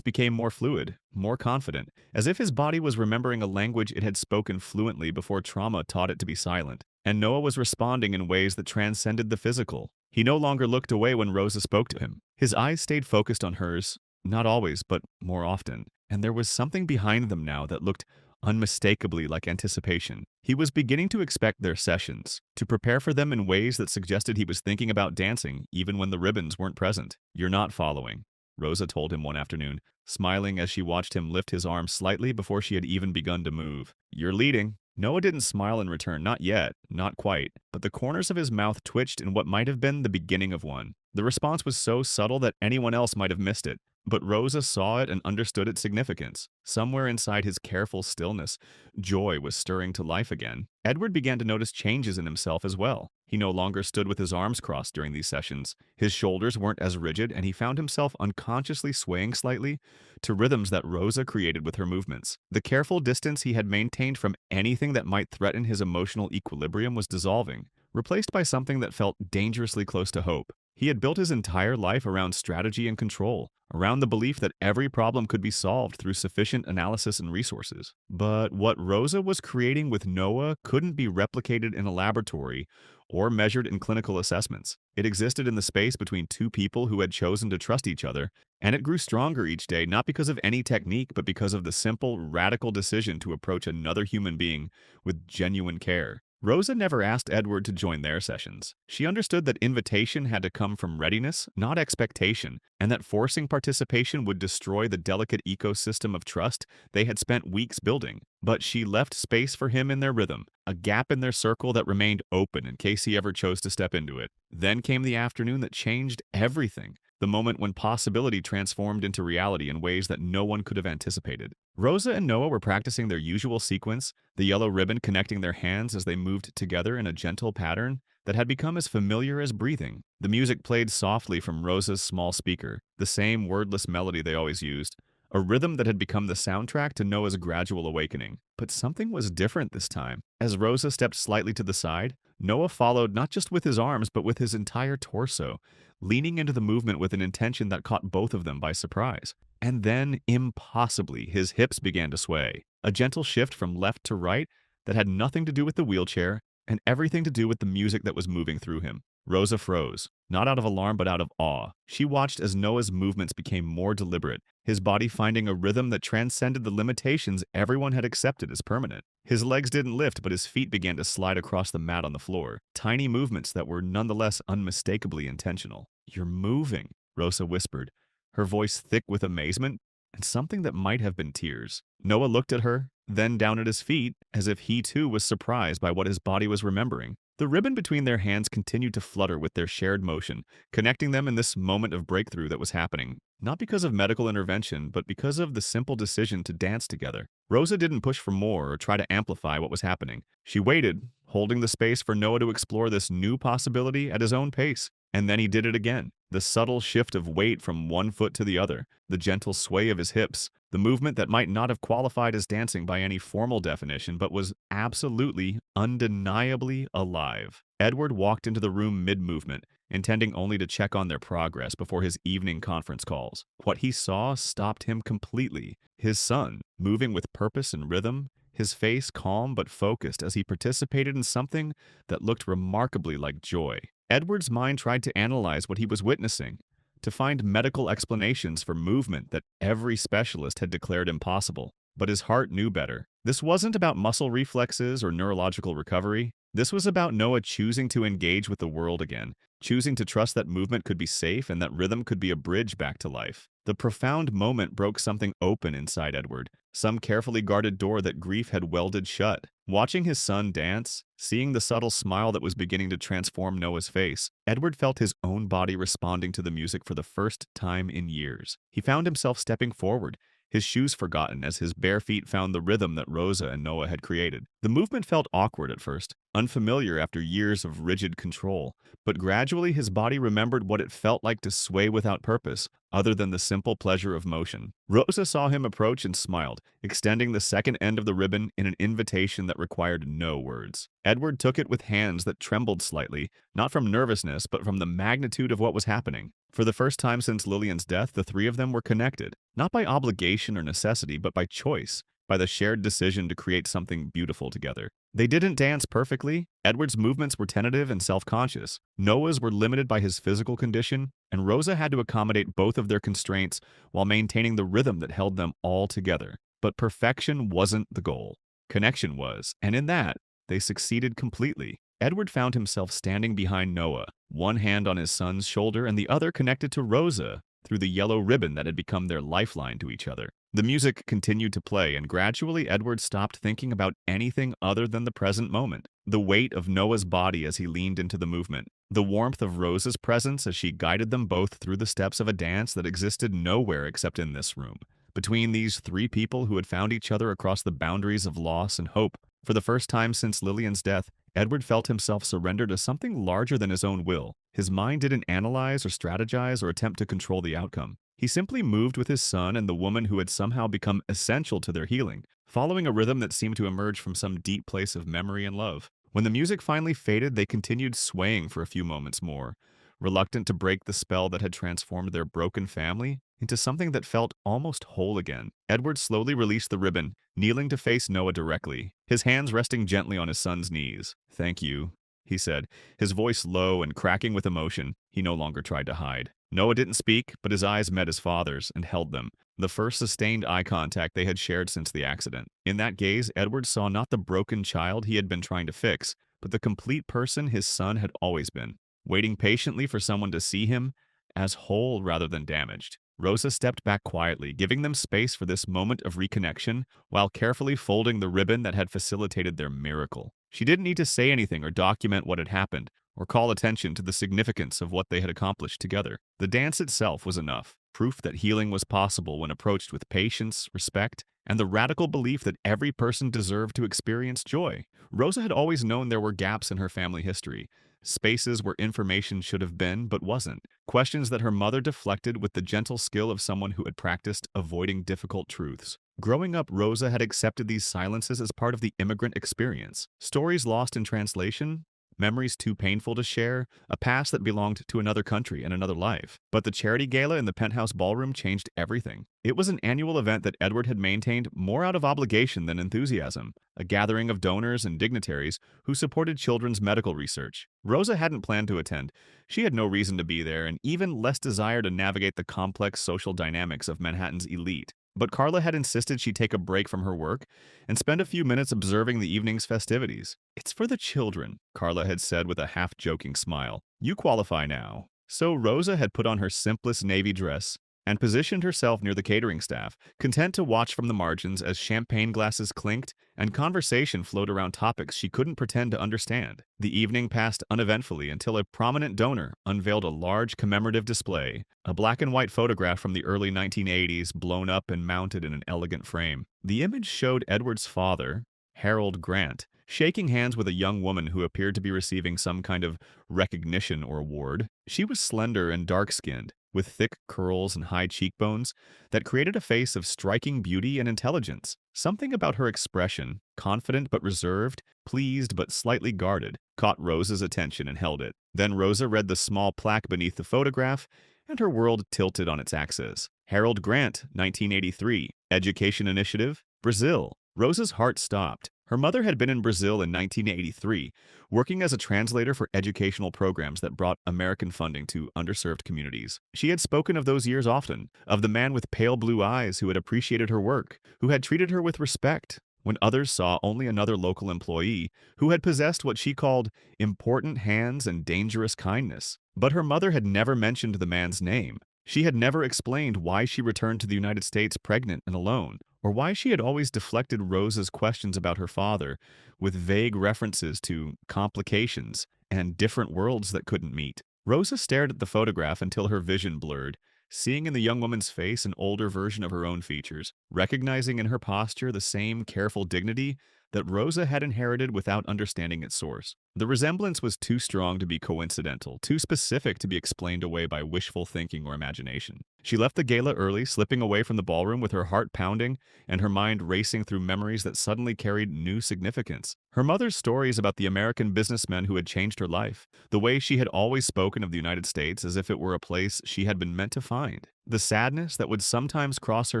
became more fluid, more confident, as if his body was remembering a language it had spoken fluently before trauma taught it to be silent. And Noah was responding in ways that transcended the physical. He no longer looked away when Rosa spoke to him. His eyes stayed focused on hers, not always, but more often. And there was something behind them now that looked unmistakably like anticipation. He was beginning to expect their sessions, to prepare for them in ways that suggested he was thinking about dancing even when the ribbons weren't present. "You're not following," Rosa told him one afternoon, smiling as she watched him lift his arm slightly before she had even begun to move. "You're leading." Noah didn't smile in return, not yet, not quite, but the corners of his mouth twitched in what might have been the beginning of one. The response was so subtle that anyone else might have missed it, but Rosa saw it and understood its significance. Somewhere inside his careful stillness, joy was stirring to life again. Edward began to notice changes in himself as well. He no longer stood with his arms crossed during these sessions. His shoulders weren't as rigid, and he found himself unconsciously swaying slightly to rhythms that Rosa created with her movements. The careful distance he had maintained from anything that might threaten his emotional equilibrium was dissolving, replaced by something that felt dangerously close to hope. He had built his entire life around strategy and control, around the belief that every problem could be solved through sufficient analysis and resources. But what Rosa was creating with Noah couldn't be replicated in a laboratory or measured in clinical assessments. It existed in the space between two people who had chosen to trust each other, and it grew stronger each day not because of any technique, but because of the simple, radical decision to approach another human being with genuine care. Rosa never asked Edward to join their sessions. She understood that invitation had to come from readiness, not expectation, and that forcing participation would destroy the delicate ecosystem of trust they had spent weeks building. But she left space for him in their rhythm, a gap in their circle that remained open in case he ever chose to step into it. Then came the afternoon that changed everything. The moment when possibility transformed into reality in ways that no one could have anticipated. Rosa and Noah were practicing their usual sequence, the yellow ribbon connecting their hands as they moved together in a gentle pattern that had become as familiar as breathing. The music played softly from Rosa's small speaker, the same wordless melody they always used, a rhythm that had become the soundtrack to Noah's gradual awakening. But something was different this time. As Rosa stepped slightly to the side, Noah followed not just with his arms but with his entire torso, leaning into the movement with an intention that caught both of them by surprise. And then, impossibly, his hips began to sway, a gentle shift from left to right that had nothing to do with the wheelchair and everything to do with the music that was moving through him. Rosa froze, not out of alarm but out of awe. She watched as Noah's movements became more deliberate, his body finding a rhythm that transcended the limitations everyone had accepted as permanent. His legs didn't lift, but his feet began to slide across the mat on the floor, tiny movements that were nonetheless unmistakably intentional. "You're moving," Rosa whispered, her voice thick with amazement and something that might have been tears. Noah looked at her, then down at his feet, as if he too was surprised by what his body was remembering. The ribbon between their hands continued to flutter with their shared motion, connecting them in this moment of breakthrough that was happening, not because of medical intervention, but because of the simple decision to dance together. Rosa didn't push for more or try to amplify what was happening. She waited, holding the space for Noah to explore this new possibility at his own pace. And then he did it again. The subtle shift of weight from one foot to the other, the gentle sway of his hips, the movement that might not have qualified as dancing by any formal definition but was absolutely, undeniably alive. Edward walked into the room mid-movement, intending only to check on their progress before his evening conference calls. What he saw stopped him completely. His son, moving with purpose and rhythm, his face calm but focused as he participated in something that looked remarkably like joy. Edward's mind tried to analyze what he was witnessing, to find medical explanations for movement that every specialist had declared impossible. But his heart knew better. This wasn't about muscle reflexes or neurological recovery. This was about Noah choosing to engage with the world again, choosing to trust that movement could be safe and that rhythm could be a bridge back to life. The profound moment broke something open inside Edward, some carefully guarded door that grief had welded shut. Watching his son dance, seeing the subtle smile that was beginning to transform Noah's face, Edward felt his own body responding to the music for the first time in years. He found himself stepping forward, his shoes forgotten as his bare feet found the rhythm that Rosa and Noah had created. The movement felt awkward at first, unfamiliar after years of rigid control, but gradually his body remembered what it felt like to sway without purpose, other than the simple pleasure of motion. Rosa saw him approach and smiled, extending the second end of the ribbon in an invitation that required no words. Edward took it with hands that trembled slightly, not from nervousness, but from the magnitude of what was happening. For the first time since Lillian's death, the three of them were connected, not by obligation or necessity, but by choice, by the shared decision to create something beautiful together. They didn't dance perfectly. Edward's movements were tentative and self-conscious. Noah's were limited by his physical condition, and Rosa had to accommodate both of their constraints while maintaining the rhythm that held them all together. But perfection wasn't the goal. Connection was, and in that, they succeeded completely. Edward found himself standing behind Noah, one hand on his son's shoulder and the other connected to Rosa through the yellow ribbon that had become their lifeline to each other. The music continued to play, and gradually Edward stopped thinking about anything other than the present moment. The weight of Noah's body as he leaned into the movement, the warmth of Rosa's presence as she guided them both through the steps of a dance that existed nowhere except in this room. Between these three people who had found each other across the boundaries of loss and hope, for the first time since Lillian's death, Edward felt himself surrender to something larger than his own will. His mind didn't analyze or strategize or attempt to control the outcome. He simply moved with his son and the woman who had somehow become essential to their healing, following a rhythm that seemed to emerge from some deep place of memory and love. When the music finally faded, they continued swaying for a few moments more, reluctant to break the spell that had transformed their broken family into something that felt almost whole again. Edward slowly released the ribbon, kneeling to face Noah directly, his hands resting gently on his son's knees. "Thank you," he said, his voice low and cracking with emotion he no longer tried to hide. Noah didn't speak, but his eyes met his father's and held them, the first sustained eye contact they had shared since the accident. In that gaze, Edward saw not the broken child he had been trying to fix, but the complete person his son had always been, waiting patiently for someone to see him as whole rather than damaged. Rosa stepped back quietly, giving them space for this moment of reconnection while carefully folding the ribbon that had facilitated their miracle. She didn't need to say anything or document what had happened, or call attention to the significance of what they had accomplished together. The dance itself was enough, proof that healing was possible when approached with patience, respect, and the radical belief that every person deserved to experience joy. Rosa had always known there were gaps in her family history, spaces where information should have been but wasn't, questions that her mother deflected with the gentle skill of someone who had practiced avoiding difficult truths. Growing up, Rosa had accepted these silences as part of the immigrant experience. Stories lost in translation, memories too painful to share, a past that belonged to another country and another life. But the charity gala in the penthouse ballroom changed everything. It was an annual event that Edward had maintained more out of obligation than enthusiasm, a gathering of donors and dignitaries who supported children's medical research. Rosa hadn't planned to attend. She had no reason to be there and even less desire to navigate the complex social dynamics of Manhattan's elite. But Carla had insisted she take a break from her work and spend a few minutes observing the evening's festivities. "It's for the children," Carla had said with a half-joking smile. "You qualify now." So Rosa had put on her simplest navy dress and positioned herself near the catering staff, content to watch from the margins as champagne glasses clinked and conversation flowed around topics she couldn't pretend to understand. The evening passed uneventfully until a prominent donor unveiled a large commemorative display, a black and white photograph from the early 1980s blown up and mounted in an elegant frame. The image showed Edward's father, Harold Grant, shaking hands with a young woman who appeared to be receiving some kind of recognition or award. She was slender and dark-skinned, with thick curls and high cheekbones that created a face of striking beauty and intelligence. Something about her expression, confident but reserved, pleased but slightly guarded, caught Rosa's attention and held it. Then Rosa read the small plaque beneath the photograph, and her world tilted on its axis. Harold Grant, 1983, Education Initiative, Brazil. Rosa's heart stopped. Her mother had been in Brazil in 1983, working as a translator for educational programs that brought American funding to underserved communities. She had spoken of those years often, of the man with pale blue eyes who had appreciated her work, who had treated her with respect, when others saw only another local employee who had possessed what she called important hands and dangerous kindness. But her mother had never mentioned the man's name. She had never explained why she returned to the United States pregnant and alone, or why she had always deflected Rosa's questions about her father with vague references to complications and different worlds that couldn't meet. Rosa stared at the photograph until her vision blurred, seeing in the young woman's face an older version of her own features, recognizing in her posture the same careful dignity that Rosa had inherited without understanding its source. The resemblance was too strong to be coincidental, too specific to be explained away by wishful thinking or imagination. She left the gala early, slipping away from the ballroom with her heart pounding and her mind racing through memories that suddenly carried new significance. Her mother's stories about the American businessmen who had changed her life, the way she had always spoken of the United States as if it were a place she had been meant to find, the sadness that would sometimes cross her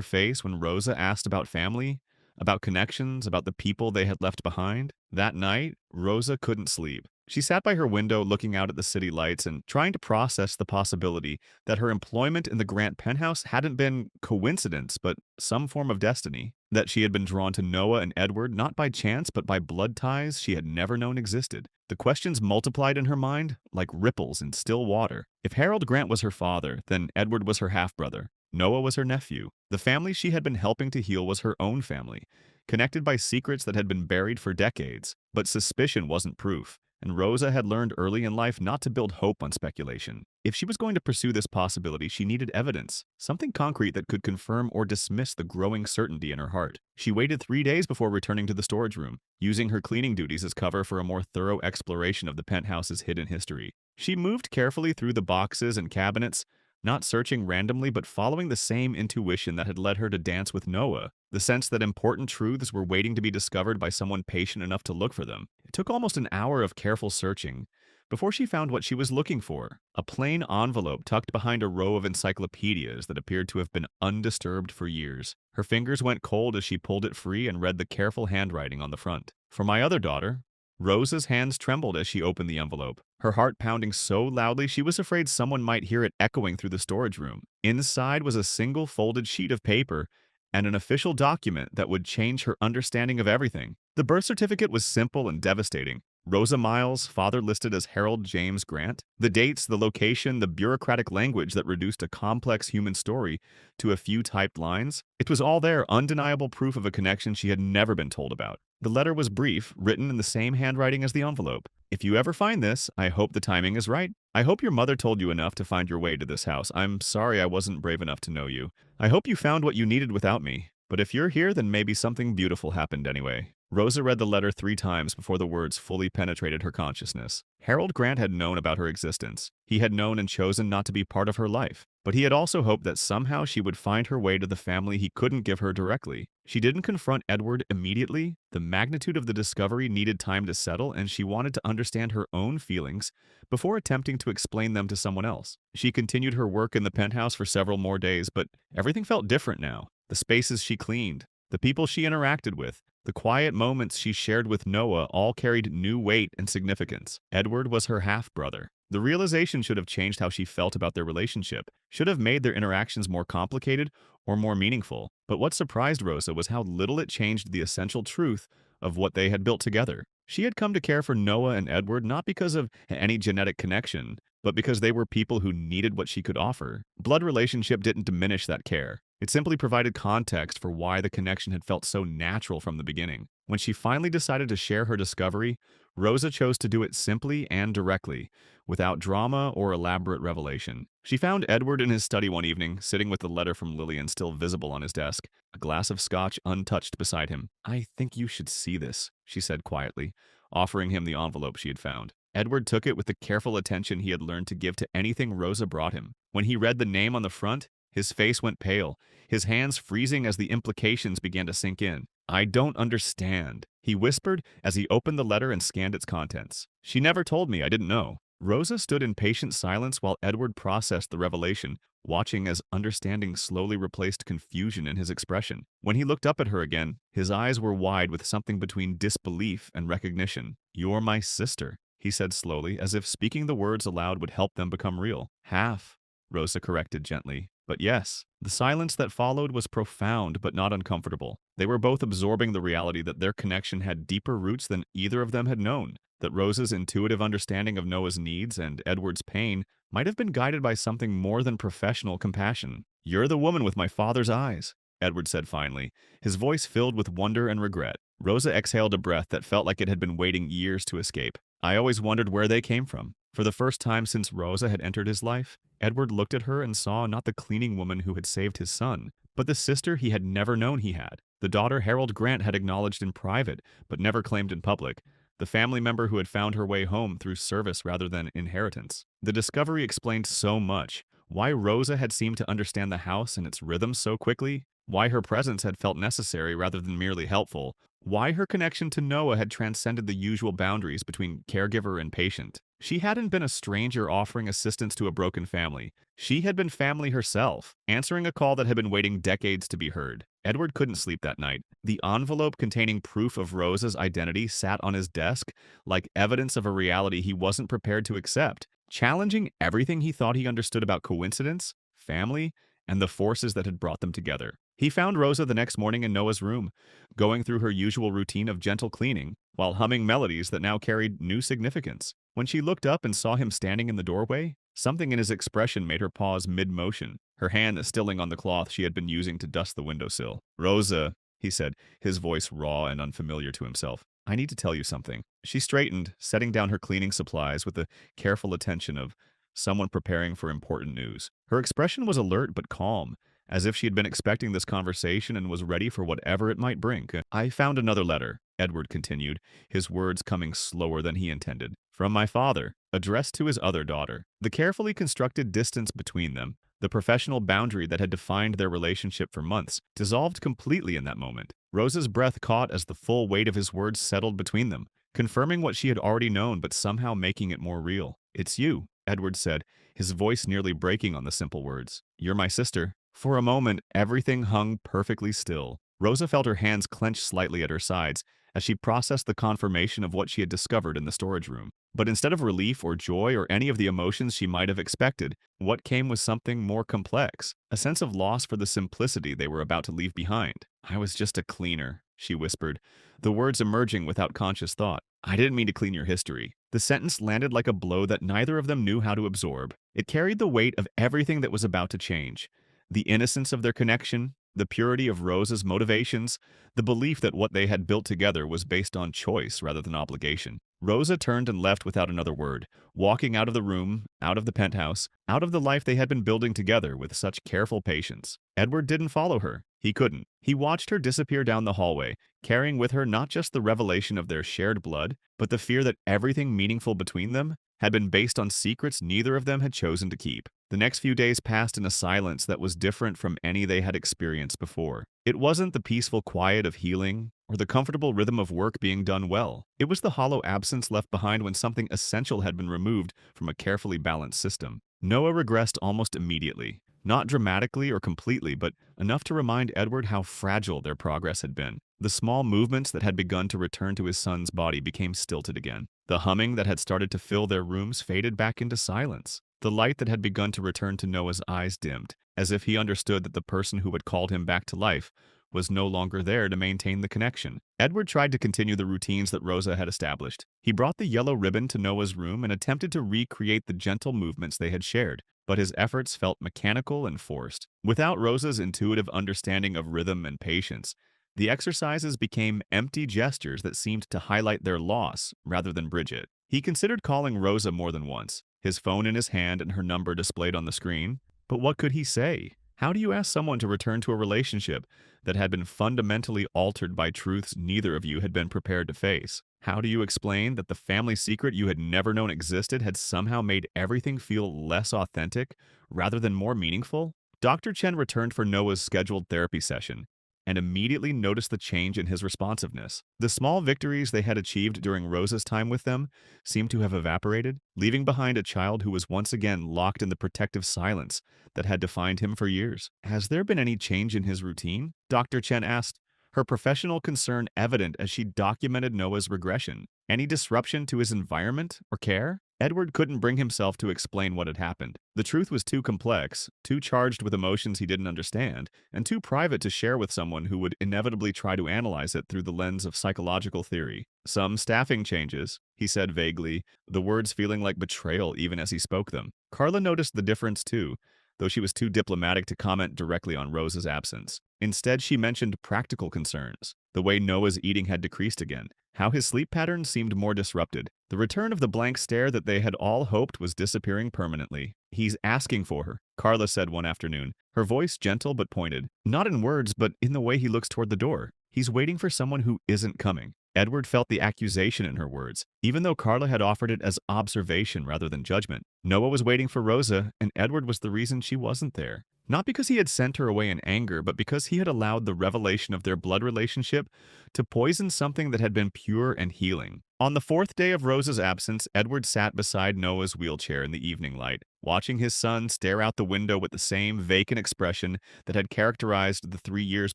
face when Rosa asked about family, about connections, about the people they had left behind. That night, Rosa couldn't sleep. She sat by her window looking out at the city lights and trying to process the possibility that her employment in the Grant penthouse hadn't been coincidence, but some form of destiny. That she had been drawn to Noah and Edward not by chance, but by blood ties she had never known existed. The questions multiplied in her mind like ripples in still water. If Harold Grant was her father, then Edward was her half-brother. Noah was her nephew. The family she had been helping to heal was her own family, connected by secrets that had been buried for decades. But suspicion wasn't proof, and Rosa had learned early in life not to build hope on speculation. If she was going to pursue this possibility, she needed evidence, something concrete that could confirm or dismiss the growing certainty in her heart. She waited 3 days before returning to the storage room, using her cleaning duties as cover for a more thorough exploration of the penthouse's hidden history. She moved carefully through the boxes and cabinets, not searching randomly but following the same intuition that had led her to dance with Noah, the sense that important truths were waiting to be discovered by someone patient enough to look for them. It took almost an hour of careful searching before she found what she was looking for, a plain envelope tucked behind a row of encyclopedias that appeared to have been undisturbed for years. Her fingers went cold as she pulled it free and read the careful handwriting on the front. "For my other daughter." Rosa's hands trembled as she opened the envelope, her heart pounding so loudly she was afraid someone might hear it echoing through the storage room. Inside was a single folded sheet of paper and an official document that would change her understanding of everything. The birth certificate was simple and devastating. Rosa Miles, father listed as Harold James Grant. The dates, the location, the bureaucratic language that reduced a complex human story to a few typed lines. It was all there, undeniable proof of a connection she had never been told about. The letter was brief, written in the same handwriting as the envelope. "If you ever find this, I hope the timing is right. I hope your mother told you enough to find your way to this house. I'm sorry I wasn't brave enough to know you. I hope you found what you needed without me. But if you're here, then maybe something beautiful happened anyway." Rosa read the letter 3 times before the words fully penetrated her consciousness. Harold Grant had known about her existence. He had known and chosen not to be part of her life. But he had also hoped that somehow she would find her way to the family he couldn't give her directly. She didn't confront Edward immediately. The magnitude of the discovery needed time to settle, and she wanted to understand her own feelings before attempting to explain them to someone else. She continued her work in the penthouse for several more days, but everything felt different now. The spaces she cleaned, the people she interacted with, the quiet moments she shared with Noah all carried new weight and significance. Edward was her half-brother. The realization should have changed how she felt about their relationship, should have made their interactions more complicated or more meaningful. But what surprised Rosa was how little it changed the essential truth of what they had built together. She had come to care for Noah and Edward not because of any genetic connection, but because they were people who needed what she could offer. Blood relationship didn't diminish that care. It simply provided context for why the connection had felt so natural from the beginning. When she finally decided to share her discovery, Rosa chose to do it simply and directly, without drama or elaborate revelation. She found Edward in his study one evening, sitting with the letter from Lillian still visible on his desk, a glass of scotch untouched beside him. "I think you should see this," she said quietly, offering him the envelope she had found. Edward took it with the careful attention he had learned to give to anything Rosa brought him. When he read the name on the front, his face went pale, his hands freezing as the implications began to sink in. "I don't understand," he whispered as he opened the letter and scanned its contents. "She never told me, I didn't know." Rosa stood in patient silence while Edward processed the revelation, watching as understanding slowly replaced confusion in his expression. When he looked up at her again, his eyes were wide with something between disbelief and recognition. "You're my sister," he said slowly, as if speaking the words aloud would help them become real. "Half," Rosa corrected gently. "But yes." The silence that followed was profound but not uncomfortable. They were both absorbing the reality that their connection had deeper roots than either of them had known, that Rosa's intuitive understanding of Noah's needs and Edward's pain might have been guided by something more than professional compassion. "You're the woman with my father's eyes," Edward said finally, his voice filled with wonder and regret. Rosa exhaled a breath that felt like it had been waiting years to escape. "I always wondered where they came from." For the first time since Rosa had entered his life, Edward looked at her and saw not the cleaning woman who had saved his son, but the sister he had never known he had. The daughter Harold Grant had acknowledged in private, but never claimed in public. The family member who had found her way home through service rather than inheritance. The discovery explained so much. Why Rosa had seemed to understand the house and its rhythms so quickly, why her presence had felt necessary rather than merely helpful, why her connection to Noah had transcended the usual boundaries between caregiver and patient. She hadn't been a stranger offering assistance to a broken family. She had been family herself, answering a call that had been waiting decades to be heard. Edward couldn't sleep that night. The envelope containing proof of Rosa's identity sat on his desk like evidence of a reality he wasn't prepared to accept, challenging everything he thought he understood about coincidence, family, and the forces that had brought them together. He found Rosa the next morning in Noah's room, going through her usual routine of gentle cleaning, while humming melodies that now carried new significance. When she looked up and saw him standing in the doorway, something in his expression made her pause mid-motion, her hand stilling on the cloth she had been using to dust the windowsill. "Rosa," he said, his voice raw and unfamiliar to himself. "I need to tell you something." She straightened, setting down her cleaning supplies with the careful attention of someone preparing for important news. Her expression was alert but calm, as if she had been expecting this conversation and was ready for whatever it might bring. "I found another letter," Edward continued, his words coming slower than he intended. "From my father, addressed to his other daughter." The carefully constructed distance between them, the professional boundary that had defined their relationship for months, dissolved completely in that moment. Rosa's breath caught as the full weight of his words settled between them, confirming what she had already known but somehow making it more real. "It's you," Edward said, his voice nearly breaking on the simple words. "You're my sister." For a moment, everything hung perfectly still. Rosa felt her hands clench slightly at her sides as she processed the confirmation of what she had discovered in the storage room. But instead of relief or joy or any of the emotions she might have expected, what came was something more complex, a sense of loss for the simplicity they were about to leave behind. "I was just a cleaner," she whispered, the words emerging without conscious thought. "I didn't mean to clean your history." The sentence landed like a blow that neither of them knew how to absorb. It carried the weight of everything that was about to change. The innocence of their connection, the purity of Rosa's motivations, the belief that what they had built together was based on choice rather than obligation. Rosa turned and left without another word, walking out of the room, out of the penthouse, out of the life they had been building together with such careful patience. Edward didn't follow her. He couldn't. He watched her disappear down the hallway, carrying with her not just the revelation of their shared blood, but the fear that everything meaningful between them had been based on secrets neither of them had chosen to keep. The next few days passed in a silence that was different from any they had experienced before. It wasn't the peaceful quiet of healing or the comfortable rhythm of work being done well. It was the hollow absence left behind when something essential had been removed from a carefully balanced system. Noah regressed almost immediately. Not dramatically or completely, but enough to remind Edward how fragile their progress had been. The small movements that had begun to return to his son's body became stilted again. The humming that had started to fill their rooms faded back into silence. The light that had begun to return to Noah's eyes dimmed, as if he understood that the person who had called him back to life was no longer there to maintain the connection. Edward tried to continue the routines that Rosa had established. He brought the yellow ribbon to Noah's room and attempted to recreate the gentle movements they had shared, but his efforts felt mechanical and forced. Without Rosa's intuitive understanding of rhythm and patience, the exercises became empty gestures that seemed to highlight their loss rather than bridge it. He considered calling Rosa more than once, his phone in his hand and her number displayed on the screen. But what could he say? How do you ask someone to return to a relationship that had been fundamentally altered by truths neither of you had been prepared to face? How do you explain that the family secret you had never known existed had somehow made everything feel less authentic rather than more meaningful? Dr. Chen returned for Noah's scheduled therapy session and immediately noticed the change in his responsiveness. The small victories they had achieved during Rosa's time with them seemed to have evaporated, leaving behind a child who was once again locked in the protective silence that had defined him for years. "Has there been any change in his routine?" Dr. Chen asked, her professional concern evident as she documented Noah's regression. "Any disruption to his environment or care?" Edward couldn't bring himself to explain what had happened. The truth was too complex, too charged with emotions he didn't understand, and too private to share with someone who would inevitably try to analyze it through the lens of psychological theory. "Some staffing changes," he said vaguely, the words feeling like betrayal even as he spoke them. Carla noticed the difference too, though she was too diplomatic to comment directly on Rosa's absence. Instead, she mentioned practical concerns, the way Noah's eating had decreased again, how his sleep patterns seemed more disrupted. The return of the blank stare that they had all hoped was disappearing permanently. "He's asking for her," Carla said one afternoon, her voice gentle but pointed. "Not in words, but in the way he looks toward the door. He's waiting for someone who isn't coming." Edward felt the accusation in her words, even though Carla had offered it as observation rather than judgment. Noah was waiting for Rosa, and Edward was the reason she wasn't there. Not because he had sent her away in anger, but because he had allowed the revelation of their blood relationship to poison something that had been pure and healing. On the fourth day of Rosa's absence, Edward sat beside Noah's wheelchair in the evening light, watching his son stare out the window with the same vacant expression that had characterized the 3 years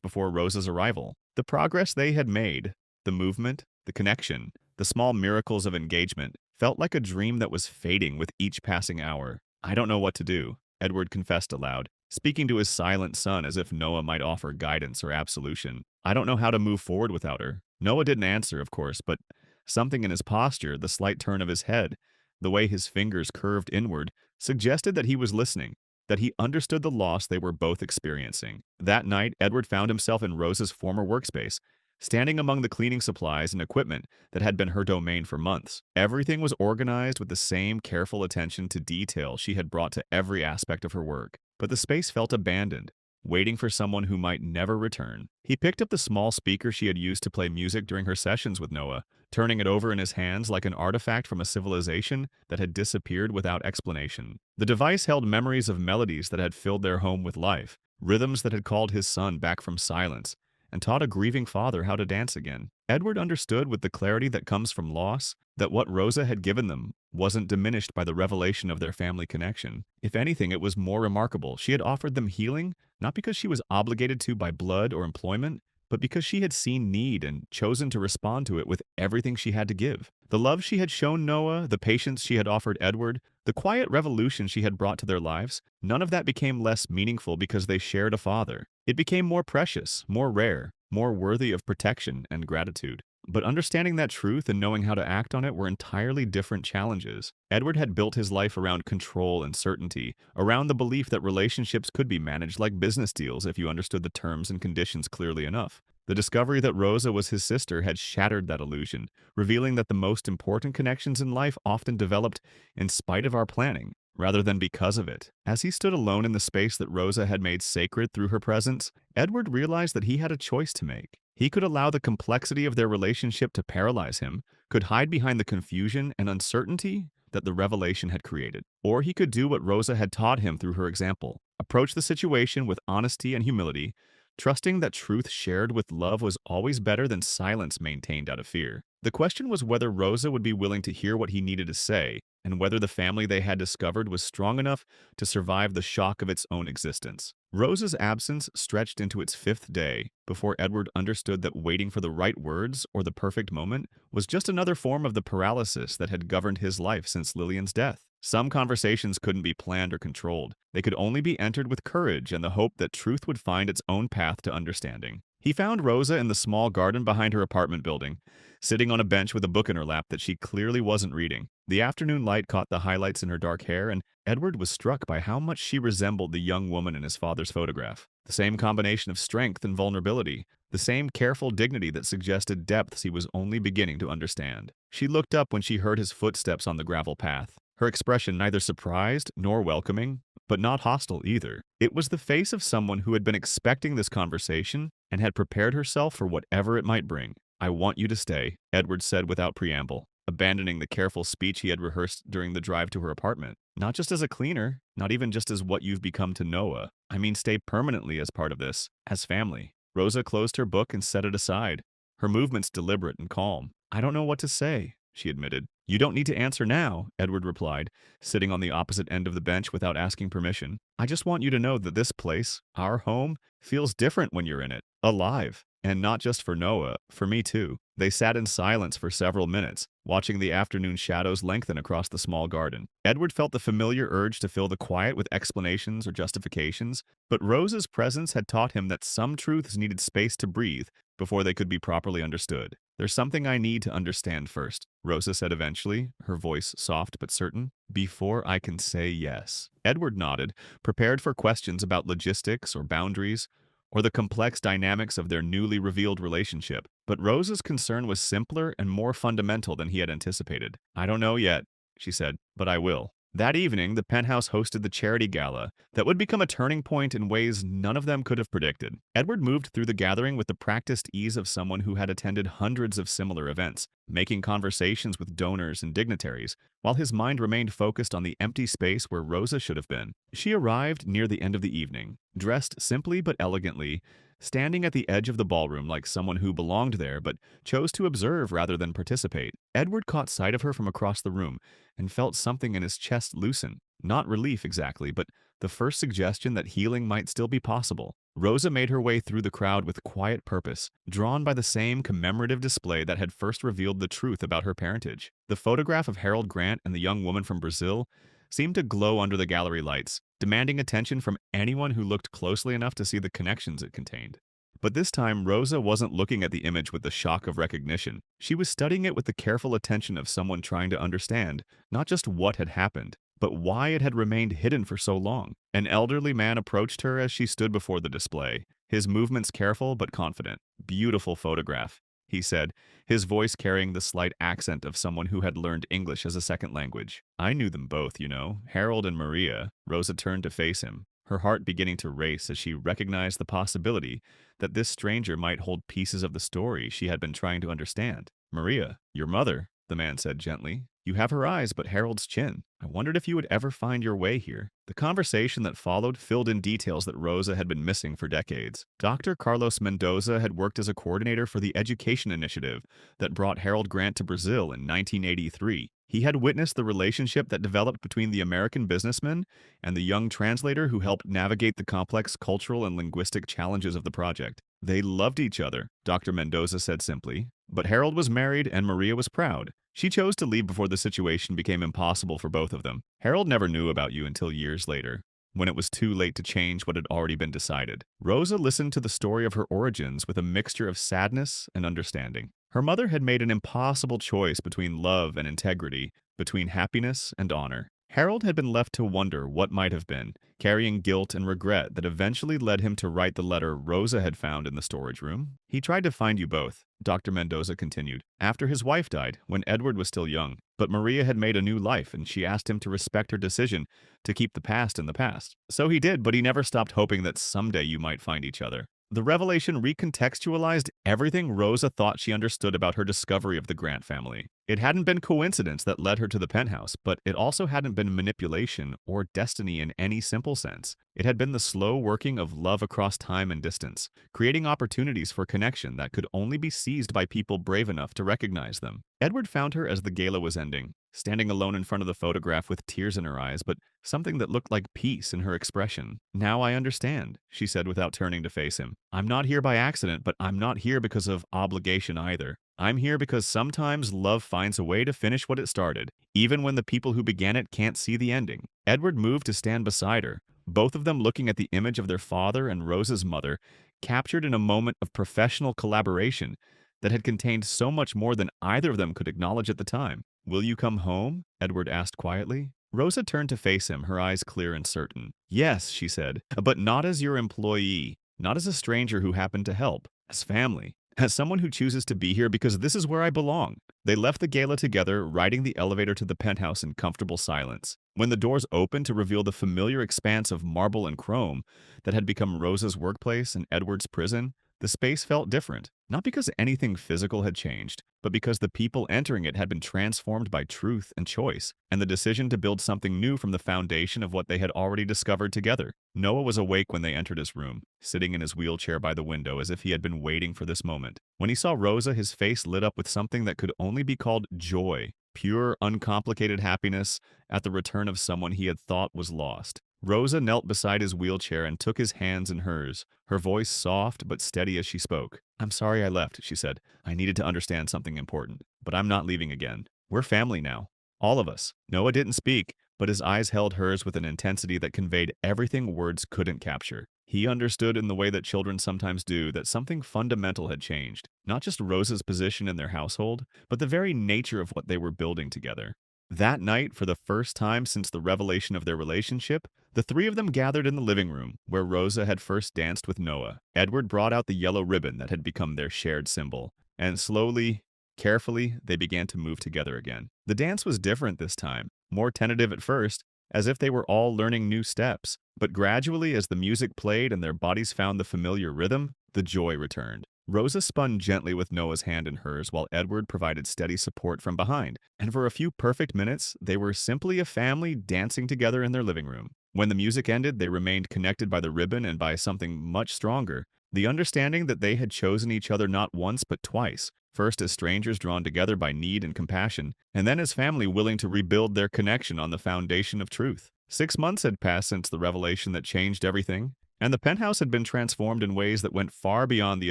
before Rosa's arrival. The progress they had made, the movement, the connection, the small miracles of engagement, felt like a dream that was fading with each passing hour. "I don't know what to do," Edward confessed aloud, speaking to his silent son as if Noah might offer guidance or absolution. "I don't know how to move forward without her." Noah didn't answer, of course, but something in his posture, the slight turn of his head, the way his fingers curved inward, suggested that he was listening, that he understood the loss they were both experiencing. That night, Edward found himself in Rosa's former workspace, standing among the cleaning supplies and equipment that had been her domain for months. Everything was organized with the same careful attention to detail she had brought to every aspect of her work. But the space felt abandoned, waiting for someone who might never return. He picked up the small speaker she had used to play music during her sessions with Noah, turning it over in his hands like an artifact from a civilization that had disappeared without explanation. The device held memories of melodies that had filled their home with life, rhythms that had called his son back from silence, and taught a grieving father how to dance again. Edward understood with the clarity that comes from loss that what Rosa had given them wasn't diminished by the revelation of their family connection. If anything, it was more remarkable. She had offered them healing, not because she was obligated to by blood or employment, but because she had seen need and chosen to respond to it with everything she had to give. The love she had shown Noah, the patience she had offered Edward, the quiet revolution she had brought to their lives, none of that became less meaningful because they shared a father. It became more precious, more rare, more worthy of protection and gratitude. But understanding that truth and knowing how to act on it were entirely different challenges. Edward had built his life around control and certainty, around the belief that relationships could be managed like business deals if you understood the terms and conditions clearly enough. The discovery that Rosa was his sister had shattered that illusion, revealing that the most important connections in life often developed in spite of our planning, rather than because of it. As he stood alone in the space that Rosa had made sacred through her presence, Edward realized that he had a choice to make. He could allow the complexity of their relationship to paralyze him, could hide behind the confusion and uncertainty that the revelation had created. Or he could do what Rosa had taught him through her example, approach the situation with honesty and humility, trusting that truth shared with love was always better than silence maintained out of fear. The question was whether Rosa would be willing to hear what he needed to say, and whether the family they had discovered was strong enough to survive the shock of its own existence. Rosa's absence stretched into its 5th day before Edward understood that waiting for the right words or the perfect moment was just another form of the paralysis that had governed his life since Lillian's death. Some conversations couldn't be planned or controlled. They could only be entered with courage and the hope that truth would find its own path to understanding. He found Rosa in the small garden behind her apartment building, sitting on a bench with a book in her lap that she clearly wasn't reading. The afternoon light caught the highlights in her dark hair, and Edward was struck by how much she resembled the young woman in his father's photograph. The same combination of strength and vulnerability, the same careful dignity that suggested depths he was only beginning to understand. She looked up when she heard his footsteps on the gravel path, her expression neither surprised nor welcoming, but not hostile either. It was the face of someone who had been expecting this conversation and had prepared herself for whatever it might bring. "I want you to stay," Edward said without preamble, abandoning the careful speech he had rehearsed during the drive to her apartment. "Not just as a cleaner, not even just as what you've become to Noah. I mean stay permanently as part of this, as family." Rosa closed her book and set it aside, her movements deliberate and calm. "I don't know what to say," she admitted. "You don't need to answer now," Edward replied, sitting on the opposite end of the bench without asking permission. "I just want you to know that this place, our home, feels different when you're in it. Alive. And not just for Noah, for me too." They sat in silence for several minutes, watching the afternoon shadows lengthen across the small garden. Edward felt the familiar urge to fill the quiet with explanations or justifications, but Rosa's presence had taught him that some truths needed space to breathe before they could be properly understood. "There's something I need to understand first," Rosa said eventually, her voice soft but certain, "before I can say yes." Edward nodded, prepared for questions about logistics or boundaries, or the complex dynamics of their newly revealed relationship. But Rosa's concern was simpler and more fundamental than he had anticipated. "I don't know yet," she said, "but I will." That evening, the penthouse hosted the charity gala that would become a turning point in ways none of them could have predicted. Edward moved through the gathering with the practiced ease of someone who had attended hundreds of similar events, making conversations with donors and dignitaries, while his mind remained focused on the empty space where Rosa should have been. She arrived near the end of the evening, dressed simply but elegantly, standing at the edge of the ballroom like someone who belonged there but chose to observe rather than participate. Edward caught sight of her from across the room and felt something in his chest loosen. Not relief exactly, but the first suggestion that healing might still be possible. Rosa made her way through the crowd with quiet purpose, drawn by the same commemorative display that had first revealed the truth about her parentage. The photograph of Harold Grant and the young woman from Brazil seemed to glow under the gallery lights, demanding attention from anyone who looked closely enough to see the connections it contained. But this time, Rosa wasn't looking at the image with the shock of recognition. She was studying it with the careful attention of someone trying to understand, not just what had happened, but why it had remained hidden for so long. An elderly man approached her as she stood before the display, his movements careful but confident. "Beautiful photograph," he said, his voice carrying the slight accent of someone who had learned English as a second language. "I knew them both, you know, Harold and Maria." Rosa turned to face him, her heart beginning to race as she recognized the possibility that this stranger might hold pieces of the story she had been trying to understand. "Maria, your mother," the man said gently. "You have her eyes, but Harold's chin. I wondered if you would ever find your way here." The conversation that followed filled in details that Rosa had been missing for decades. Dr. Carlos Mendoza had worked as a coordinator for the education initiative that brought Harold Grant to Brazil in 1983. He had witnessed the relationship that developed between the American businessman and the young translator who helped navigate the complex cultural and linguistic challenges of the project. They loved each other, Dr. Mendoza said simply, but Harold was married and Maria was proud. She chose to leave before the situation became impossible for both of them. Harold never knew about you until years later, when it was too late to change what had already been decided. Rosa listened to the story of her origins with a mixture of sadness and understanding. Her mother had made an impossible choice between love and integrity, between happiness and honor. Harold had been left to wonder what might have been, carrying guilt and regret that eventually led him to write the letter Rosa had found in the storage room. "He tried to find you both," Dr. Mendoza continued, "after his wife died, when Edward was still young. But Maria had made a new life, and she asked him to respect her decision to keep the past in the past. So he did, but he never stopped hoping that someday you might find each other." The revelation recontextualized everything Rosa thought she understood about her discovery of the Grant family. It hadn't been coincidence that led her to the penthouse, but it also hadn't been manipulation or destiny in any simple sense. It had been the slow working of love across time and distance, creating opportunities for connection that could only be seized by people brave enough to recognize them. Edward found her as the gala was ending, standing alone in front of the photograph with tears in her eyes, but something that looked like peace in her expression. "Now I understand," she said without turning to face him. "I'm not here by accident, but I'm not here because of obligation either. I'm here because sometimes love finds a way to finish what it started, even when the people who began it can't see the ending." Edward moved to stand beside her, both of them looking at the image of their father and Rosa's mother, captured in a moment of professional collaboration that had contained so much more than either of them could acknowledge at the time. "Will you come home?" Edward asked quietly. Rosa turned to face him, her eyes clear and certain. "Yes," she said, "but not as your employee, not as a stranger who happened to help, as family. As someone who chooses to be here because this is where I belong." They left the gala together, riding the elevator to the penthouse in comfortable silence. When the doors opened to reveal the familiar expanse of marble and chrome that had become Rosa's workplace and Edward's prison, the space felt different. Not because anything physical had changed, but because the people entering it had been transformed by truth and choice, and the decision to build something new from the foundation of what they had already discovered together. Noah was awake when they entered his room, sitting in his wheelchair by the window as if he had been waiting for this moment. When he saw Rosa, his face lit up with something that could only be called joy, pure, uncomplicated happiness at the return of someone he had thought was lost. Rosa knelt beside his wheelchair and took his hands in hers, her voice soft but steady as she spoke. "I'm sorry I left," she said. "I needed to understand something important, but I'm not leaving again. We're family now. All of us." Noah didn't speak, but his eyes held hers with an intensity that conveyed everything words couldn't capture. He understood in the way that children sometimes do that something fundamental had changed. Not just Rosa's position in their household, but the very nature of what they were building together. That night, for the first time since the revelation of their relationship, the three of them gathered in the living room, where Rosa had first danced with Noah. Edward brought out the yellow ribbon that had become their shared symbol, and slowly, carefully, they began to move together again. The dance was different this time, more tentative at first, as if they were all learning new steps. But gradually, as the music played and their bodies found the familiar rhythm, the joy returned. Rosa spun gently with Noah's hand in hers while Edward provided steady support from behind, and for a few perfect minutes, they were simply a family dancing together in their living room. When the music ended, they remained connected by the ribbon and by something much stronger, the understanding that they had chosen each other not once but twice, first as strangers drawn together by need and compassion, and then as family willing to rebuild their connection on the foundation of truth. 6 months had passed since the revelation that changed everything, and the penthouse had been transformed in ways that went far beyond the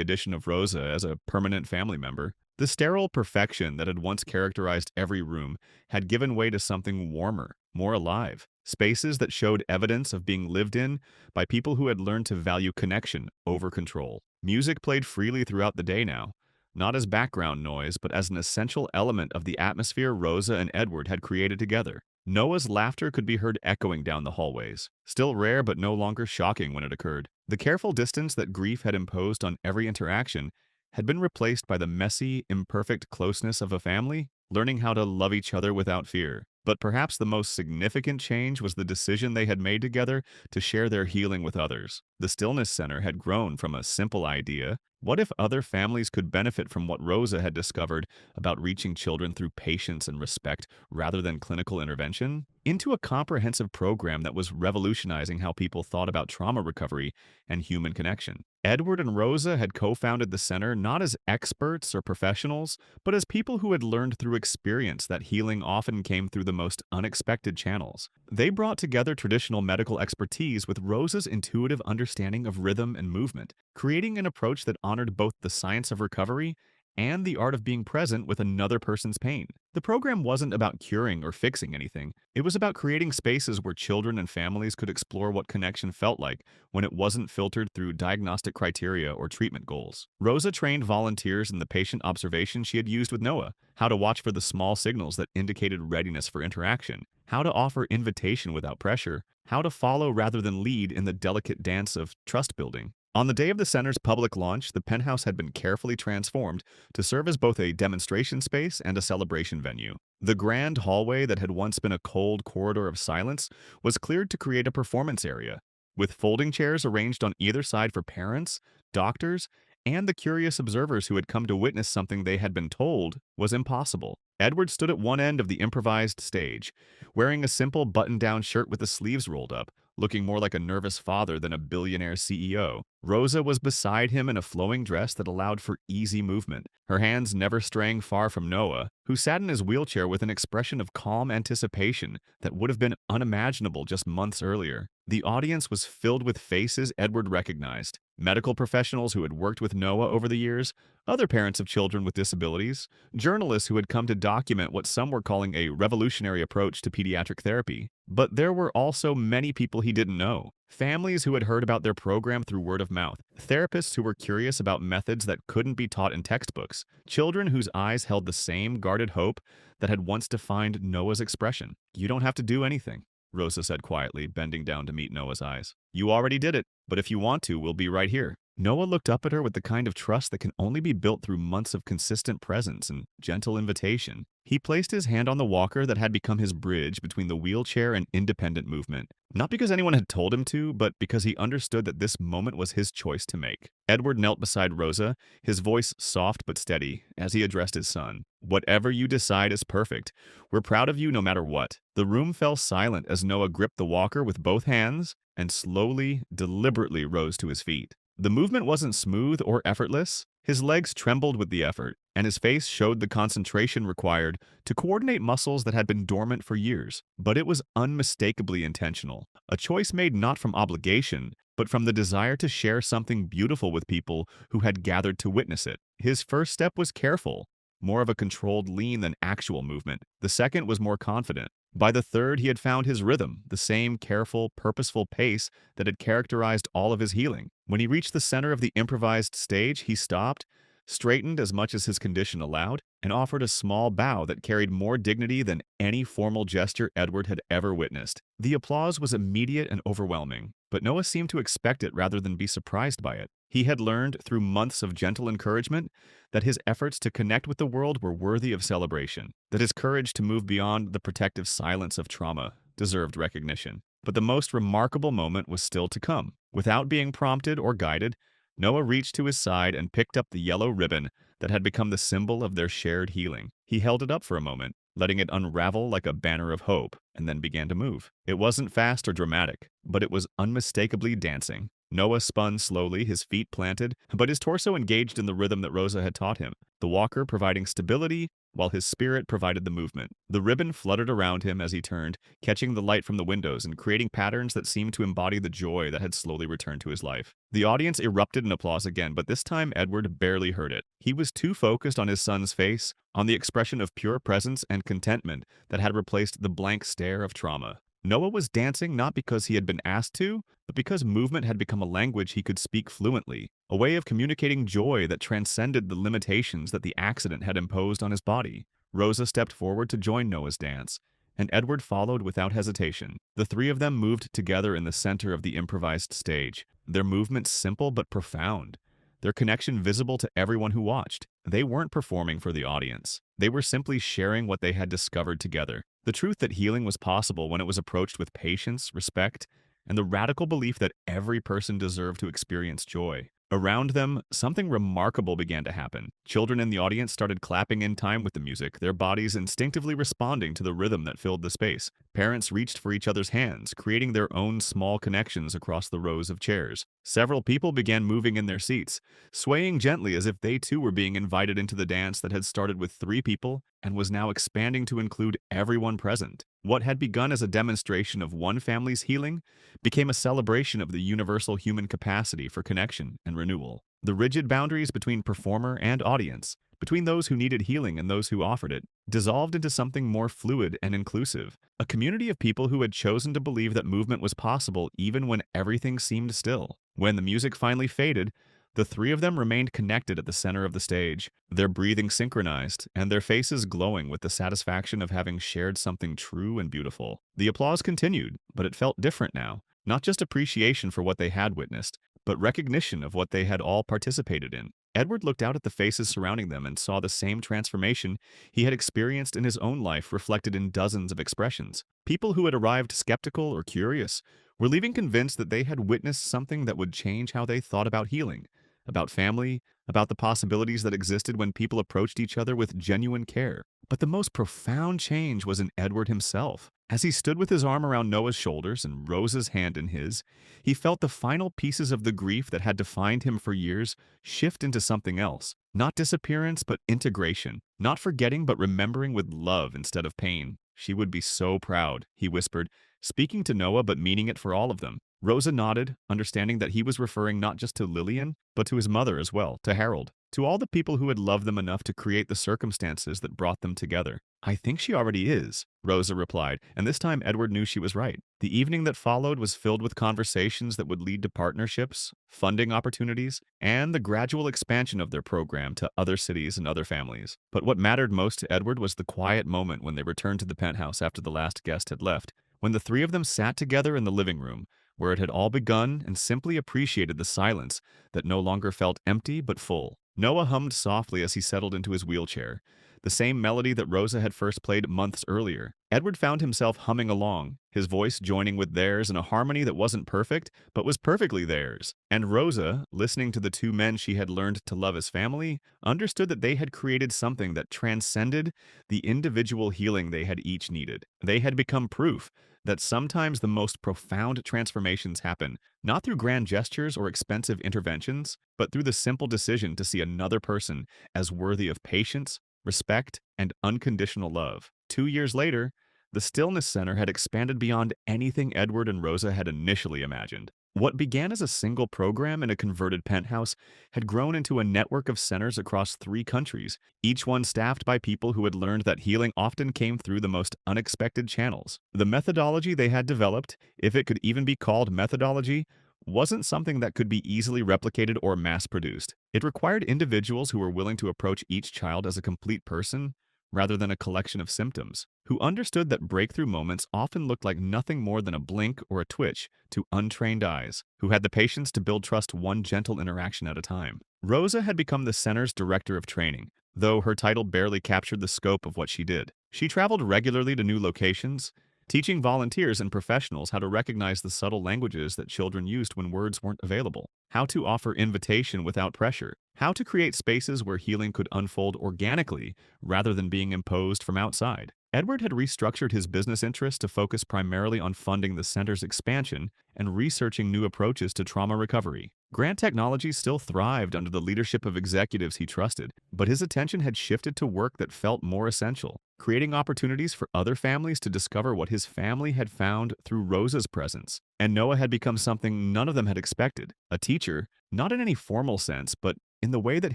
addition of Rosa as a permanent family member. The sterile perfection that had once characterized every room had given way to something warmer, more alive, spaces that showed evidence of being lived in by people who had learned to value connection over control. Music played freely throughout the day now, not as background noise, but as an essential element of the atmosphere Rosa and Edward had created together. Noah's laughter could be heard echoing down the hallways, still rare but no longer shocking when it occurred. The careful distance that grief had imposed on every interaction had been replaced by the messy, imperfect closeness of a family, learning how to love each other without fear. But perhaps the most significant change was the decision they had made together to share their healing with others. The Stillness Center had grown from a simple idea. What if other families could benefit from what Rosa had discovered about reaching children through patience and respect rather than clinical intervention? Into a comprehensive program that was revolutionizing how people thought about trauma recovery and human connection. Edward and Rosa had co-founded the center not as experts or professionals, but as people who had learned through experience that healing often came through the most unexpected channels. They brought together traditional medical expertise with Rosa's intuitive understanding of rhythm and movement, creating an approach that honored both the science of recovery and the art of being present with another person's pain. The program wasn't about curing or fixing anything. It was about creating spaces where children and families could explore what connection felt like when it wasn't filtered through diagnostic criteria or treatment goals. Rosa trained volunteers in the patient observation she had used with Noah, how to watch for the small signals that indicated readiness for interaction, how to offer invitation without pressure, how to follow rather than lead in the delicate dance of trust building. On the day of the center's public launch, the penthouse had been carefully transformed to serve as both a demonstration space and a celebration venue. The grand hallway that had once been a cold corridor of silence was cleared to create a performance area, with folding chairs arranged on either side for parents, doctors, and the curious observers who had come to witness something they had been told was impossible. Edward stood at one end of the improvised stage, wearing a simple button-down shirt with the sleeves rolled up, looking more like a nervous father than a billionaire CEO. Rosa was beside him in a flowing dress that allowed for easy movement, her hands never straying far from Noah, who sat in his wheelchair with an expression of calm anticipation that would have been unimaginable just months earlier. The audience was filled with faces Edward recognized: medical professionals who had worked with Noah over the years, other parents of children with disabilities, journalists who had come to document what some were calling a revolutionary approach to pediatric therapy. But there were also many people he didn't know. Families who had heard about their program through word of mouth, therapists who were curious about methods that couldn't be taught in textbooks, children whose eyes held the same guarded hope that had once defined Noah's expression. "You don't have to do anything," Rosa said quietly, bending down to meet Noah's eyes. "You already did it, but if you want to, we'll be right here." Noah looked up at her with the kind of trust that can only be built through months of consistent presence and gentle invitation. He placed his hand on the walker that had become his bridge between the wheelchair and independent movement, not because anyone had told him to, but because he understood that this moment was his choice to make. Edward knelt beside Rosa, his voice soft but steady, as he addressed his son. "Whatever you decide is perfect. We're proud of you no matter what." The room fell silent as Noah gripped the walker with both hands and slowly, deliberately rose to his feet. The movement wasn't smooth or effortless. His legs trembled with the effort, and his face showed the concentration required to coordinate muscles that had been dormant for years. But it was unmistakably intentional, a choice made not from obligation, but from the desire to share something beautiful with people who had gathered to witness it. His first step was careful, more of a controlled lean than actual movement. The second was more confident. By the third, he had found his rhythm, the same careful, purposeful pace that had characterized all of his healing. When he reached the center of the improvised stage, he stopped, straightened as much as his condition allowed, and offered a small bow that carried more dignity than any formal gesture Edward had ever witnessed. The applause was immediate and overwhelming, but Noah seemed to expect it rather than be surprised by it. He had learned through months of gentle encouragement that his efforts to connect with the world were worthy of celebration, that his courage to move beyond the protective silence of trauma deserved recognition. But the most remarkable moment was still to come. Without being prompted or guided, Noah reached to his side and picked up the yellow ribbon that had become the symbol of their shared healing. He held it up for a moment, letting it unravel like a banner of hope, and then began to move. It wasn't fast or dramatic, but it was unmistakably dancing. Noah spun slowly, his feet planted, but his torso engaged in the rhythm that Rosa had taught him, the walker providing stability while his spirit provided the movement. The ribbon fluttered around him as he turned, catching the light from the windows and creating patterns that seemed to embody the joy that had slowly returned to his life. The audience erupted in applause again, but this time Edward barely heard it. He was too focused on his son's face, on the expression of pure presence and contentment that had replaced the blank stare of trauma. Noah was dancing not because he had been asked to, but because movement had become a language he could speak fluently, a way of communicating joy that transcended the limitations that the accident had imposed on his body. Rosa stepped forward to join Noah's dance, and Edward followed without hesitation. The three of them moved together in the center of the improvised stage, their movements simple but profound, their connection visible to everyone who watched. They weren't performing for the audience. They were simply sharing what they had discovered together. The truth that healing was possible when it was approached with patience, respect, and the radical belief that every person deserved to experience joy. Around them, something remarkable began to happen. Children in the audience started clapping in time with the music, their bodies instinctively responding to the rhythm that filled the space. Parents reached for each other's hands, creating their own small connections across the rows of chairs. Several people began moving in their seats, swaying gently as if they too were being invited into the dance that had started with 3 people and was now expanding to include everyone present. What had begun as a demonstration of one family's healing became a celebration of the universal human capacity for connection and renewal. The rigid boundaries between performer and audience, between those who needed healing and those who offered it, dissolved into something more fluid and inclusive. A community of people who had chosen to believe that movement was possible even when everything seemed still. When the music finally faded, the 3 of them remained connected at the center of the stage, their breathing synchronized, and their faces glowing with the satisfaction of having shared something true and beautiful. The applause continued, but it felt different now. Not just appreciation for what they had witnessed, but recognition of what they had all participated in. Edward looked out at the faces surrounding them and saw the same transformation he had experienced in his own life reflected in dozens of expressions. People who had arrived skeptical or curious were leaving convinced that they had witnessed something that would change how they thought about healing, about family, about the possibilities that existed when people approached each other with genuine care. But the most profound change was in Edward himself. As he stood with his arm around Noah's shoulders and Rosa's hand in his, he felt the final pieces of the grief that had defined him for years shift into something else. Not disappearance, but integration. Not forgetting, but remembering with love instead of pain. She would be so proud, he whispered, speaking to Noah but meaning it for all of them. Rosa nodded, understanding that he was referring not just to Lillian, but to his mother as well, to Harold, to all the people who had loved them enough to create the circumstances that brought them together. I think she already is, Rosa replied, and this time Edward knew she was right. The evening that followed was filled with conversations that would lead to partnerships, funding opportunities, and the gradual expansion of their program to other cities and other families. But what mattered most to Edward was the quiet moment when they returned to the penthouse after the last guest had left, when the 3 of them sat together in the living room, where it had all begun, and simply appreciated the silence that no longer felt empty but full. Noah hummed softly as he settled into his wheelchair, the same melody that Rosa had first played months earlier. Edward found himself humming along, his voice joining with theirs in a harmony that wasn't perfect, but was perfectly theirs. And Rosa, listening to the 2 men she had learned to love as family, understood that they had created something that transcended the individual healing they had each needed. They had become proof that sometimes the most profound transformations happen not through grand gestures or expensive interventions, but through the simple decision to see another person as worthy of patience, respect, and unconditional love. 2 years later, the Stillness Center had expanded beyond anything Edward and Rosa had initially imagined. What began as a single program in a converted penthouse had grown into a network of centers across 3 countries, each one staffed by people who had learned that healing often came through the most unexpected channels. The methodology they had developed, if it could even be called methodology, wasn't something that could be easily replicated or mass-produced. It required individuals who were willing to approach each child as a complete person rather than a collection of symptoms, who understood that breakthrough moments often looked like nothing more than a blink or a twitch to untrained eyes, who had the patience to build trust one gentle interaction at a time. Rosa had become the center's director of training, though her title barely captured the scope of what she did. She traveled regularly to new locations, teaching volunteers and professionals how to recognize the subtle languages that children used when words weren't available, how to offer invitation without pressure, how to create spaces where healing could unfold organically rather than being imposed from outside. Edward had restructured his business interests to focus primarily on funding the center's expansion and researching new approaches to trauma recovery. Grant Technologies still thrived under the leadership of executives he trusted, but his attention had shifted to work that felt more essential, creating opportunities for other families to discover what his family had found through Rosa's presence. And Noah had become something none of them had expected, a teacher, not in any formal sense, but in the way that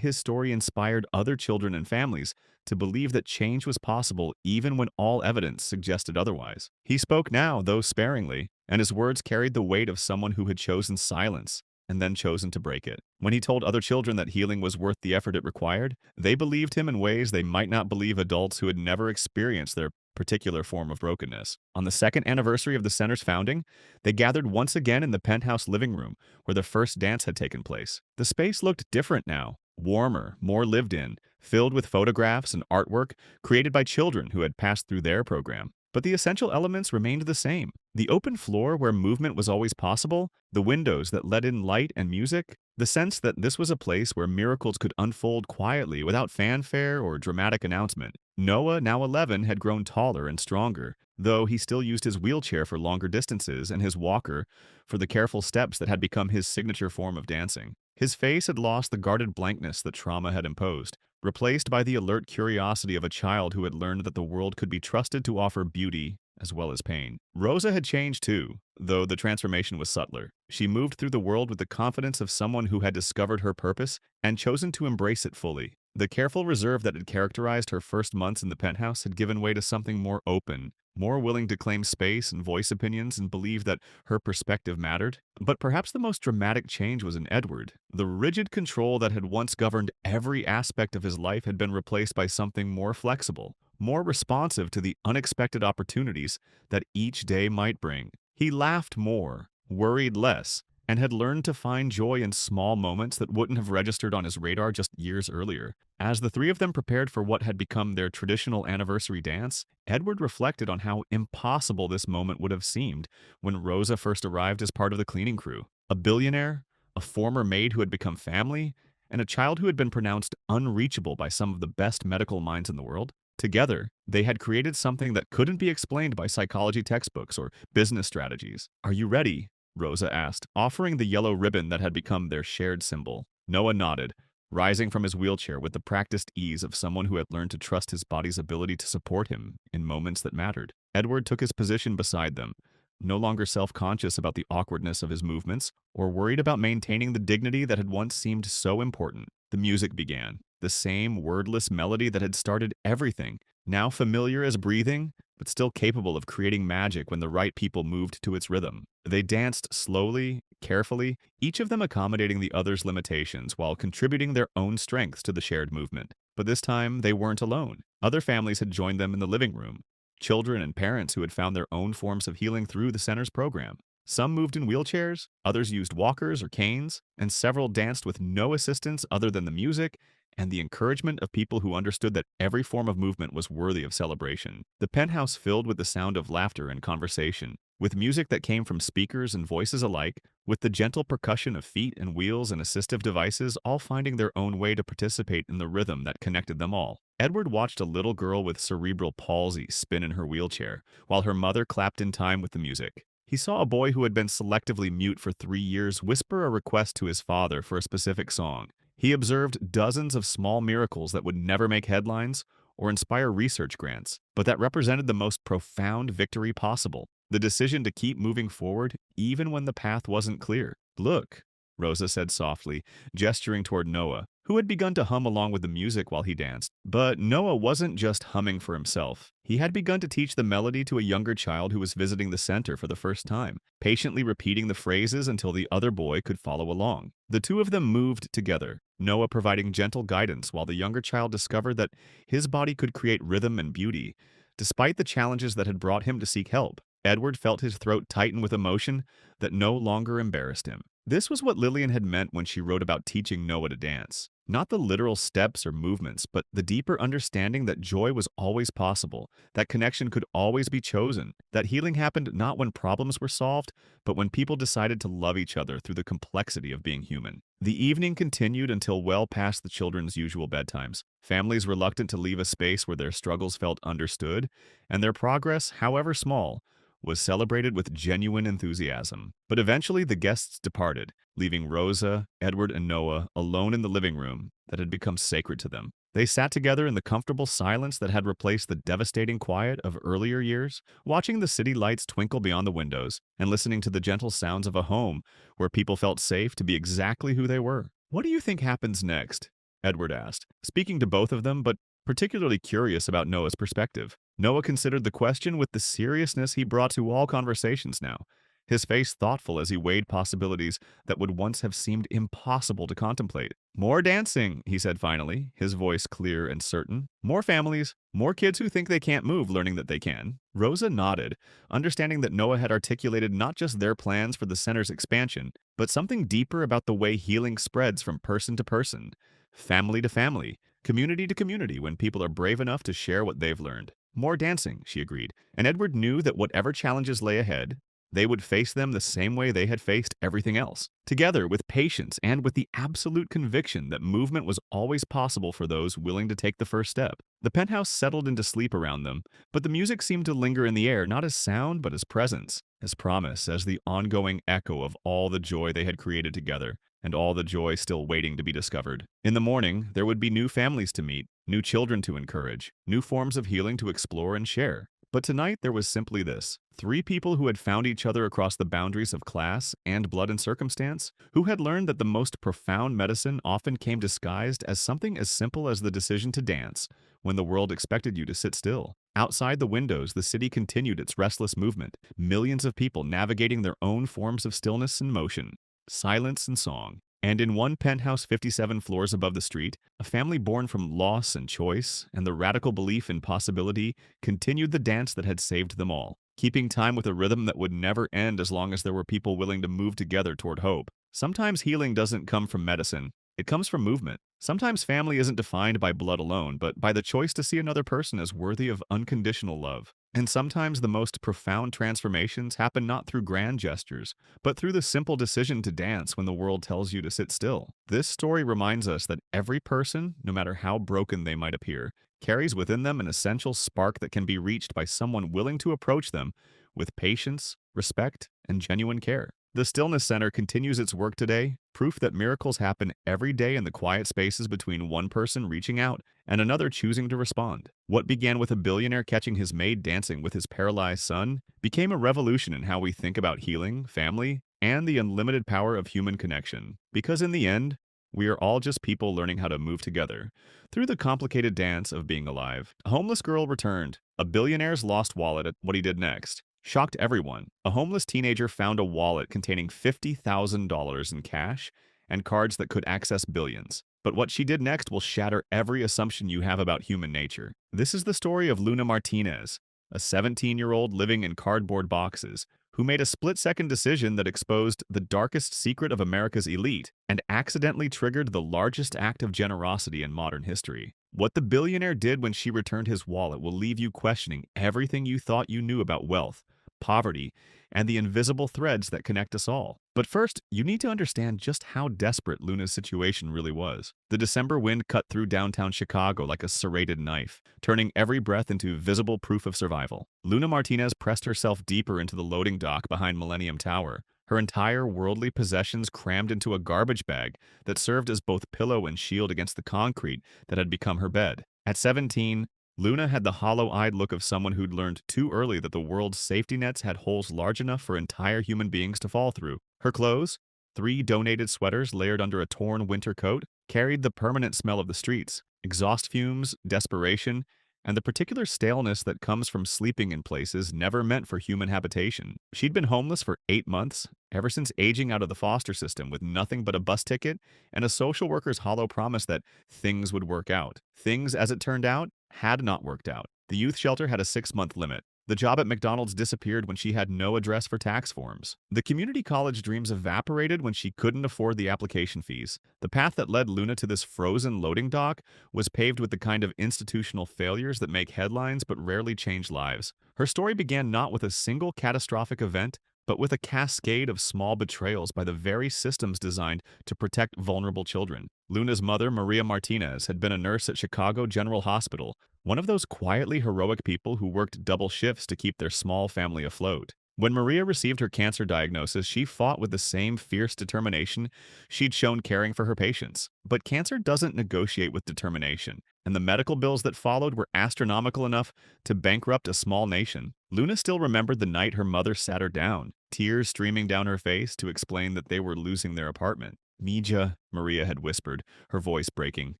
his story inspired other children and families to believe that change was possible even when all evidence suggested otherwise. He spoke now, though sparingly, and his words carried the weight of someone who had chosen silence and then chosen to break it. When he told other children that healing was worth the effort it required, they believed him in ways they might not believe adults who had never experienced their particular form of brokenness. On the second anniversary of the center's founding, they gathered once again in the penthouse living room where the first dance had taken place. The space looked different now, warmer, more lived in, filled with photographs and artwork created by children who had passed through their program. But the essential elements remained the same. The open floor where movement was always possible, the windows that let in light and music, the sense that this was a place where miracles could unfold quietly without fanfare or dramatic announcement. Noah, now 11, had grown taller and stronger, though he still used his wheelchair for longer distances and his walker for the careful steps that had become his signature form of dancing. His face had lost the guarded blankness that trauma had imposed, replaced by the alert curiosity of a child who had learned that the world could be trusted to offer beauty as well as pain. Rosa had changed too, though the transformation was subtler. She moved through the world with the confidence of someone who had discovered her purpose and chosen to embrace it fully. The careful reserve that had characterized her first months in the penthouse had given way to something more open, more willing to claim space and voice opinions and believe that her perspective mattered. But perhaps the most dramatic change was in Edward. The rigid control that had once governed every aspect of his life had been replaced by something more flexible, more responsive to the unexpected opportunities that each day might bring. He laughed more, worried less, and had learned to find joy in small moments that wouldn't have registered on his radar just years earlier. As the three of them prepared for what had become their traditional anniversary dance, Edward reflected on how impossible this moment would have seemed when Rosa first arrived as part of the cleaning crew. A billionaire, a former maid who had become family, and a child who had been pronounced unreachable by some of the best medical minds in the world. Together, they had created something that couldn't be explained by psychology textbooks or business strategies. "Are you ready?" Rosa asked, offering the yellow ribbon that had become their shared symbol. Noah nodded, rising from his wheelchair with the practiced ease of someone who had learned to trust his body's ability to support him in moments that mattered. Edward took his position beside them, no longer self-conscious about the awkwardness of his movements or worried about maintaining the dignity that had once seemed so important. The music began, the same wordless melody that had started everything, now familiar as breathing, but still capable of creating magic when the right people moved to its rhythm. They danced slowly, carefully, each of them accommodating the other's limitations while contributing their own strengths to the shared movement. But this time, they weren't alone. Other families had joined them in the living room, children and parents who had found their own forms of healing through the center's program. Some moved in wheelchairs, others used walkers or canes, and several danced with no assistance other than the music and the encouragement of people who understood that every form of movement was worthy of celebration. The penthouse filled with the sound of laughter and conversation, with music that came from speakers and voices alike, with the gentle percussion of feet and wheels and assistive devices all finding their own way to participate in the rhythm that connected them all. Edward watched a little girl with cerebral palsy spin in her wheelchair, while her mother clapped in time with the music. He saw a boy who had been selectively mute for 3 years whisper a request to his father for a specific song. He observed dozens of small miracles that would never make headlines or inspire research grants, but that represented the most profound victory possible, the decision to keep moving forward even when the path wasn't clear. "Look," Rosa said softly, gesturing toward Noah, who had begun to hum along with the music while he danced. But Noah wasn't just humming for himself. He had begun to teach the melody to a younger child who was visiting the center for the first time, patiently repeating the phrases until the other boy could follow along. The two of them moved together, Noah providing gentle guidance while the younger child discovered that his body could create rhythm and beauty. Despite the challenges that had brought him to seek help, Edward felt his throat tighten with emotion that no longer embarrassed him. This was what Lillian had meant when she wrote about teaching Noah to dance. Not the literal steps or movements, but the deeper understanding that joy was always possible, that connection could always be chosen, that healing happened not when problems were solved, but when people decided to love each other through the complexity of being human. The evening continued until well past the children's usual bedtimes. Families reluctant to leave a space where their struggles felt understood, and their progress, however small, was celebrated with genuine enthusiasm. But eventually the guests departed, leaving Rosa, Edward, and Noah alone in the living room that had become sacred to them. They sat together in the comfortable silence that had replaced the devastating quiet of earlier years, watching the city lights twinkle beyond the windows and listening to the gentle sounds of a home where people felt safe to be exactly who they were. "What do you think happens next?" Edward asked, speaking to both of them, but particularly curious about Noah's perspective. Noah considered the question with the seriousness he brought to all conversations now, his face thoughtful as he weighed possibilities that would once have seemed impossible to contemplate. "More dancing," he said finally, his voice clear and certain. "More families, more kids who think they can't move learning that they can." Rosa nodded, understanding that Noah had articulated not just their plans for the center's expansion, but something deeper about the way healing spreads from person to person, family to family, community to community when people are brave enough to share what they've learned. "More dancing," she agreed, and Edward knew that whatever challenges lay ahead, they would face them the same way they had faced everything else, together with patience and with the absolute conviction that movement was always possible for those willing to take the first step. The penthouse settled into sleep around them, but the music seemed to linger in the air not as sound but as presence, as promise, as the ongoing echo of all the joy they had created together, and all the joy still waiting to be discovered. In the morning, there would be new families to meet, new children to encourage, new forms of healing to explore and share. But tonight there was simply this: three people who had found each other across the boundaries of class and blood and circumstance, who had learned that the most profound medicine often came disguised as something as simple as the decision to dance when the world expected you to sit still. Outside the windows, the city continued its restless movement, millions of people navigating their own forms of stillness and motion, silence and song. And in one penthouse 57 floors above the street, a family born from loss and choice and the radical belief in possibility continued the dance that had saved them all, keeping time with a rhythm that would never end as long as there were people willing to move together toward hope. Sometimes healing doesn't come from medicine. It comes from movement. Sometimes family isn't defined by blood alone, but by the choice to see another person as worthy of unconditional love. And sometimes the most profound transformations happen not through grand gestures, but through the simple decision to dance when the world tells you to sit still. This story reminds us that every person, no matter how broken they might appear, carries within them an essential spark that can be reached by someone willing to approach them with patience, respect, and genuine care. The Stillness Center continues its work today, proof that miracles happen every day in the quiet spaces between one person reaching out and another choosing to respond. What began with a billionaire catching his maid dancing with his paralyzed son became a revolution in how we think about healing, family, and the unlimited power of human connection. Because in the end, we are all just people learning how to move together through the complicated dance of being alive. A homeless girl returned. A billionaire's lost wallet at what he did next shocked everyone. A homeless teenager found a wallet containing $50,000 in cash and cards that could access billions. But what she did next will shatter every assumption you have about human nature. This is the story of Luna Martinez, a 17-year-old living in cardboard boxes, who made a split-second decision that exposed the darkest secret of America's elite and accidentally triggered the largest act of generosity in modern history. What the billionaire did when she returned his wallet will leave you questioning everything you thought you knew about wealth, poverty, and the invisible threads that connect us all. But first, you need to understand just how desperate Luna's situation really was. The December wind cut through downtown Chicago like a serrated knife, turning every breath into visible proof of survival. Luna Martinez pressed herself deeper into the loading dock behind Millennium Tower, her entire worldly possessions crammed into a garbage bag that served as both pillow and shield against the concrete that had become her bed. At 17, Luna had the hollow-eyed look of someone who'd learned too early that the world's safety nets had holes large enough for entire human beings to fall through. Her clothes, 3 donated sweaters layered under a torn winter coat carried the permanent smell of the streets, exhaust fumes, desperation, and the particular staleness that comes from sleeping in places never meant for human habitation. She'd been homeless for 8 months, ever since aging out of the foster system with nothing but a bus ticket and a social worker's hollow promise that things would work out. Things, as it turned out, had not worked out. The youth shelter had a 6-month limit. The job at McDonald's disappeared when she had no address for tax forms. The community college dreams evaporated when she couldn't afford the application fees. The path that led Luna to this frozen loading dock was paved with the kind of institutional failures that make headlines but rarely change lives. Her story began not with a single catastrophic event, but with a cascade of small betrayals by the very systems designed to protect vulnerable children. Luna's mother, Maria Martinez, had been a nurse at Chicago General Hospital, one of those quietly heroic people who worked double shifts to keep their small family afloat. When Maria received her cancer diagnosis, she fought with the same fierce determination she'd shown caring for her patients. But cancer doesn't negotiate with determination, and the medical bills that followed were astronomical enough to bankrupt a small nation. Luna still remembered the night her mother sat her down, tears streaming down her face to explain that they were losing their apartment. "Mija," Maria had whispered, her voice breaking.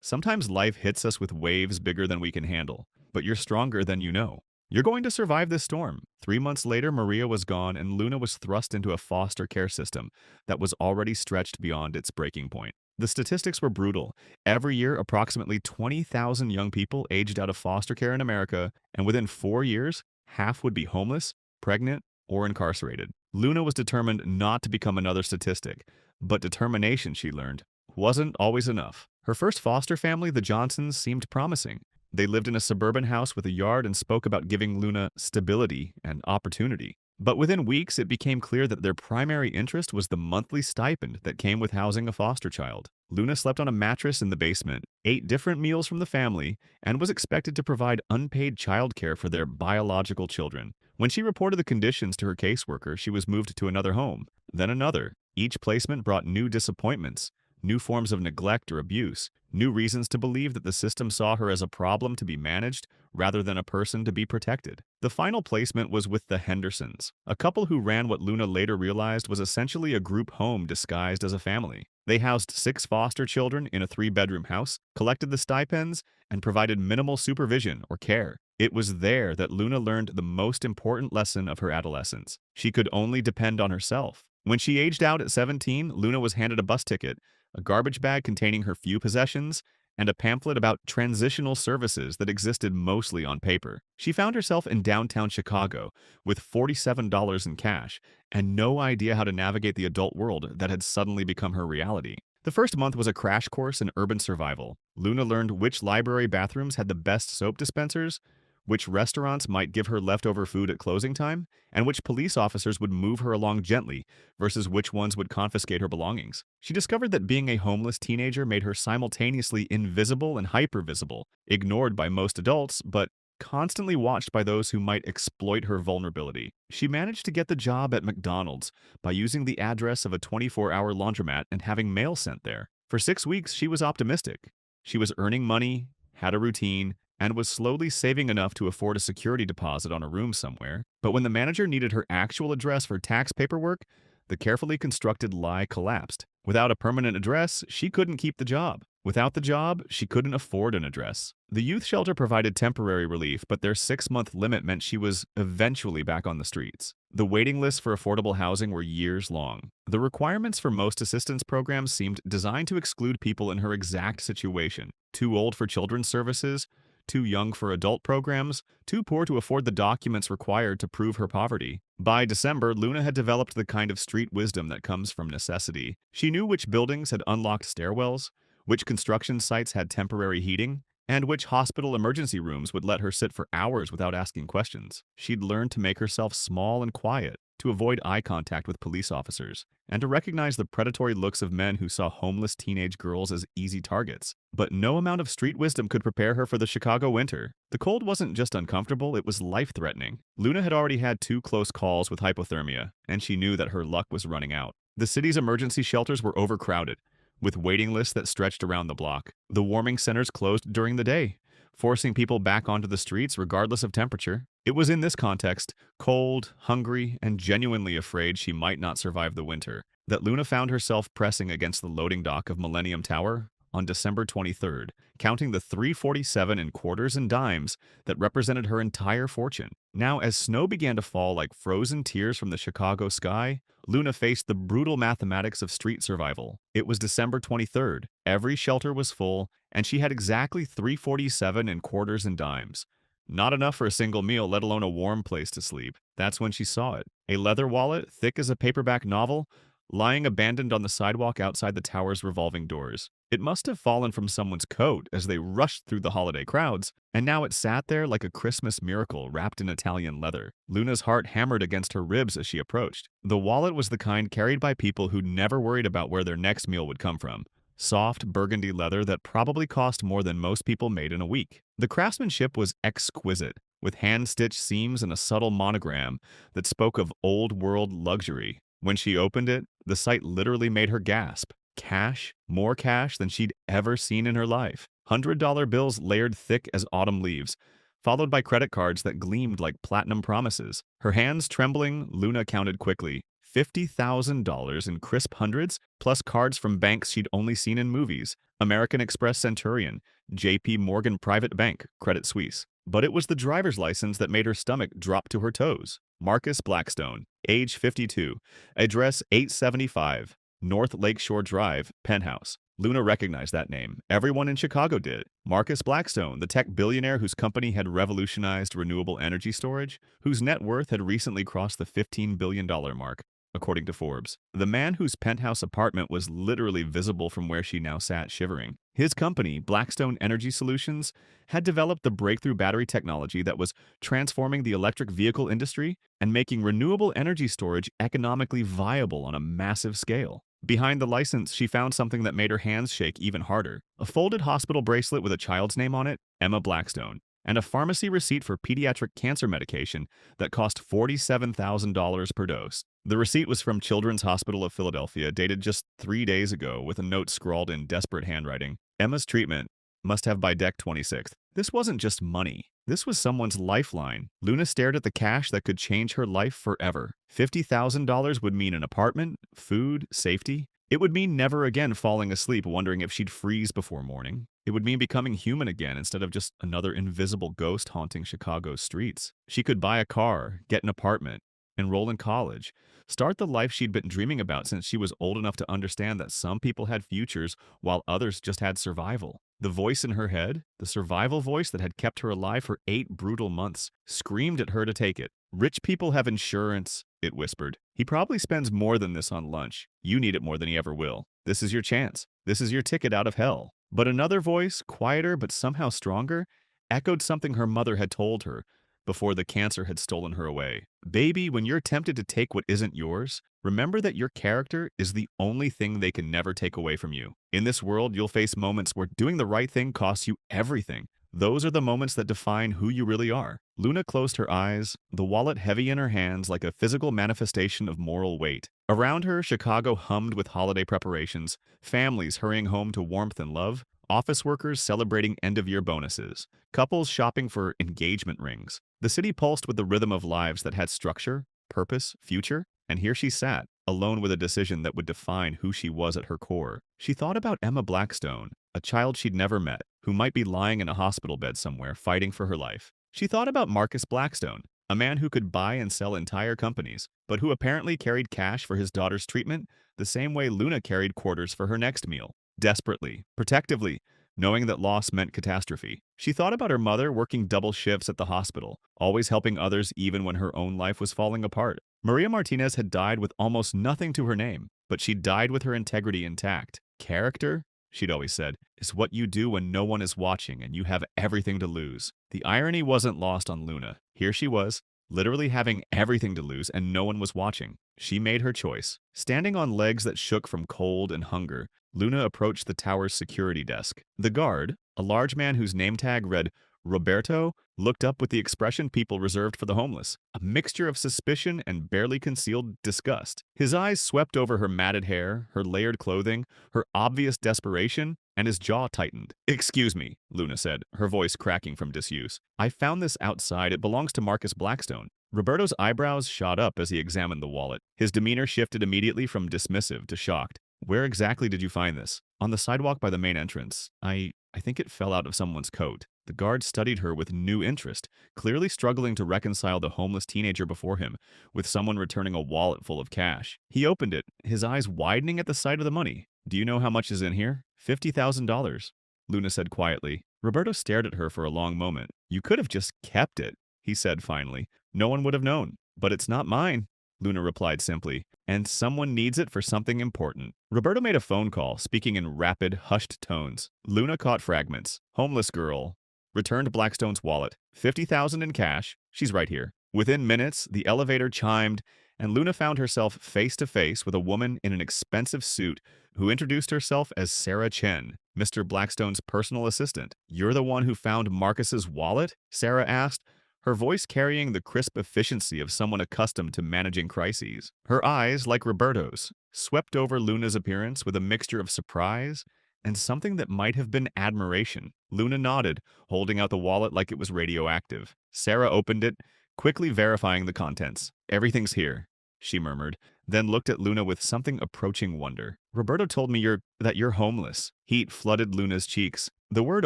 "Sometimes life hits us with waves bigger than we can handle, but you're stronger than you know. You're going to survive this storm." 3 months later, Maria was gone, and Luna was thrust into a foster care system that was already stretched beyond its breaking point. The statistics were brutal. Every year, approximately 20,000 young people aged out of foster care in America, and within 4 years, half would be homeless, pregnant, or incarcerated. Luna was determined not to become another statistic, but determination, she learned, wasn't always enough. Her first foster family, the Johnsons, seemed promising. They lived in a suburban house with a yard and spoke about giving Luna stability and opportunity. But within weeks, it became clear that their primary interest was the monthly stipend that came with housing a foster child. Luna slept on a mattress in the basement, ate different meals from the family, and was expected to provide unpaid childcare for their biological children. When she reported the conditions to her caseworker, she was moved to another home, then another. Each placement brought new disappointments, new forms of neglect or abuse, new reasons to believe that the system saw her as a problem to be managed rather than a person to be protected. The final placement was with the Hendersons, a couple who ran what Luna later realized was essentially a group home disguised as a family. They housed 6 foster children in a 3-bedroom house, collected the stipends, and provided minimal supervision or care. It was there that Luna learned the most important lesson of her adolescence. She could only depend on herself. When she aged out at 17, Luna was handed a bus ticket, a garbage bag containing her few possessions, and a pamphlet about transitional services that existed mostly on paper. She found herself in downtown Chicago with $47 in cash and no idea how to navigate the adult world that had suddenly become her reality. The first month was a crash course in urban survival. Luna learned which library bathrooms had the best soap dispensers, which restaurants might give her leftover food at closing time, and which police officers would move her along gently versus which ones would confiscate her belongings. She discovered that being a homeless teenager made her simultaneously invisible and hypervisible, ignored by most adults, but constantly watched by those who might exploit her vulnerability. She managed to get the job at McDonald's by using the address of a 24-hour laundromat and having mail sent there. For 6 weeks, she was optimistic. She was earning money, had a routine, and was slowly saving enough to afford a security deposit on a room somewhere. But when the manager needed her actual address for tax paperwork, the carefully constructed lie collapsed. Without a permanent address, she couldn't keep the job. Without the job, she couldn't afford an address. The youth shelter provided temporary relief, but their 6-month limit meant she was eventually back on the streets. The waiting lists for affordable housing were years long. The requirements for most assistance programs seemed designed to exclude people in her exact situation: too old for children's services, too young for adult programs, too poor to afford the documents required to prove her poverty. By December, Luna had developed the kind of street wisdom that comes from necessity. She knew which buildings had unlocked stairwells, which construction sites had temporary heating, and which hospital emergency rooms would let her sit for hours without asking questions. She'd learned to make herself small and quiet, to avoid eye contact with police officers, and to recognize the predatory looks of men who saw homeless teenage girls as easy targets. But no amount of street wisdom could prepare her for the Chicago winter. The cold wasn't just uncomfortable, it was life-threatening. Luna had already had 2 close calls with hypothermia, and she knew that her luck was running out. The city's emergency shelters were overcrowded, with waiting lists that stretched around the block. The warming centers closed during the day, forcing people back onto the streets regardless of temperature. It was in this context, cold, hungry, and genuinely afraid she might not survive the winter, that Luna found herself pressing against the loading dock of Millennium Tower on December 23rd, counting the 347 in quarters and dimes that represented her entire fortune. Now, as snow began to fall like frozen tears from the Chicago sky, Luna faced the brutal mathematics of street survival. It was December 23rd, every shelter was full, and she had exactly 347 in quarters and dimes. Not enough for a single meal, let alone a warm place to sleep. That's when she saw it. A leather wallet, thick as a paperback novel, lying abandoned on the sidewalk outside the tower's revolving doors. It must have fallen from someone's coat as they rushed through the holiday crowds, and now it sat there like a Christmas miracle wrapped in Italian leather. Luna's heart hammered against her ribs as she approached. The wallet was the kind carried by people who never worried about where their next meal would come from. Soft burgundy leather that probably cost more than most people made in a week. The craftsmanship was exquisite, with hand-stitched seams and a subtle monogram that spoke of old-world luxury. When she opened it, the sight literally made her gasp. Cash, more cash than she'd ever seen in her life. $100 bills layered thick as autumn leaves, followed by credit cards that gleamed like platinum promises. Her hands trembling, Luna counted quickly. $50,000 in crisp hundreds, plus cards from banks she'd only seen in movies. American Express Centurion, JP Morgan Private Bank, Credit Suisse. But it was the driver's license that made her stomach drop to her toes. Marcus Blackstone, age 52, address 875, North Lakeshore Drive, Penthouse. Luna recognized that name. Everyone in Chicago did. Marcus Blackstone, the tech billionaire whose company had revolutionized renewable energy storage, whose net worth had recently crossed the $15 billion mark, according to Forbes. The man whose penthouse apartment was literally visible from where she now sat shivering. His company, Blackstone Energy Solutions, had developed the breakthrough battery technology that was transforming the electric vehicle industry and making renewable energy storage economically viable on a massive scale. Behind the license, she found something that made her hands shake even harder. A folded hospital bracelet with a child's name on it, Emma Blackstone, and a pharmacy receipt for pediatric cancer medication that cost $47,000 per dose. The receipt was from Children's Hospital of Philadelphia, dated just 3 days ago, with a note scrawled in desperate handwriting. Emma's treatment must have by Dec 26th. This wasn't just money. This was someone's lifeline. Luna stared at the cash that could change her life forever. $50,000 would mean an apartment, food, safety. It would mean never again falling asleep wondering if she'd freeze before morning. It would mean becoming human again instead of just another invisible ghost haunting Chicago's streets. She could buy a car, get an apartment, enroll in college, start the life she'd been dreaming about since she was old enough to understand that some people had futures while others just had survival. The voice in her head, the survival voice that had kept her alive for 8 brutal months, screamed at her to take it. Rich people have insurance, it whispered. He probably spends more than this on lunch. You need it more than he ever will. This is your chance. This is your ticket out of hell. But another voice, quieter but somehow stronger, echoed something her mother had told her before the cancer had stolen her away. Baby, when you're tempted to take what isn't yours, remember that your character is the only thing they can never take away from you. In this world, you'll face moments where doing the right thing costs you everything. Those are the moments that define who you really are. Luna closed her eyes, the wallet heavy in her hands like a physical manifestation of moral weight. Around her, Chicago hummed with holiday preparations, families hurrying home to warmth and love, office workers celebrating end-of-year bonuses, couples shopping for engagement rings. The city pulsed with the rhythm of lives that had structure, purpose, future, and here she sat, alone with a decision that would define who she was at her core. She thought about Emma Blackstone, a child she'd never met, who might be lying in a hospital bed somewhere fighting for her life. She thought about Marcus Blackstone, a man who could buy and sell entire companies, but who apparently carried cash for his daughter's treatment the same way Luna carried quarters for her next meal. Desperately, protectively, knowing that loss meant catastrophe. She thought about her mother working double shifts at the hospital, always helping others even when her own life was falling apart. Maria Martinez had died with almost nothing to her name, but she died with her integrity intact. Character, she'd always said, is what you do when no one is watching and you have everything to lose. The irony wasn't lost on Luna. Here she was, literally having everything to lose and no one was watching. She made her choice. Standing on legs that shook from cold and hunger, Luna approached the tower's security desk. The guard, a large man whose name tag read Roberto, looked up with the expression people reserved for the homeless, a mixture of suspicion and barely concealed disgust. His eyes swept over her matted hair, her layered clothing, her obvious desperation, and his jaw tightened. "Excuse me," Luna said, her voice cracking from disuse. "I found this outside. It belongs to Marcus Blackstone." Roberto's eyebrows shot up as he examined the wallet. His demeanor shifted immediately from dismissive to shocked. Where exactly did you find this? On the sidewalk by the main entrance. I think it fell out of someone's coat. The guard studied her with new interest, clearly struggling to reconcile the homeless teenager before him with someone returning a wallet full of cash. He opened it, his eyes widening at the sight of the money. Do you know how much is in here? $50,000. Luna said quietly. Roberto stared at her for a long moment. You could have just kept it, he said finally. No one would have known. But it's not mine, Luna replied simply, and someone needs it for something important. Roberto made a phone call, speaking in rapid, hushed tones. Luna caught fragments. Homeless girl. Returned Blackstone's wallet. $50,000 in cash. She's right here. Within minutes, the elevator chimed, and Luna found herself face to face with a woman in an expensive suit who introduced herself as Sarah Chen, Mr. Blackstone's personal assistant. You're the one who found Marcus's wallet? Sarah asked, her voice carrying the crisp efficiency of someone accustomed to managing crises. Her eyes, like Roberto's, swept over Luna's appearance with a mixture of surprise and something that might have been admiration. Luna nodded, holding out the wallet like it was radioactive. Sarah opened it, quickly verifying the contents. Everything's here, she murmured, then looked at Luna with something approaching wonder. Roberto told me that you're homeless. Heat flooded Luna's cheeks. The word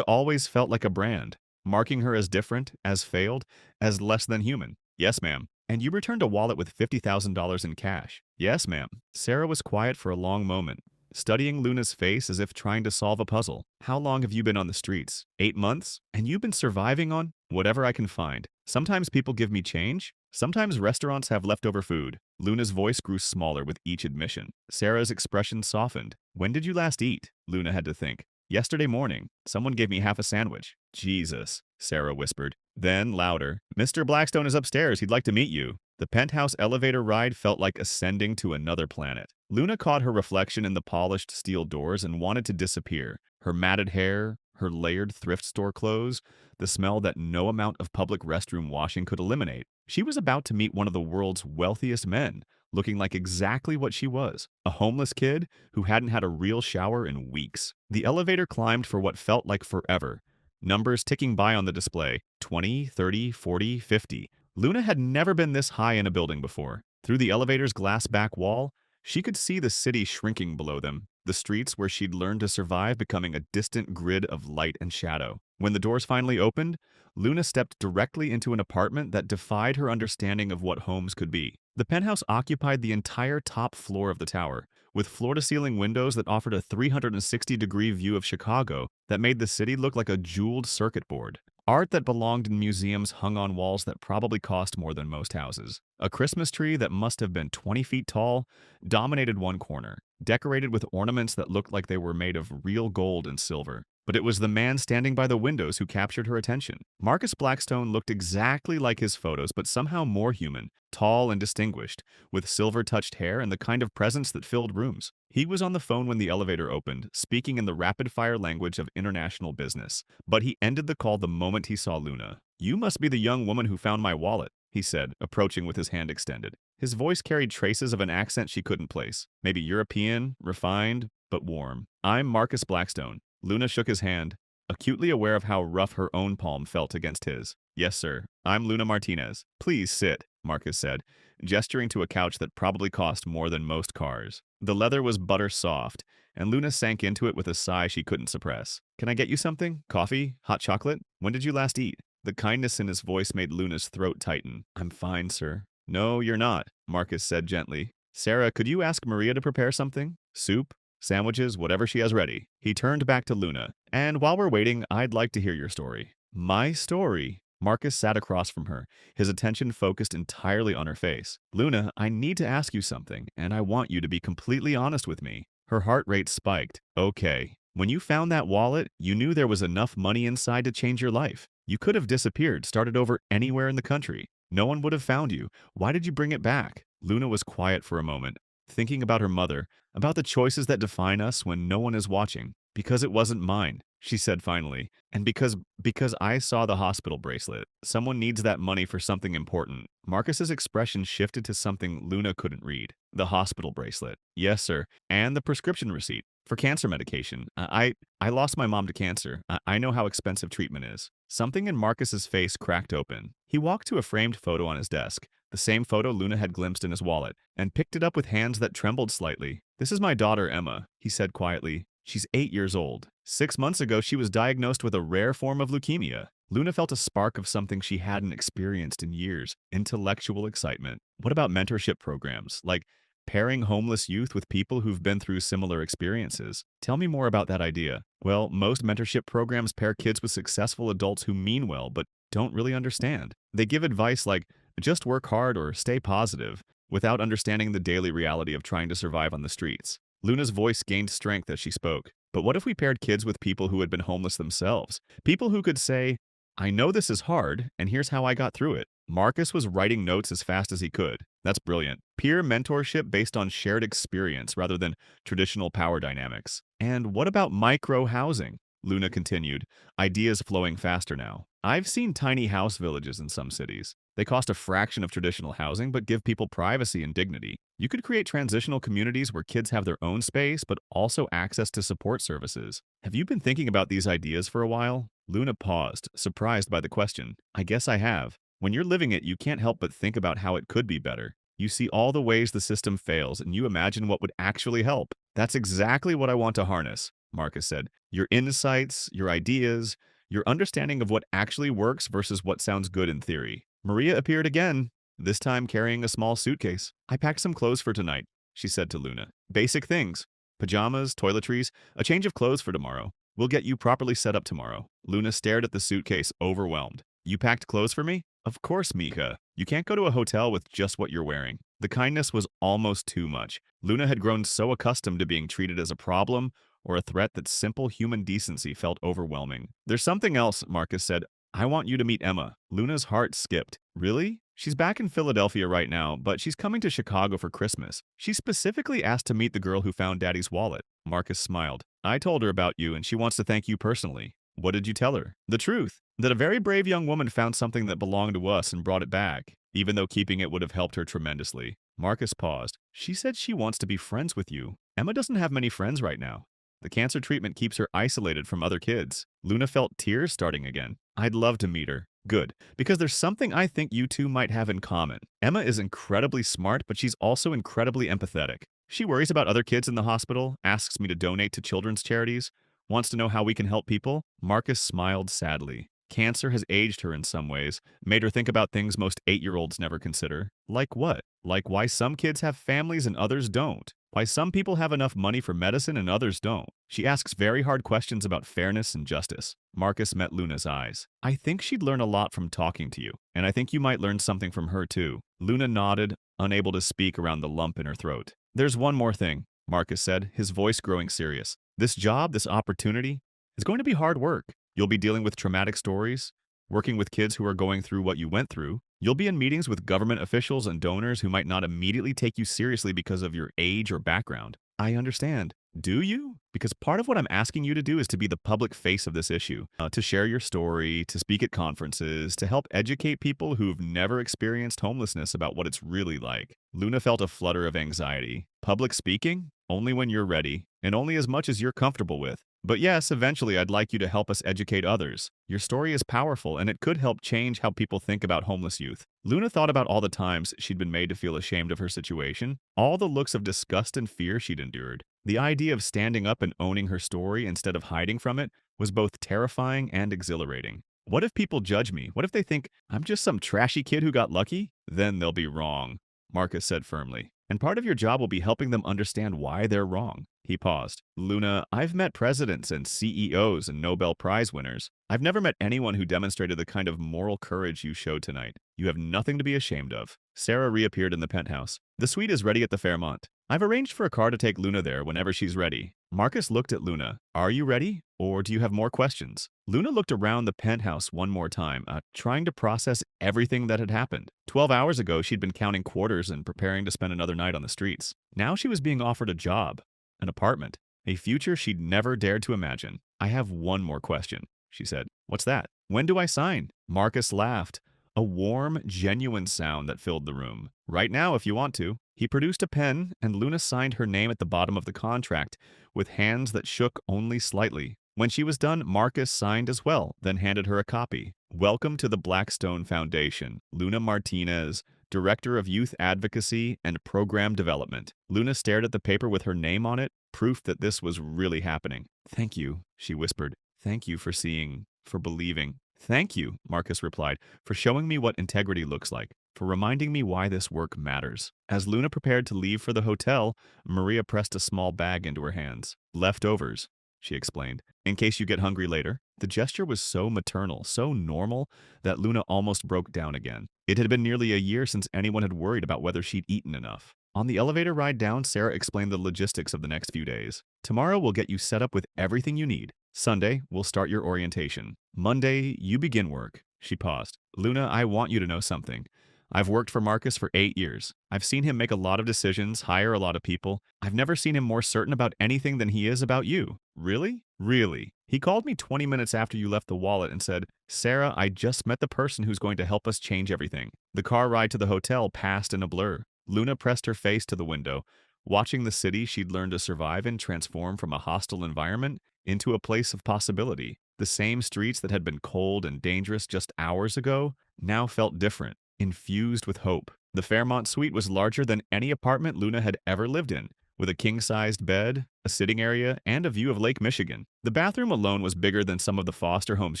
always felt like a brand, marking her as different, as failed, as less than human. Yes, ma'am. And you returned a wallet with $50,000 in cash. Yes, ma'am. Sarah was quiet for a long moment, studying Luna's face as if trying to solve a puzzle. How long have you been on the streets? 8 months? And you've been surviving on whatever I can find. Sometimes people give me change. Sometimes restaurants have leftover food. Luna's voice grew smaller with each admission. Sarah's expression softened. When did you last eat? Luna had to think. Yesterday morning. Someone gave me half a sandwich. Jesus, Sarah whispered. Then, louder, Mr. Blackstone is upstairs. He'd like to meet you. The penthouse elevator ride felt like ascending to another planet. Luna caught her reflection in the polished steel doors and wanted to disappear. Her matted hair, her layered thrift store clothes, the smell that no amount of public restroom washing could eliminate. She was about to meet one of the world's wealthiest men, looking like exactly what she was, a homeless kid who hadn't had a real shower in weeks. The elevator climbed for what felt like forever. Numbers ticking by on the display, 20, 30, 40, 50. Luna had never been this high in a building before. Through the elevator's glass back wall, she could see the city shrinking below them, the streets where she'd learned to survive becoming a distant grid of light and shadow. When the doors finally opened, Luna stepped directly into an apartment that defied her understanding of what homes could be. The penthouse occupied the entire top floor of the tower, with floor-to-ceiling windows that offered a 360-degree view of Chicago that made the city look like a jeweled circuit board. Art that belonged in museums hung on walls that probably cost more than most houses. A Christmas tree that must have been 20 feet tall dominated one corner, decorated with ornaments that looked like they were made of real gold and silver. But it was the man standing by the windows who captured her attention. Marcus Blackstone looked exactly like his photos, but somehow more human, tall and distinguished, with silver-touched hair and the kind of presence that filled rooms. He was on the phone when the elevator opened, speaking in the rapid-fire language of international business. But he ended the call the moment he saw Luna. "You must be the young woman who found my wallet," he said, approaching with his hand extended. His voice carried traces of an accent she couldn't place. Maybe European, refined, but warm. "I'm Marcus Blackstone." Luna shook his hand, acutely aware of how rough her own palm felt against his. "Yes, sir. I'm Luna Martinez. Please sit," Marcus said, gesturing to a couch that probably cost more than most cars. The leather was butter soft, and Luna sank into it with a sigh she couldn't suppress. "Can I get you something? Coffee? Hot chocolate? When did you last eat?" The kindness in his voice made Luna's throat tighten. "I'm fine, sir." "No, you're not," Marcus said gently. "Sarah, could you ask Maria to prepare something? Soup? Sandwiches, whatever she has ready." He turned back to Luna. "And while we're waiting, I'd like to hear your story." "My story?" Marcus sat across from her, his attention focused entirely on her face. "Luna, I need to ask you something, and I want you to be completely honest with me." Her heart rate spiked. "Okay. When you found that wallet, you knew there was enough money inside to change your life. You could have disappeared, started over anywhere in the country. No one would have found you. Why did you bring it back?" Luna was quiet for a moment, thinking about her mother, about the choices that define us when no one is watching. "Because it wasn't mine," she said finally, "and because I saw the hospital bracelet. Someone needs that money for something important." Marcus's expression shifted to something Luna couldn't read. "The hospital bracelet." "Yes, sir. And the prescription receipt for cancer medication. I lost my mom to cancer. I know how expensive treatment is." Something in Marcus's face cracked open. He walked to a framed photo on his desk, the same photo Luna had glimpsed in his wallet, and picked it up with hands that trembled slightly. "This is my daughter, Emma," he said quietly. "She's 8 years old. 6 months ago, she was diagnosed with a rare form of leukemia." Luna felt a spark of something she hadn't experienced in years: intellectual excitement. What about mentorship programs, like pairing homeless youth with people who've been through similar experiences? Tell me more about that idea. Well, most mentorship programs pair kids with successful adults who mean well but don't really understand. They give advice like, just work hard or stay positive, without understanding the daily reality of trying to survive on the streets. Luna's voice gained strength as she spoke. But what if we paired kids with people who had been homeless themselves? People who could say, "I know this is hard, and here's how I got through it." Marcus was writing notes as fast as he could. That's brilliant. Peer mentorship based on shared experience rather than traditional power dynamics. And what about micro-housing? Luna continued, ideas flowing faster now. "I've seen tiny house villages in some cities. They cost a fraction of traditional housing but give people privacy and dignity. You could create transitional communities where kids have their own space but also access to support services. Have you been thinking about these ideas for a while?" Luna paused, surprised by the question. "I guess I have. When you're living it, you can't help but think about how it could be better. You see all the ways the system fails, and you imagine what would actually help." "That's exactly what I want to harness," Marcus said. "Your insights, your ideas, your understanding of what actually works versus what sounds good in theory." Maria appeared again, this time carrying a small suitcase. "I packed some clothes for tonight," she said to Luna. "Basic things. Pajamas, toiletries, a change of clothes for tomorrow. We'll get you properly set up tomorrow." Luna stared at the suitcase, overwhelmed. "You packed clothes for me?" "Of course, Mika. You can't go to a hotel with just what you're wearing." The kindness was almost too much. Luna had grown so accustomed to being treated as a problem or a threat that simple human decency felt overwhelming. "There's something else," Marcus said. "I want you to meet Emma." Luna's heart skipped. "Really?" "She's back in Philadelphia right now, but she's coming to Chicago for Christmas. She specifically asked to meet the girl who found Daddy's wallet." Marcus smiled. "I told her about you, and she wants to thank you personally." "What did you tell her?" "The truth. That a very brave young woman found something that belonged to us and brought it back, even though keeping it would have helped her tremendously." Marcus paused. "She said she wants to be friends with you. Emma doesn't have many friends right now. The cancer treatment keeps her isolated from other kids." Luna felt tears starting again. "I'd love to meet her." "Good, because there's something I think you two might have in common. Emma is incredibly smart, but she's also incredibly empathetic. She worries about other kids in the hospital, asks me to donate to children's charities, wants to know how we can help people." Marcus smiled sadly. Cancer has aged her in some ways, made her think about things most 8-year-olds never consider. Like what? Like why some kids have families and others don't. Why some people have enough money for medicine and others don't. She asks very hard questions about fairness and justice. Marcus met Luna's eyes. "I think she'd learn a lot from talking to you, and I think you might learn something from her too." Luna nodded, unable to speak around the lump in her throat. "There's one more thing," Marcus said, his voice growing serious. "This job, this opportunity, is going to be hard work. You'll be dealing with traumatic stories, working with kids who are going through what you went through. You'll be in meetings with government officials and donors who might not immediately take you seriously because of your age or background." "I understand." "Do you? Because part of what I'm asking you to do is to be the public face of this issue, to share your story, to speak at conferences, to help educate people who've never experienced homelessness about what it's really like." Luna felt a flutter of anxiety. "Public speaking? Only when you're ready, and only as much as you're comfortable with. But yes, eventually I'd like you to help us educate others. Your story is powerful, and it could help change how people think about homeless youth." Luna thought about all the times she'd been made to feel ashamed of her situation, all the looks of disgust and fear she'd endured. The idea of standing up and owning her story instead of hiding from it was both terrifying and exhilarating. "What if people judge me? What if they think I'm just some trashy kid who got lucky?" "Then they'll be wrong," Marcus said firmly. "And part of your job will be helping them understand why they're wrong." He paused. "Luna, I've met presidents and CEOs and Nobel Prize winners. I've never met anyone who demonstrated the kind of moral courage you showed tonight. You have nothing to be ashamed of." Sarah reappeared in the penthouse. "The suite is ready at the Fairmont. I've arranged for a car to take Luna there whenever she's ready." Marcus looked at Luna. "Are you ready? Or do you have more questions?" Luna looked around the penthouse one more time, trying to process everything that had happened. 12 hours ago, she'd been counting quarters and preparing to spend another night on the streets. Now she was being offered a job, an apartment, a future she'd never dared to imagine. "I have one more question," she said. "What's that?" "When do I sign?" Marcus laughed, a warm, genuine sound that filled the room. "Right now, if you want to." He produced a pen, and Luna signed her name at the bottom of the contract, with hands that shook only slightly. When she was done, Marcus signed as well, then handed her a copy. "Welcome to the Blackstone Foundation, Luna Martinez, Director of Youth Advocacy and Program Development. Luna stared at the paper with her name on it, proof that this was really happening. "Thank you," she whispered. "Thank you for seeing, for believing." "Thank you," Marcus replied, "for showing me what integrity looks like, for reminding me why this work matters." As Luna prepared to leave for the hotel, Maria pressed a small bag into her hands. "Leftovers," she explained, "in case you get hungry later." The gesture was so maternal, so normal, that Luna almost broke down again. It had been nearly a year since anyone had worried about whether she'd eaten enough. On the elevator ride down, Sarah explained the logistics of the next few days. "Tomorrow we'll get you set up with everything you need. Sunday, we'll start your orientation. Monday, you begin work." She paused. "Luna, I want you to know something. I've worked for Marcus for 8 years. I've seen him make a lot of decisions, hire a lot of people. I've never seen him more certain about anything than he is about you." "Really?" "Really. He called me 20 minutes after you left the wallet and said, 'Sarah, I just met the person who's going to help us change everything.'" The car ride to the hotel passed in a blur. Luna pressed her face to the window, watching the city she'd learned to survive in transform from a hostile environment into a place of possibility. The same streets that had been cold and dangerous just hours ago now felt different, infused with hope. The Fairmont suite was larger than any apartment Luna had ever lived in, with a king-sized bed, a sitting area, and a view of Lake Michigan. The bathroom alone was bigger than some of the foster homes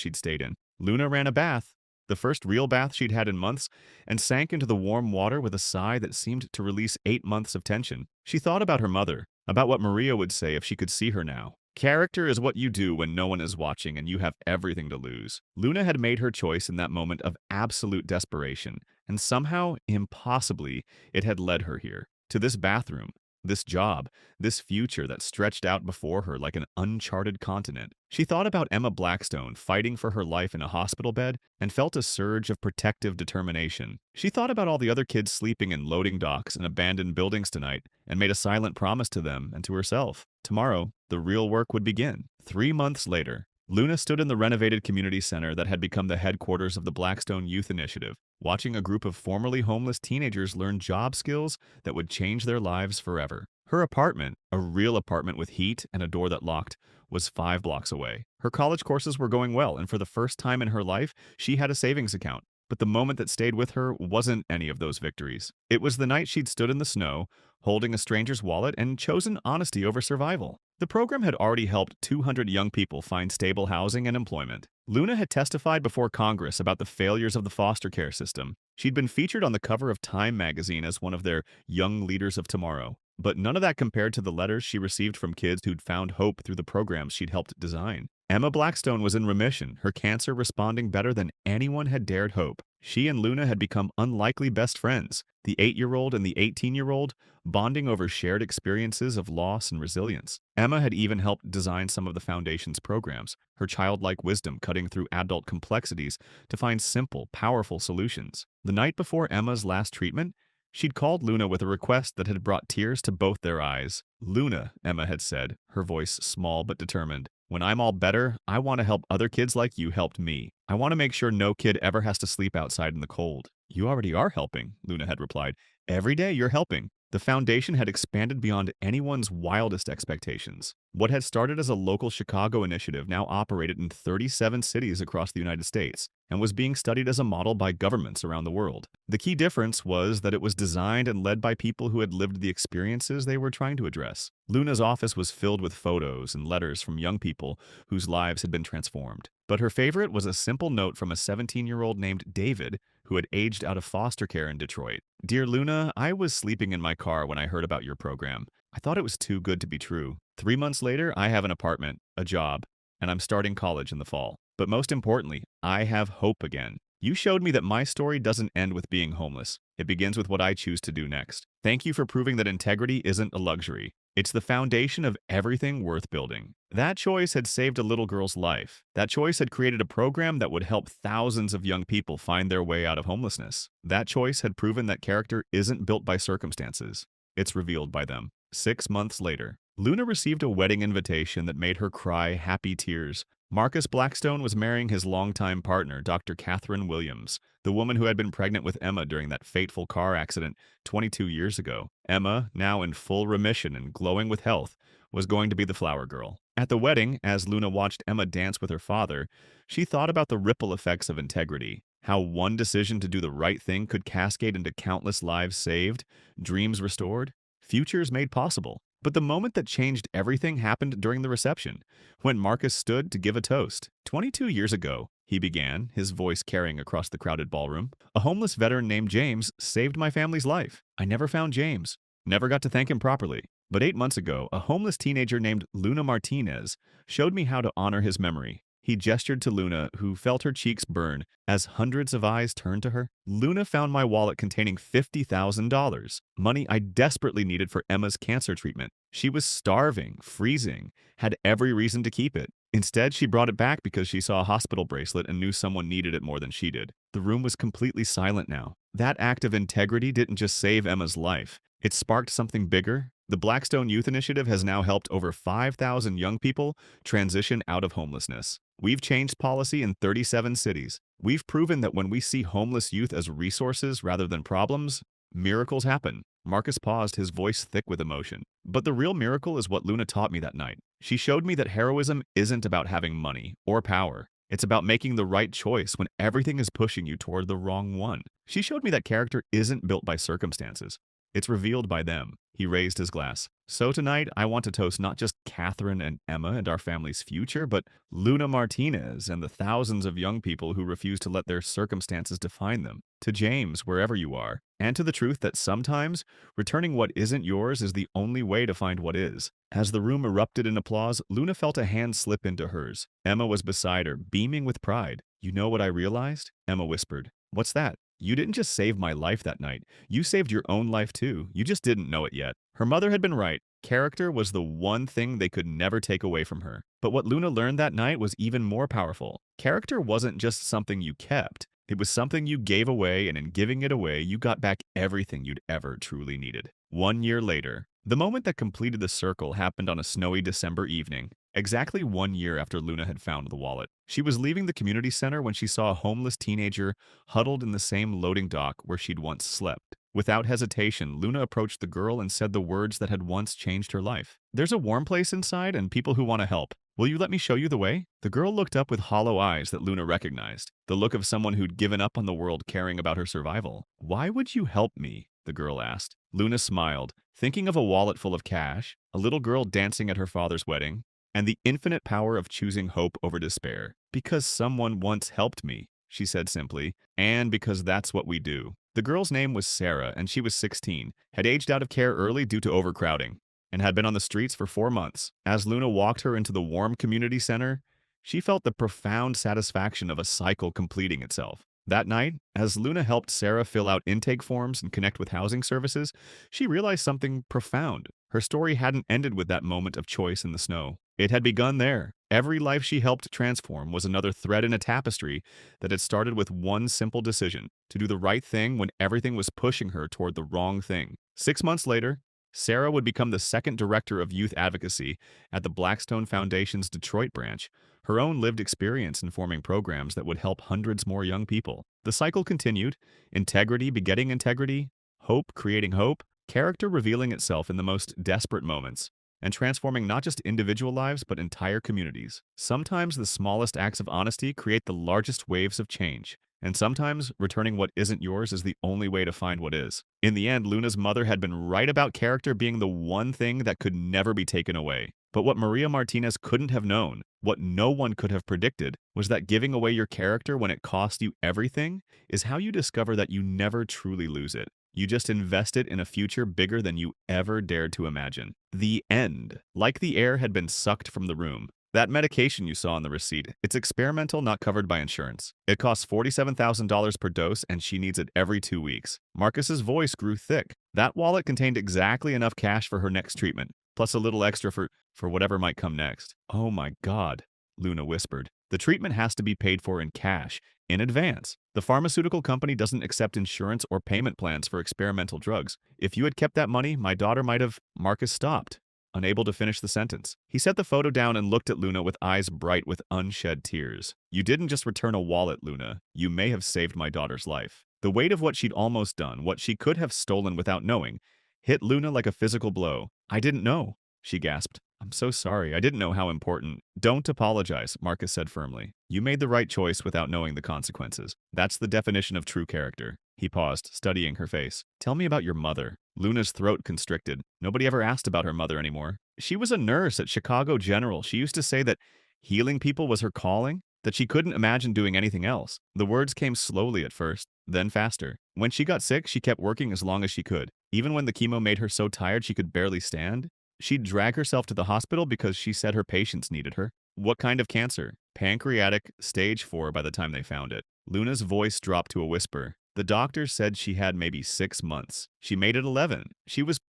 she'd stayed in. Luna ran a bath, the first real bath she'd had in months, and sank into the warm water with a sigh that seemed to release 8 months of tension. She thought about her mother, about what Maria would say if she could see her now. Character is what you do when no one is watching and you have everything to lose. Luna had made her choice in that moment of absolute desperation, and somehow, impossibly, it had led her here, to this bathroom, this job, this future that stretched out before her like an uncharted continent. She thought about Emma Blackstone fighting for her life in a hospital bed and felt a surge of protective determination. She thought about all the other kids sleeping in loading docks and abandoned buildings tonight and made a silent promise to them and to herself. Tomorrow, the real work would begin. 3 months later, Luna stood in the renovated community center that had become the headquarters of the Blackstone Youth Initiative, watching a group of formerly homeless teenagers learn job skills that would change their lives forever. Her apartment, a real apartment with heat and a door that locked, was 5 blocks away. Her college courses were going well, and for the first time in her life, she had a savings account. But the moment that stayed with her wasn't any of those victories. It was the night she'd stood in the snow, holding a stranger's wallet, and chosen honesty over survival. The program had already helped 200 young people find stable housing and employment. Luna had testified before Congress about the failures of the foster care system. She'd been featured on the cover of Time magazine as one of their young leaders of tomorrow. But none of that compared to the letters she received from kids who'd found hope through the programs she'd helped design. Emma Blackstone was in remission, her cancer responding better than anyone had dared hope. She and Luna had become unlikely best friends, the 8-year-old and the 18-year-old, bonding over shared experiences of loss and resilience. Emma had even helped design some of the Foundation's programs, her childlike wisdom cutting through adult complexities to find simple, powerful solutions. The night before Emma's last treatment, she'd called Luna with a request that had brought tears to both their eyes. "Luna," Emma had said, her voice small but determined, "when I'm all better, I want to help other kids like you helped me. I want to make sure no kid ever has to sleep outside in the cold." "You already are helping," Luna had replied. "Every day you're helping." The foundation had expanded beyond anyone's wildest expectations. What had started as a local Chicago initiative now operated in 37 cities across the United States and was being studied as a model by governments around the world. The key difference was that it was designed and led by people who had lived the experiences they were trying to address. Luna's office was filled with photos and letters from young people whose lives had been transformed. But her favorite was a simple note from a 17-year-old named David who had aged out of foster care in Detroit. "Dear Luna, I was sleeping in my car when I heard about your program. I thought it was too good to be true. 3 months later, I have an apartment, a job, and I'm starting college in the fall. But most importantly, I have hope again. You showed me that my story doesn't end with being homeless. It begins with what I choose to do next. Thank you for proving that integrity isn't a luxury. It's the foundation of everything worth building." That choice had saved a little girl's life. That choice had created a program that would help thousands of young people find their way out of homelessness. That choice had proven that character isn't built by circumstances. It's revealed by them. 6 months later, Luna received a wedding invitation that made her cry happy tears. Marcus Blackstone was marrying his longtime partner, Dr. Catherine Williams, the woman who had been pregnant with Emma during that fateful car accident 22 years ago. Emma, now in full remission and glowing with health, was going to be the flower girl. At the wedding, as Luna watched Emma dance with her father, she thought about the ripple effects of integrity. How one decision to do the right thing could cascade into countless lives saved, dreams restored, futures made possible. But the moment that changed everything happened during the reception, when Marcus stood to give a toast. 22 years ago, he began, his voice carrying across the crowded ballroom, a homeless veteran named James saved my family's life. I never found James, never got to thank him properly. But 8 months ago, a homeless teenager named Luna Martinez showed me how to honor his memory. He gestured to Luna, who felt her cheeks burn as hundreds of eyes turned to her. Luna found my wallet containing $50,000, money I desperately needed for Emma's cancer treatment. She was starving, freezing, had every reason to keep it. Instead, she brought it back because she saw a hospital bracelet and knew someone needed it more than she did. The room was completely silent now. That act of integrity didn't just save Emma's life. It sparked something bigger. The Blackstone Youth Initiative has now helped over 5,000 young people transition out of homelessness. We've changed policy in 37 cities. We've proven that when we see homeless youth as resources rather than problems, miracles happen. Marcus paused, his voice thick with emotion. But the real miracle is what Luna taught me that night. She showed me that heroism isn't about having money or power. It's about making the right choice when everything is pushing you toward the wrong one. She showed me that character isn't built by circumstances. It's revealed by them. He raised his glass. So tonight, I want to toast not just Catherine and Emma and our family's future, but Luna Martinez and the thousands of young people who refuse to let their circumstances define them. To James, wherever you are, and to the truth that sometimes returning what isn't yours is the only way to find what is. As the room erupted in applause, Luna felt a hand slip into hers. Emma was beside her, beaming with pride. "You know what I realized?" Emma whispered. "What's that?" "You didn't just save my life that night. You saved your own life too. You just didn't know it yet." Her mother had been right. Character was the one thing they could never take away from her. But what Luna learned that night was even more powerful. Character wasn't just something you kept. It was something you gave away, and in giving it away, you got back everything you'd ever truly needed. 1 year later, the moment that completed the circle happened on a snowy December evening. Exactly 1 year after Luna had found the wallet. She was leaving the community center when she saw a homeless teenager huddled in the same loading dock where she'd once slept. Without hesitation, Luna approached the girl and said the words that had once changed her life. "There's a warm place inside and people who want to help. Will you let me show you the way?" The girl looked up with hollow eyes that Luna recognized, the look of someone who'd given up on the world caring about her survival. "Why would you help me?" the girl asked. Luna smiled, thinking of a wallet full of cash, a little girl dancing at her father's wedding, and the infinite power of choosing hope over despair. "Because someone once helped me," she said simply, "and because that's what we do." The girl's name was Sarah, and she was 16, had aged out of care early due to overcrowding, and had been on the streets for 4 months. As Luna walked her into the warm community center, she felt the profound satisfaction of a cycle completing itself. That night, as Luna helped Sarah fill out intake forms and connect with housing services, she realized something profound. Her story hadn't ended with that moment of choice in the snow. It had begun there. Every life she helped transform was another thread in a tapestry that had started with one simple decision: to do the right thing when everything was pushing her toward the wrong thing. 6 months later, Sarah would become the second director of youth advocacy at the Blackstone Foundation's Detroit branch, her own lived experience informing programs that would help hundreds more young people. The cycle continued, integrity begetting integrity, hope creating hope, character revealing itself in the most desperate moments, and transforming not just individual lives but entire communities. Sometimes the smallest acts of honesty create the largest waves of change, and sometimes returning what isn't yours is the only way to find what is. In the end, Luna's mother had been right about character being the one thing that could never be taken away. But what Maria Martinez couldn't have known, what no one could have predicted, was that giving away your character when it cost you everything is how you discover that you never truly lose it. You just invest it in a future bigger than you ever dared to imagine. The end. Like the air had been sucked from the room. That medication you saw on the receipt, it's experimental, not covered by insurance. It costs $47,000 per dose, and she needs it every 2 weeks. Marcus's voice grew thick. That wallet contained exactly enough cash for her next treatment, plus a little extra for whatever might come next. "Oh my God," Luna whispered. "The treatment has to be paid for in cash, in advance. The pharmaceutical company doesn't accept insurance or payment plans for experimental drugs. If you had kept that money, my daughter might have—" Marcus stopped, unable to finish the sentence. He set the photo down and looked at Luna with eyes bright with unshed tears. "You didn't just return a wallet, Luna. You may have saved my daughter's life." The weight of what she'd almost done, what she could have stolen without knowing, hit Luna like a physical blow. "I didn't know," she gasped. I'm so sorry. I didn't know how important. Don't apologize, Marcus said firmly. You made the right choice without knowing the consequences. That's the definition of true character. He paused, studying her face. Tell me about your mother. Luna's throat constricted. Nobody ever asked about her mother anymore. She was a nurse at Chicago General. She used to say that healing people was her calling, that she couldn't imagine doing anything else. The words came slowly at first, then faster. When she got sick, she kept working as long as she could. Even when the chemo made her so tired she could barely stand, she'd drag herself to the hospital because she said her patients needed her. What kind of cancer? Pancreatic, stage 4 by the time they found it. Luna's voice dropped to a whisper. The doctor said she had maybe 6 months. She made it 11. She was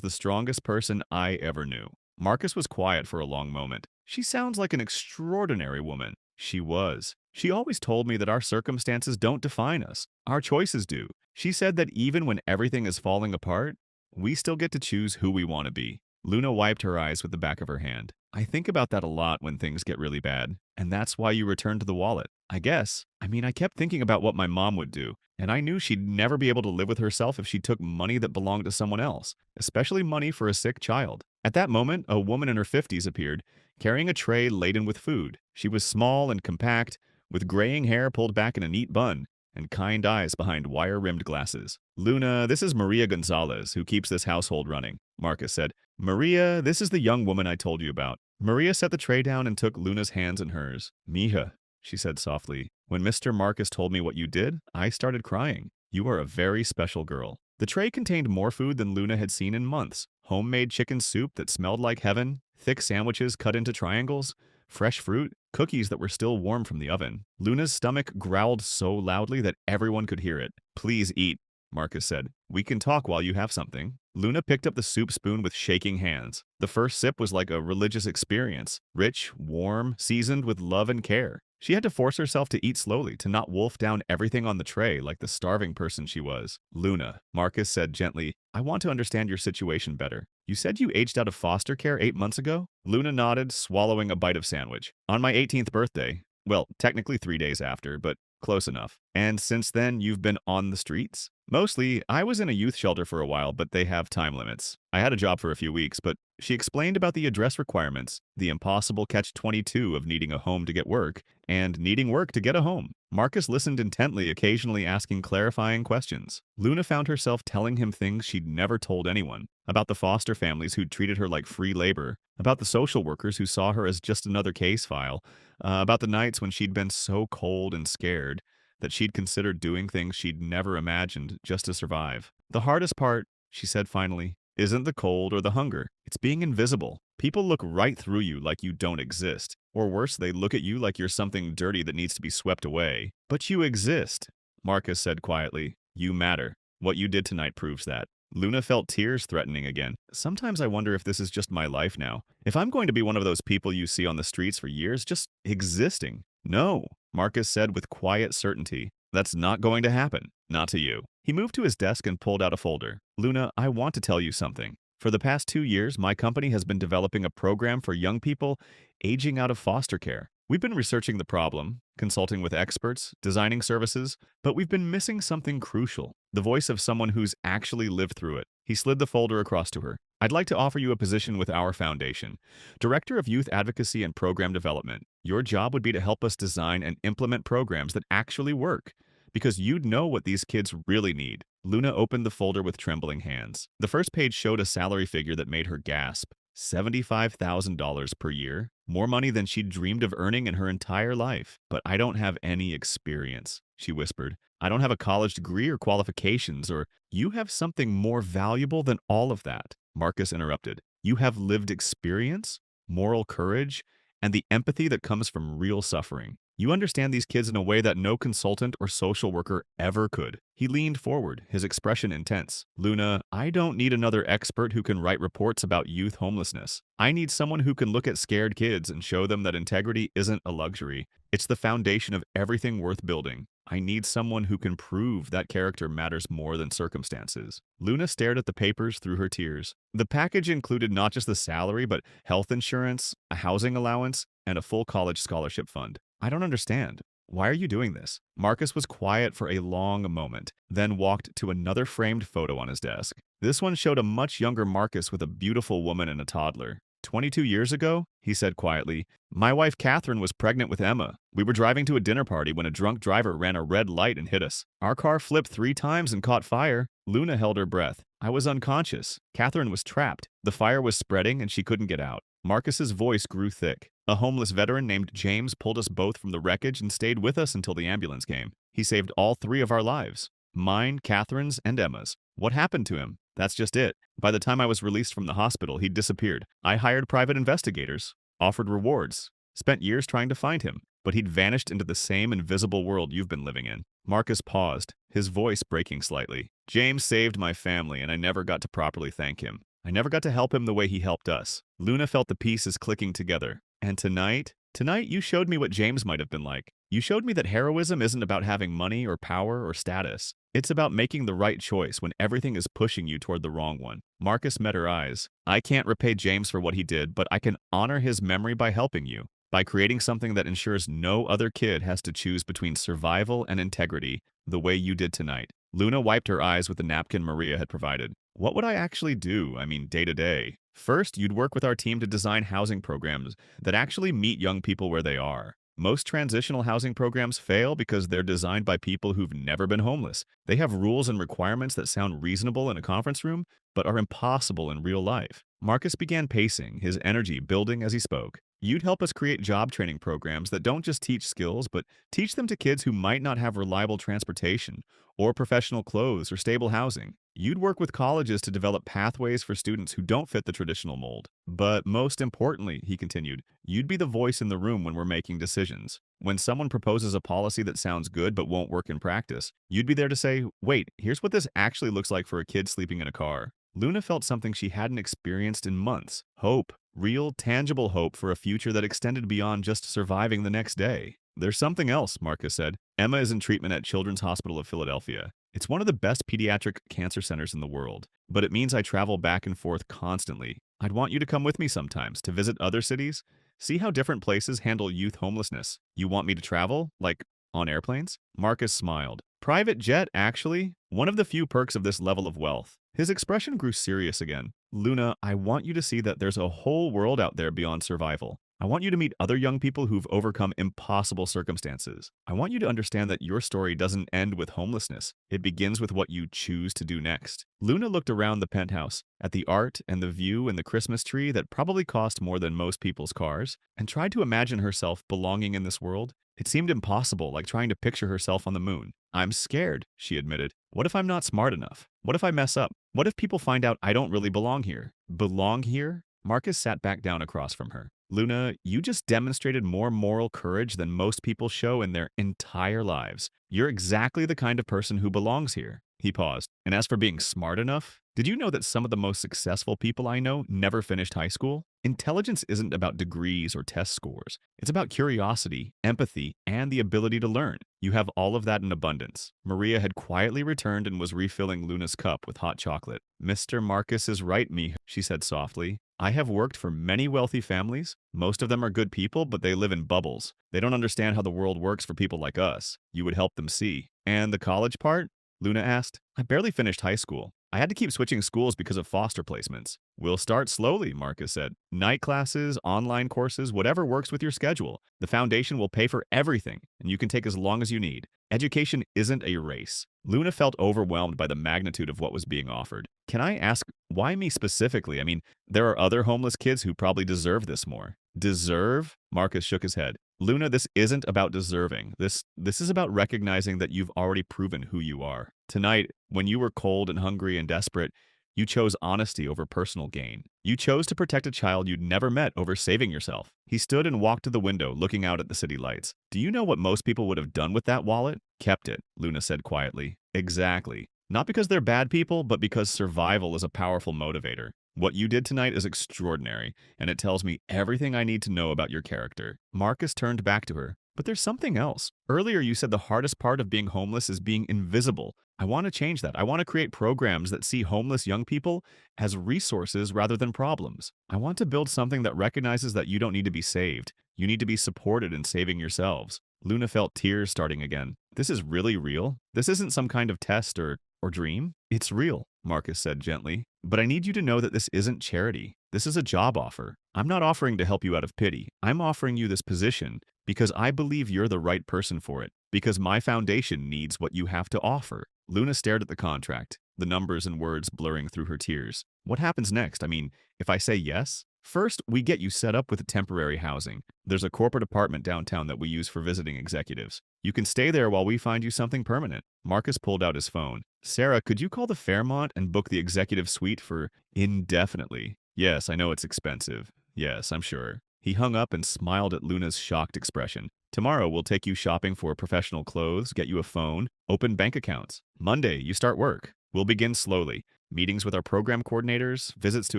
the strongest person I ever knew. Marcus was quiet for a long moment. She sounds like an extraordinary woman. She was. She always told me that our circumstances don't define us. Our choices do. She said that even when everything is falling apart, we still get to choose who we want to be. Luna wiped her eyes with the back of her hand. I think about that a lot when things get really bad, and that's why you returned to the wallet. I guess. I kept thinking about what my mom would do, and I knew she'd never be able to live with herself if she took money that belonged to someone else, especially money for a sick child. At that moment, a woman in her 50s appeared, carrying a tray laden with food. She was small and compact, with graying hair pulled back in a neat bun, and kind eyes behind wire-rimmed glasses. Luna, this is Maria Gonzalez, who keeps this household running, Marcus said. Maria, this is the young woman I told you about. Maria set the tray down and took Luna's hands in hers. Mija, she said softly. When Mr. Marcus told me what you did, I started crying. You are a very special girl. The tray contained more food than Luna had seen in months. Homemade chicken soup that smelled like heaven, thick sandwiches cut into triangles, fresh fruit, cookies that were still warm from the oven. Luna's stomach growled so loudly that everyone could hear it. Please eat, Marcus said. We can talk while you have something. Luna picked up the soup spoon with shaking hands. The first sip was like a religious experience, rich, warm, seasoned with love and care. She had to force herself to eat slowly, to not wolf down everything on the tray like the starving person she was. Luna, Marcus said gently, I want to understand your situation better. You said you aged out of foster care 8 months ago? Luna nodded, swallowing a bite of sandwich. On my 18th birthday. Well, technically 3 days after, but close enough. And since then, you've been on the streets? Mostly, I was in a youth shelter for a while, but they have time limits. I had a job for a few weeks, but she explained about the address requirements, the impossible catch-22 of needing a home to get work, and needing work to get a home. Marcus listened intently, occasionally asking clarifying questions. Luna found herself telling him things she'd never told anyone, about the foster families who'd treated her like free labor, about the social workers who saw her as just another case file, about the nights when she'd been so cold and scared that she'd considered doing things she'd never imagined just to survive. The hardest part, she said finally, isn't the cold or the hunger. It's being invisible. People look right through you like you don't exist. Or worse, they look at you like you're something dirty that needs to be swept away. But you exist, Marcus said quietly. You matter. What you did tonight proves that. Luna felt tears threatening again. Sometimes I wonder if this is just my life now. If I'm going to be one of those people you see on the streets for years, just existing. No, Marcus said with quiet certainty. That's not going to happen. Not to you. He moved to his desk and pulled out a folder. Luna, I want to tell you something. For the past 2 years, my company has been developing a program for young people aging out of foster care. We've been researching the problem, consulting with experts, designing services, but we've been missing something crucial. The voice of someone who's actually lived through it. He slid the folder across to her. I'd like to offer you a position with our foundation, Director of Youth Advocacy and Program Development. Your job would be to help us design and implement programs that actually work, because you'd know what these kids really need. Luna opened the folder with trembling hands. The first page showed a salary figure that made her gasp. $75,000 per year, more money than she'd dreamed of earning in her entire life. But I don't have any experience, she whispered. I don't have a college degree or qualifications, or you have something more valuable than all of that, Marcus interrupted. You have lived experience, moral courage, and the empathy that comes from real suffering. You understand these kids in a way that no consultant or social worker ever could. He leaned forward, his expression intense. Luna, I don't need another expert who can write reports about youth homelessness. I need someone who can look at scared kids and show them that integrity isn't a luxury. It's the foundation of everything worth building. I need someone who can prove that character matters more than circumstances. Luna stared at the papers through her tears. The package included not just the salary, but health insurance, a housing allowance, and a full college scholarship fund. I don't understand. Why are you doing this? Marcus was quiet for a long moment, then walked to another framed photo on his desk. This one showed a much younger Marcus with a beautiful woman and a toddler. 22 years ago, he said quietly, my wife Catherine was pregnant with Emma. We were driving to a dinner party when a drunk driver ran a red light and hit us. Our car flipped 3 times and caught fire. Luna held her breath. I was unconscious. Catherine was trapped. The fire was spreading and she couldn't get out. Marcus's voice grew thick. A homeless veteran named James pulled us both from the wreckage and stayed with us until the ambulance came. He saved all 3 of our lives. Mine, Catherine's, and Emma's. What happened to him? That's just it. By the time I was released from the hospital, he'd disappeared. I hired private investigators, offered rewards, spent years trying to find him, but he'd vanished into the same invisible world you've been living in. Marcus paused, his voice breaking slightly. James saved my family, and I never got to properly thank him. I never got to help him the way he helped us. Luna felt the pieces clicking together. And tonight you showed me what James might have been like. You showed me that heroism isn't about having money or power or status. It's about making the right choice when everything is pushing you toward the wrong one. Marcus met her eyes. I can't repay James for what he did, but I can honor his memory by helping you, by creating something that ensures no other kid has to choose between survival and integrity the way you did tonight. Luna wiped her eyes with the napkin Maria had provided. What would I actually do? I mean, day to day. First, you'd work with our team to design housing programs that actually meet young people where they are. Most transitional housing programs fail because they're designed by people who've never been homeless. They have rules and requirements that sound reasonable in a conference room, but are impossible in real life. Marcus began pacing, his energy building as he spoke. You'd help us create job training programs that don't just teach skills, but teach them to kids who might not have reliable transportation, or professional clothes, or stable housing. You'd work with colleges to develop pathways for students who don't fit the traditional mold. But most importantly, he continued, you'd be the voice in the room when we're making decisions. When someone proposes a policy that sounds good but won't work in practice, you'd be there to say, wait, here's what this actually looks like for a kid sleeping in a car. Luna felt something she hadn't experienced in months. Hope. Real, tangible hope for a future that extended beyond just surviving the next day. There's something else, Marcus said. Emma is in treatment at Children's Hospital of Philadelphia. It's one of the best pediatric cancer centers in the world, but it means I travel back and forth constantly. I'd want you to come with me sometimes to visit other cities, see how different places handle youth homelessness. You want me to travel? Like, on airplanes? Marcus smiled. Private jet, actually. One of the few perks of this level of wealth. His expression grew serious again. Luna, I want you to see that there's a whole world out there beyond survival. I want you to meet other young people who've overcome impossible circumstances. I want you to understand that your story doesn't end with homelessness. It begins with what you choose to do next. Luna looked around the penthouse, at the art and the view and the Christmas tree that probably cost more than most people's cars, and tried to imagine herself belonging in this world. It seemed impossible, like trying to picture herself on the moon. I'm scared, she admitted. What if I'm not smart enough? What if I mess up? What if people find out I don't really belong here? Belong here? Marcus sat back down across from her. Luna, you just demonstrated more moral courage than most people show in their entire lives. You're exactly the kind of person who belongs here. He paused. And as for being smart enough, did you know that some of the most successful people I know never finished high school? Intelligence isn't about degrees or test scores. It's about curiosity, empathy, and the ability to learn. You have all of that in abundance. Maria had quietly returned and was refilling Luna's cup with hot chocolate. Mr. Marcus is right, she said softly. I have worked for many wealthy families. Most of them are good people, but they live in bubbles. They don't understand how the world works for people like us. You would help them see. And the college part? Luna asked. I barely finished high school. I had to keep switching schools because of foster placements. We'll start slowly, Marcus said. Night classes, online courses, whatever works with your schedule. The foundation will pay for everything, and you can take as long as you need. Education isn't a race. Luna felt overwhelmed by the magnitude of what was being offered. Can I ask, why me specifically? I mean, there are other homeless kids who probably deserve this more. Deserve? Marcus shook his head. Luna, this isn't about deserving. This is about recognizing that you've already proven who you are. Tonight, when you were cold and hungry and desperate, you chose honesty over personal gain. You chose to protect a child you'd never met over saving yourself. He stood and walked to the window, looking out at the city lights. Do you know what most people would have done with that wallet? Kept it, Luna said quietly. Exactly. Not because they're bad people, but because survival is a powerful motivator. What you did tonight is extraordinary, and it tells me everything I need to know about your character. Marcus turned back to her. But there's something else. Earlier you said the hardest part of being homeless is being invisible. I want to change that. I want to create programs that see homeless young people as resources rather than problems. I want to build something that recognizes that you don't need to be saved. You need to be supported in saving yourselves. Luna felt tears starting again. This is really real? This isn't some kind of test or dream? It's real, Marcus said gently. But I need you to know that this isn't charity. This is a job offer. I'm not offering to help you out of pity. I'm offering you this position because I believe you're the right person for it, because my foundation needs what you have to offer." Luna stared at the contract, the numbers and words blurring through her tears. "What happens next? I mean, if I say yes? First, we get you set up with temporary housing. There's a corporate apartment downtown that we use for visiting executives. You can stay there while we find you something permanent." Marcus pulled out his phone. "Sarah, could you call the Fairmont and book the executive suite for indefinitely?" "Yes, I know it's expensive. Yes, I'm sure." He hung up and smiled at Luna's shocked expression. "Tomorrow, we'll take you shopping for professional clothes, get you a phone, open bank accounts. Monday, you start work. We'll begin slowly. Meetings with our program coordinators, visits to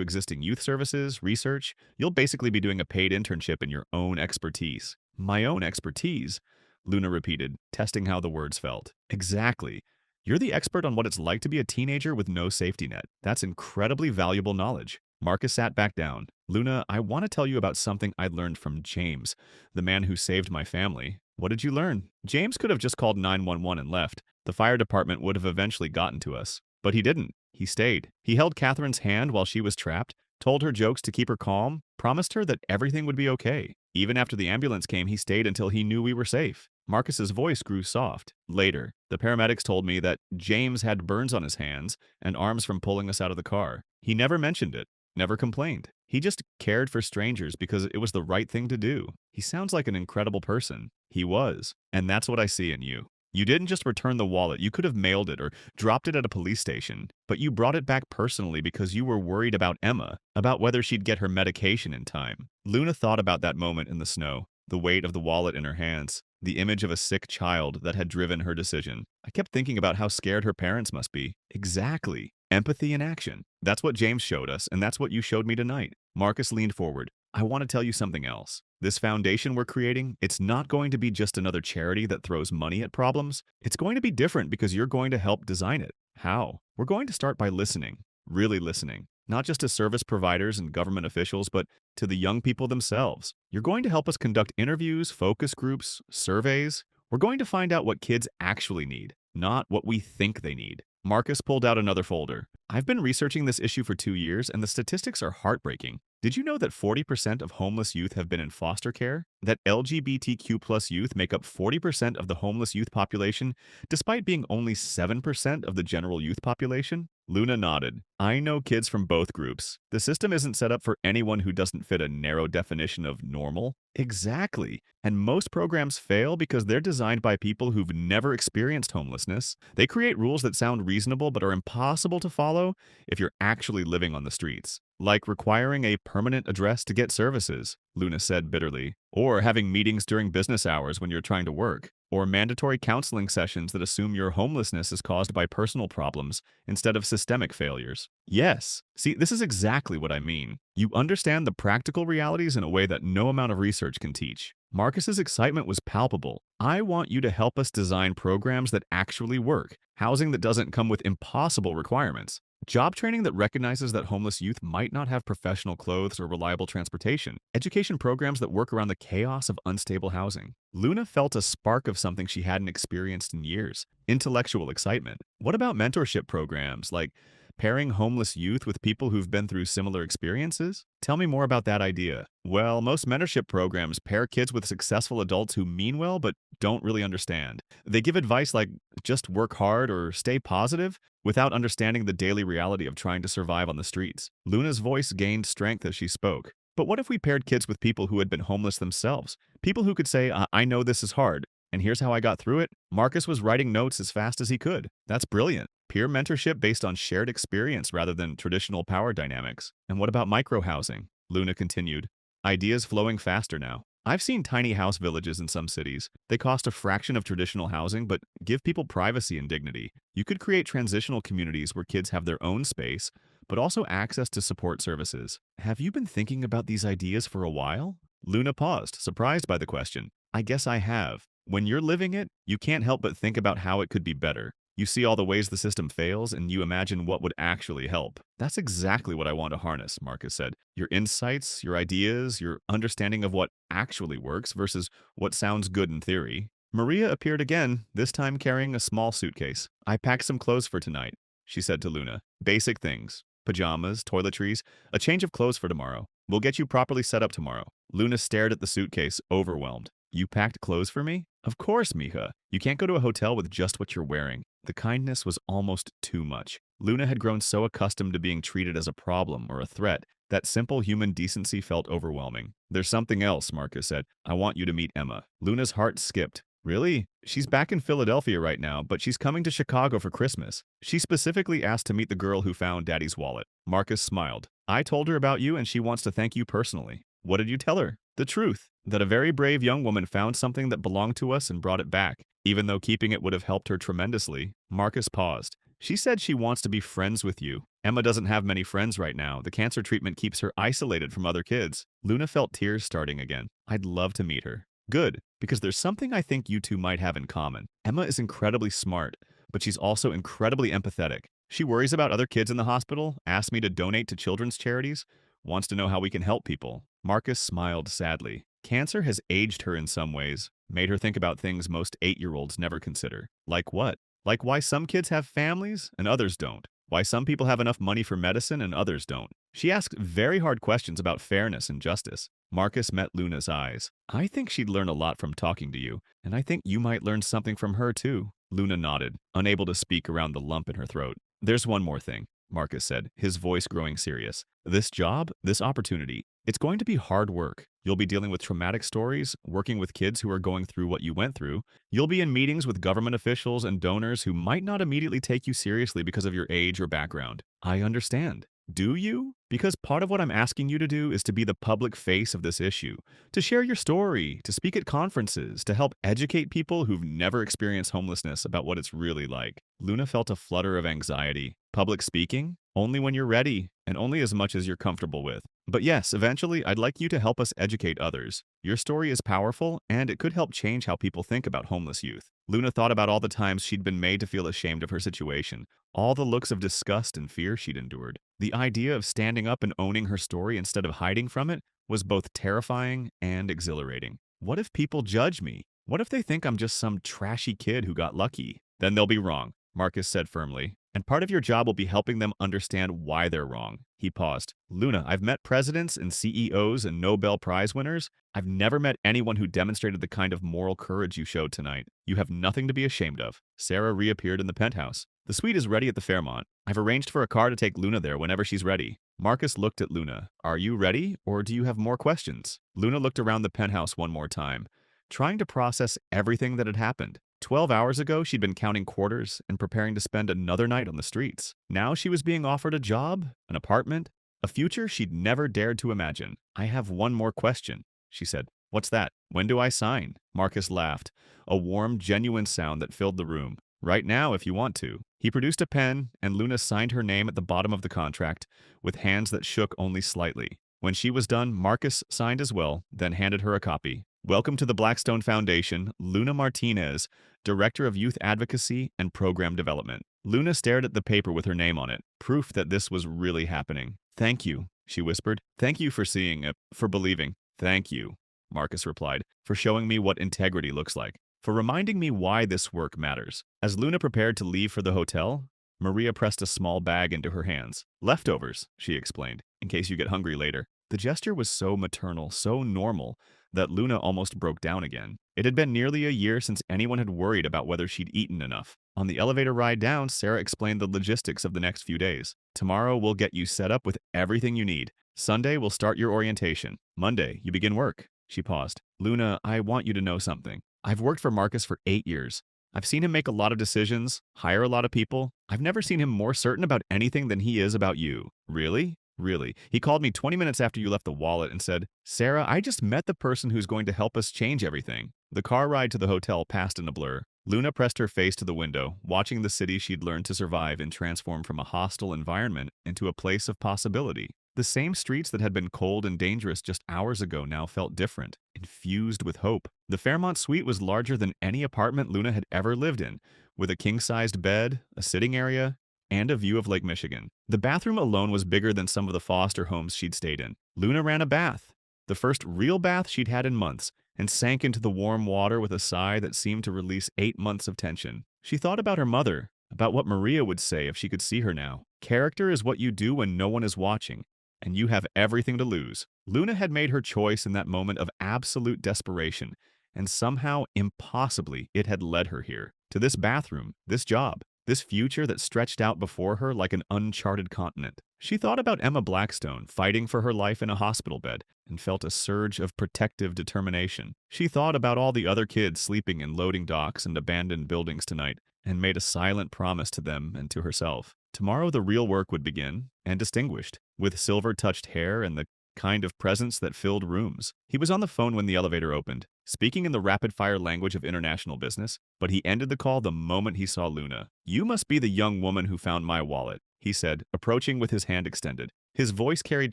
existing youth services, research. You'll basically be doing a paid internship in your own expertise." "My own expertise?" Luna repeated, testing how the words felt. "Exactly. You're the expert on what it's like to be a teenager with no safety net. That's incredibly valuable knowledge." Marcus sat back down. "Luna, I want to tell you about something I learned from James, the man who saved my family." "What did you learn?" "James could have just called 911 and left. The fire department would have eventually gotten to us. But he didn't. He stayed. He held Catherine's hand while she was trapped, told her jokes to keep her calm, promised her that everything would be okay. Even after the ambulance came, he stayed until he knew we were safe." Marcus's voice grew soft. "Later, the paramedics told me that James had burns on his hands and arms from pulling us out of the car. He never mentioned it, never complained. He just cared for strangers because it was the right thing to do. He sounds like an incredible person." "He was. And that's what I see in you. You didn't just return the wallet. You could have mailed it or dropped it at a police station. But you brought it back personally because you were worried about Emma, about whether she'd get her medication in time." Luna thought about that moment in the snow, the weight of the wallet in her hands, the image of a sick child that had driven her decision. "I kept thinking about how scared her parents must be." "Exactly. Empathy in action. That's what James showed us, and that's what you showed me tonight." Marcus leaned forward. "I want to tell you something else. This foundation we're creating, it's not going to be just another charity that throws money at problems. It's going to be different because you're going to help design it." "How?" "We're going to start by listening. Really listening. Not just to service providers and government officials, but to the young people themselves. You're going to help us conduct interviews, focus groups, surveys. We're going to find out what kids actually need, not what we think they need." Marcus pulled out another folder. "I've been researching this issue for 2 years, and the statistics are heartbreaking. Did you know that 40% of homeless youth have been in foster care? That LGBTQ+ youth make up 40% of the homeless youth population, despite being only 7% of the general youth population?" Luna nodded. "I know kids from both groups. The system isn't set up for anyone who doesn't fit a narrow definition of normal." "Exactly. And most programs fail because they're designed by people who've never experienced homelessness. They create rules that sound reasonable but are impossible to follow if you're actually living on the streets. Like requiring a permanent address to get services," Luna said bitterly, "or having meetings during business hours when you're trying to work, or mandatory counseling sessions that assume your homelessness is caused by personal problems instead of systemic failures." "Yes. See, this is exactly what I mean. You understand the practical realities in a way that no amount of research can teach." Marcus's excitement was palpable. "I want you to help us design programs that actually work, housing that doesn't come with impossible requirements, job training that recognizes that homeless youth might not have professional clothes or reliable transportation, education programs that work around the chaos of unstable housing." Luna felt a spark of something she hadn't experienced in years: intellectual excitement. "What about mentorship programs, like pairing homeless youth with people who've been through similar experiences? Tell me more about that idea." "Well, most mentorship programs pair kids with successful adults who mean well but don't really understand. They give advice like just work hard or stay positive without understanding the daily reality of trying to survive on the streets." Luna's voice gained strength as she spoke. "But what if we paired kids with people who had been homeless themselves? People who could say, I know this is hard, and here's how I got through it." Marcus was writing notes as fast as he could. "That's brilliant. Peer mentorship based on shared experience rather than traditional power dynamics." "And what about microhousing?" Luna continued. "Ideas flowing faster now. I've seen tiny house villages in some cities. They cost a fraction of traditional housing, but give people privacy and dignity. You could create transitional communities where kids have their own space, but also access to support services." "Have you been thinking about these ideas for a while?" Luna paused, surprised by the question. "I guess I have. When you're living it, you can't help but think about how it could be better. You see all the ways the system fails, and you imagine what would actually help." "That's exactly what I want to harness," Marcus said. "Your insights, your ideas, your understanding of what actually works versus what sounds good in theory." Maria appeared again, this time carrying a small suitcase. "I packed some clothes for tonight," she said to Luna. "Basic things. Pajamas, toiletries, a change of clothes for tomorrow. We'll get you properly set up tomorrow. Luna stared at the suitcase, overwhelmed. You packed clothes for me? Of course, mija. You can't go to a hotel with just what you're wearing. The kindness was almost too much. Luna had grown so accustomed to being treated as a problem or a threat that simple human decency felt overwhelming. There's something else, Marcus said. I want you to meet Emma. Luna's heart skipped. Really? She's back in Philadelphia right now, but she's coming to Chicago for Christmas. She specifically asked to meet the girl who found Daddy's wallet. Marcus smiled. I told her about you and she wants to thank you personally. What did you tell her? The truth, that a very brave young woman found something that belonged to us and brought it back. Even though keeping it would have helped her tremendously, Marcus paused. She said she wants to be friends with you. Emma doesn't have many friends right now. The cancer treatment keeps her isolated from other kids. Luna felt tears starting again. I'd love to meet her. Good, because there's something I think you two might have in common. Emma is incredibly smart, but she's also incredibly empathetic. She worries about other kids in the hospital, asks me to donate to children's charities, wants to know how we can help people. Marcus smiled sadly. Cancer has aged her in some ways, made her think about things most 8-year-olds never consider. Like what? Like why some kids have families and others don't. Why some people have enough money for medicine and others don't. She asked very hard questions about fairness and justice. Marcus met Luna's eyes. I think she'd learn a lot from talking to you, and I think you might learn something from her too. Luna nodded, unable to speak around the lump in her throat. There's one more thing, Marcus said, his voice growing serious. This job, this opportunity, it's going to be hard work. You'll be dealing with traumatic stories, working with kids who are going through what you went through. You'll be in meetings with government officials and donors who might not immediately take you seriously because of your age or background. I understand. Do you? Because part of what I'm asking you to do is to be the public face of this issue, to share your story, to speak at conferences, to help educate people who've never experienced homelessness about what it's really like. Luna felt a flutter of anxiety. Public speaking? Only when you're ready, and only as much as you're comfortable with. But yes, eventually, I'd like you to help us educate others. Your story is powerful, and it could help change how people think about homeless youth. Luna thought about all the times she'd been made to feel ashamed of her situation, all the looks of disgust and fear she'd endured. The idea of standing up and owning her story instead of hiding from it was both terrifying and exhilarating. What if people judge me? What if they think I'm just some trashy kid who got lucky? Then they'll be wrong, Marcus said firmly. And part of your job will be helping them understand why they're wrong. He paused. Luna, I've met presidents and CEOs and Nobel Prize winners. I've never met anyone who demonstrated the kind of moral courage you showed tonight. You have nothing to be ashamed of. Sarah reappeared in the penthouse. The suite is ready at the Fairmont. I've arranged for a car to take Luna there whenever she's ready. Marcus looked at Luna. Are you ready, or do you have more questions? Luna looked around the penthouse one more time, trying to process everything that had happened. 12 hours ago, she'd been counting quarters and preparing to spend another night on the streets. Now she was being offered a job, an apartment, a future she'd never dared to imagine. I have one more question, she said. What's that? When do I sign? Marcus laughed, a warm, genuine sound that filled the room. Right now, if you want to. He produced a pen, and Luna signed her name at the bottom of the contract, with hands that shook only slightly. When she was done, Marcus signed as well, then handed her a copy. Welcome to the Blackstone Foundation, Luna Martinez, Director of Youth Advocacy and Program Development. Luna stared at the paper with her name on it, proof that this was really happening. Thank you, she whispered. Thank you for seeing it, for believing. Thank you, Marcus replied, for showing me what integrity looks like, for reminding me why this work matters. As Luna prepared to leave for the hotel, Maria pressed a small bag into her hands. Leftovers, she explained, in case you get hungry later. The gesture was so maternal, so normal, that Luna almost broke down again. It had been nearly a year since anyone had worried about whether she'd eaten enough. On the elevator ride down, Sarah explained the logistics of the next few days. Tomorrow, we'll get you set up with everything you need. Sunday, we'll start your orientation. Monday, you begin work. She paused. Luna, I want you to know something. I've worked for Marcus for 8 years. I've seen him make a lot of decisions, hire a lot of people. I've never seen him more certain about anything than he is about you. Really? Really. He called me 20 minutes after you left the wallet and said, Sarah, I just met the person who's going to help us change everything. The car ride to the hotel passed in a blur. Luna pressed her face to the window, watching the city she'd learned to survive and transform from a hostile environment into a place of possibility. The same streets that had been cold and dangerous just hours ago now felt different, infused with hope. The Fairmont suite was larger than any apartment Luna had ever lived in, with a king-sized bed, a sitting area, and a view of Lake Michigan. The bathroom alone was bigger than some of the foster homes she'd stayed in. Luna ran a bath, the first real bath she'd had in months, and sank into the warm water with a sigh that seemed to release 8 months of tension. She thought about her mother, about what Maria would say if she could see her now. Character is what you do when no one is watching, and you have everything to lose. Luna had made her choice in that moment of absolute desperation, and somehow, impossibly, it had led her here. To this bathroom, this job, this future that stretched out before her like an uncharted continent. She thought about Emma Blackstone fighting for her life in a hospital bed and felt a surge of protective determination. She thought about all the other kids sleeping in loading docks and abandoned buildings tonight and made a silent promise to them and to herself. Tomorrow the real work would begin, and distinguished, with silver-touched hair and the kind of presence that filled rooms. He was on the phone when the elevator opened, speaking in the rapid-fire language of international business, but he ended the call the moment he saw Luna. "You must be the young woman who found my wallet," he said, approaching with his hand extended. His voice carried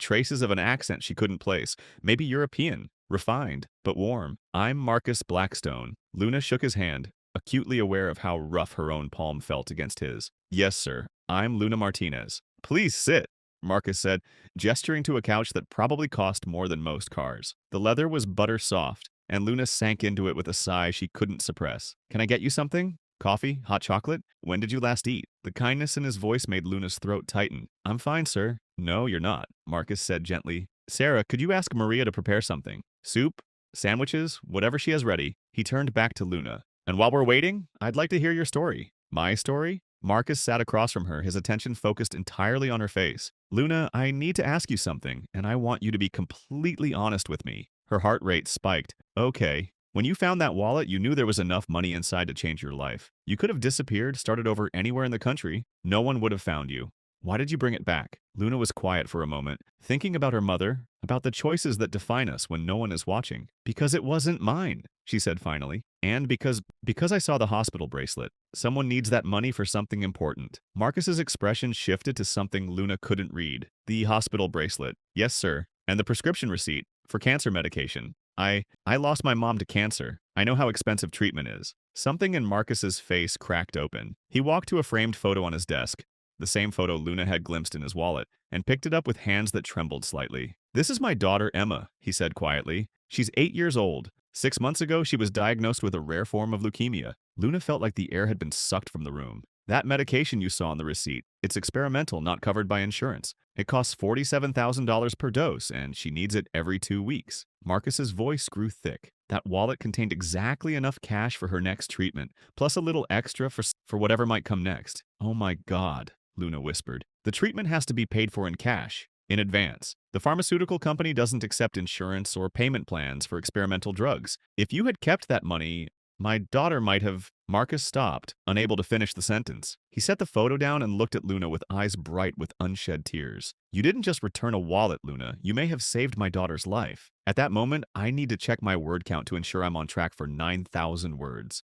traces of an accent she couldn't place, maybe European, refined, but warm. "I'm Marcus Blackstone." Luna shook his hand, acutely aware of how rough her own palm felt against his. "Yes, sir. I'm Luna Martinez." "Please sit," Marcus said, gesturing to a couch that probably cost more than most cars. The leather was butter soft, and Luna sank into it with a sigh she couldn't suppress. "Can I get you something? Coffee? Hot chocolate? When did you last eat?" The kindness in his voice made Luna's throat tighten. "I'm fine, sir." "No, you're not," Marcus said gently. "Sarah, could you ask Maria to prepare something? Soup? Sandwiches? Whatever she has ready." He turned back to Luna. "And while we're waiting, I'd like to hear your story." "My story?" Marcus sat across from her, his attention focused entirely on her face. "Luna, I need to ask you something, and I want you to be completely honest with me." Her heart rate spiked. "Okay. When you found that wallet, you knew there was enough money inside to change your life. You could have disappeared, started over anywhere in the country. No one would have found you. Why did you bring it back?" Luna was quiet for a moment, thinking about her mother, about the choices that define us when no one is watching. "Because it wasn't mine," she said finally. "And because I saw the hospital bracelet. Someone needs that money for something important." Marcus's expression shifted to something Luna couldn't read. "The hospital bracelet. Yes, sir. And the prescription receipt for cancer medication. I lost my mom to cancer. I know how expensive treatment is." Something in Marcus's face cracked open. He walked to a framed photo on his desk, the same photo Luna had glimpsed in his wallet, and picked it up with hands that trembled slightly. "This is my daughter, Emma," he said quietly. "She's 8 years old. 6 months ago, she was diagnosed with a rare form of leukemia." Luna felt like the air had been sucked from the room. "That medication you saw on the receipt, it's experimental, not covered by insurance. It costs $47,000 per dose, and she needs it every 2 weeks." Marcus's voice grew thick. That wallet contained exactly enough cash for her next treatment, plus a little extra for whatever might come next. "Oh my God," Luna whispered. "The treatment has to be paid for in cash, in advance. The pharmaceutical company doesn't accept insurance or payment plans for experimental drugs. If you had kept that money, my daughter might have—" Marcus stopped, unable to finish the sentence. He set the photo down and looked at Luna with eyes bright with unshed tears. "You didn't just return a wallet, Luna. You may have saved my daughter's life. At that moment, I need to check my word count to ensure I'm on track for 9,000 words."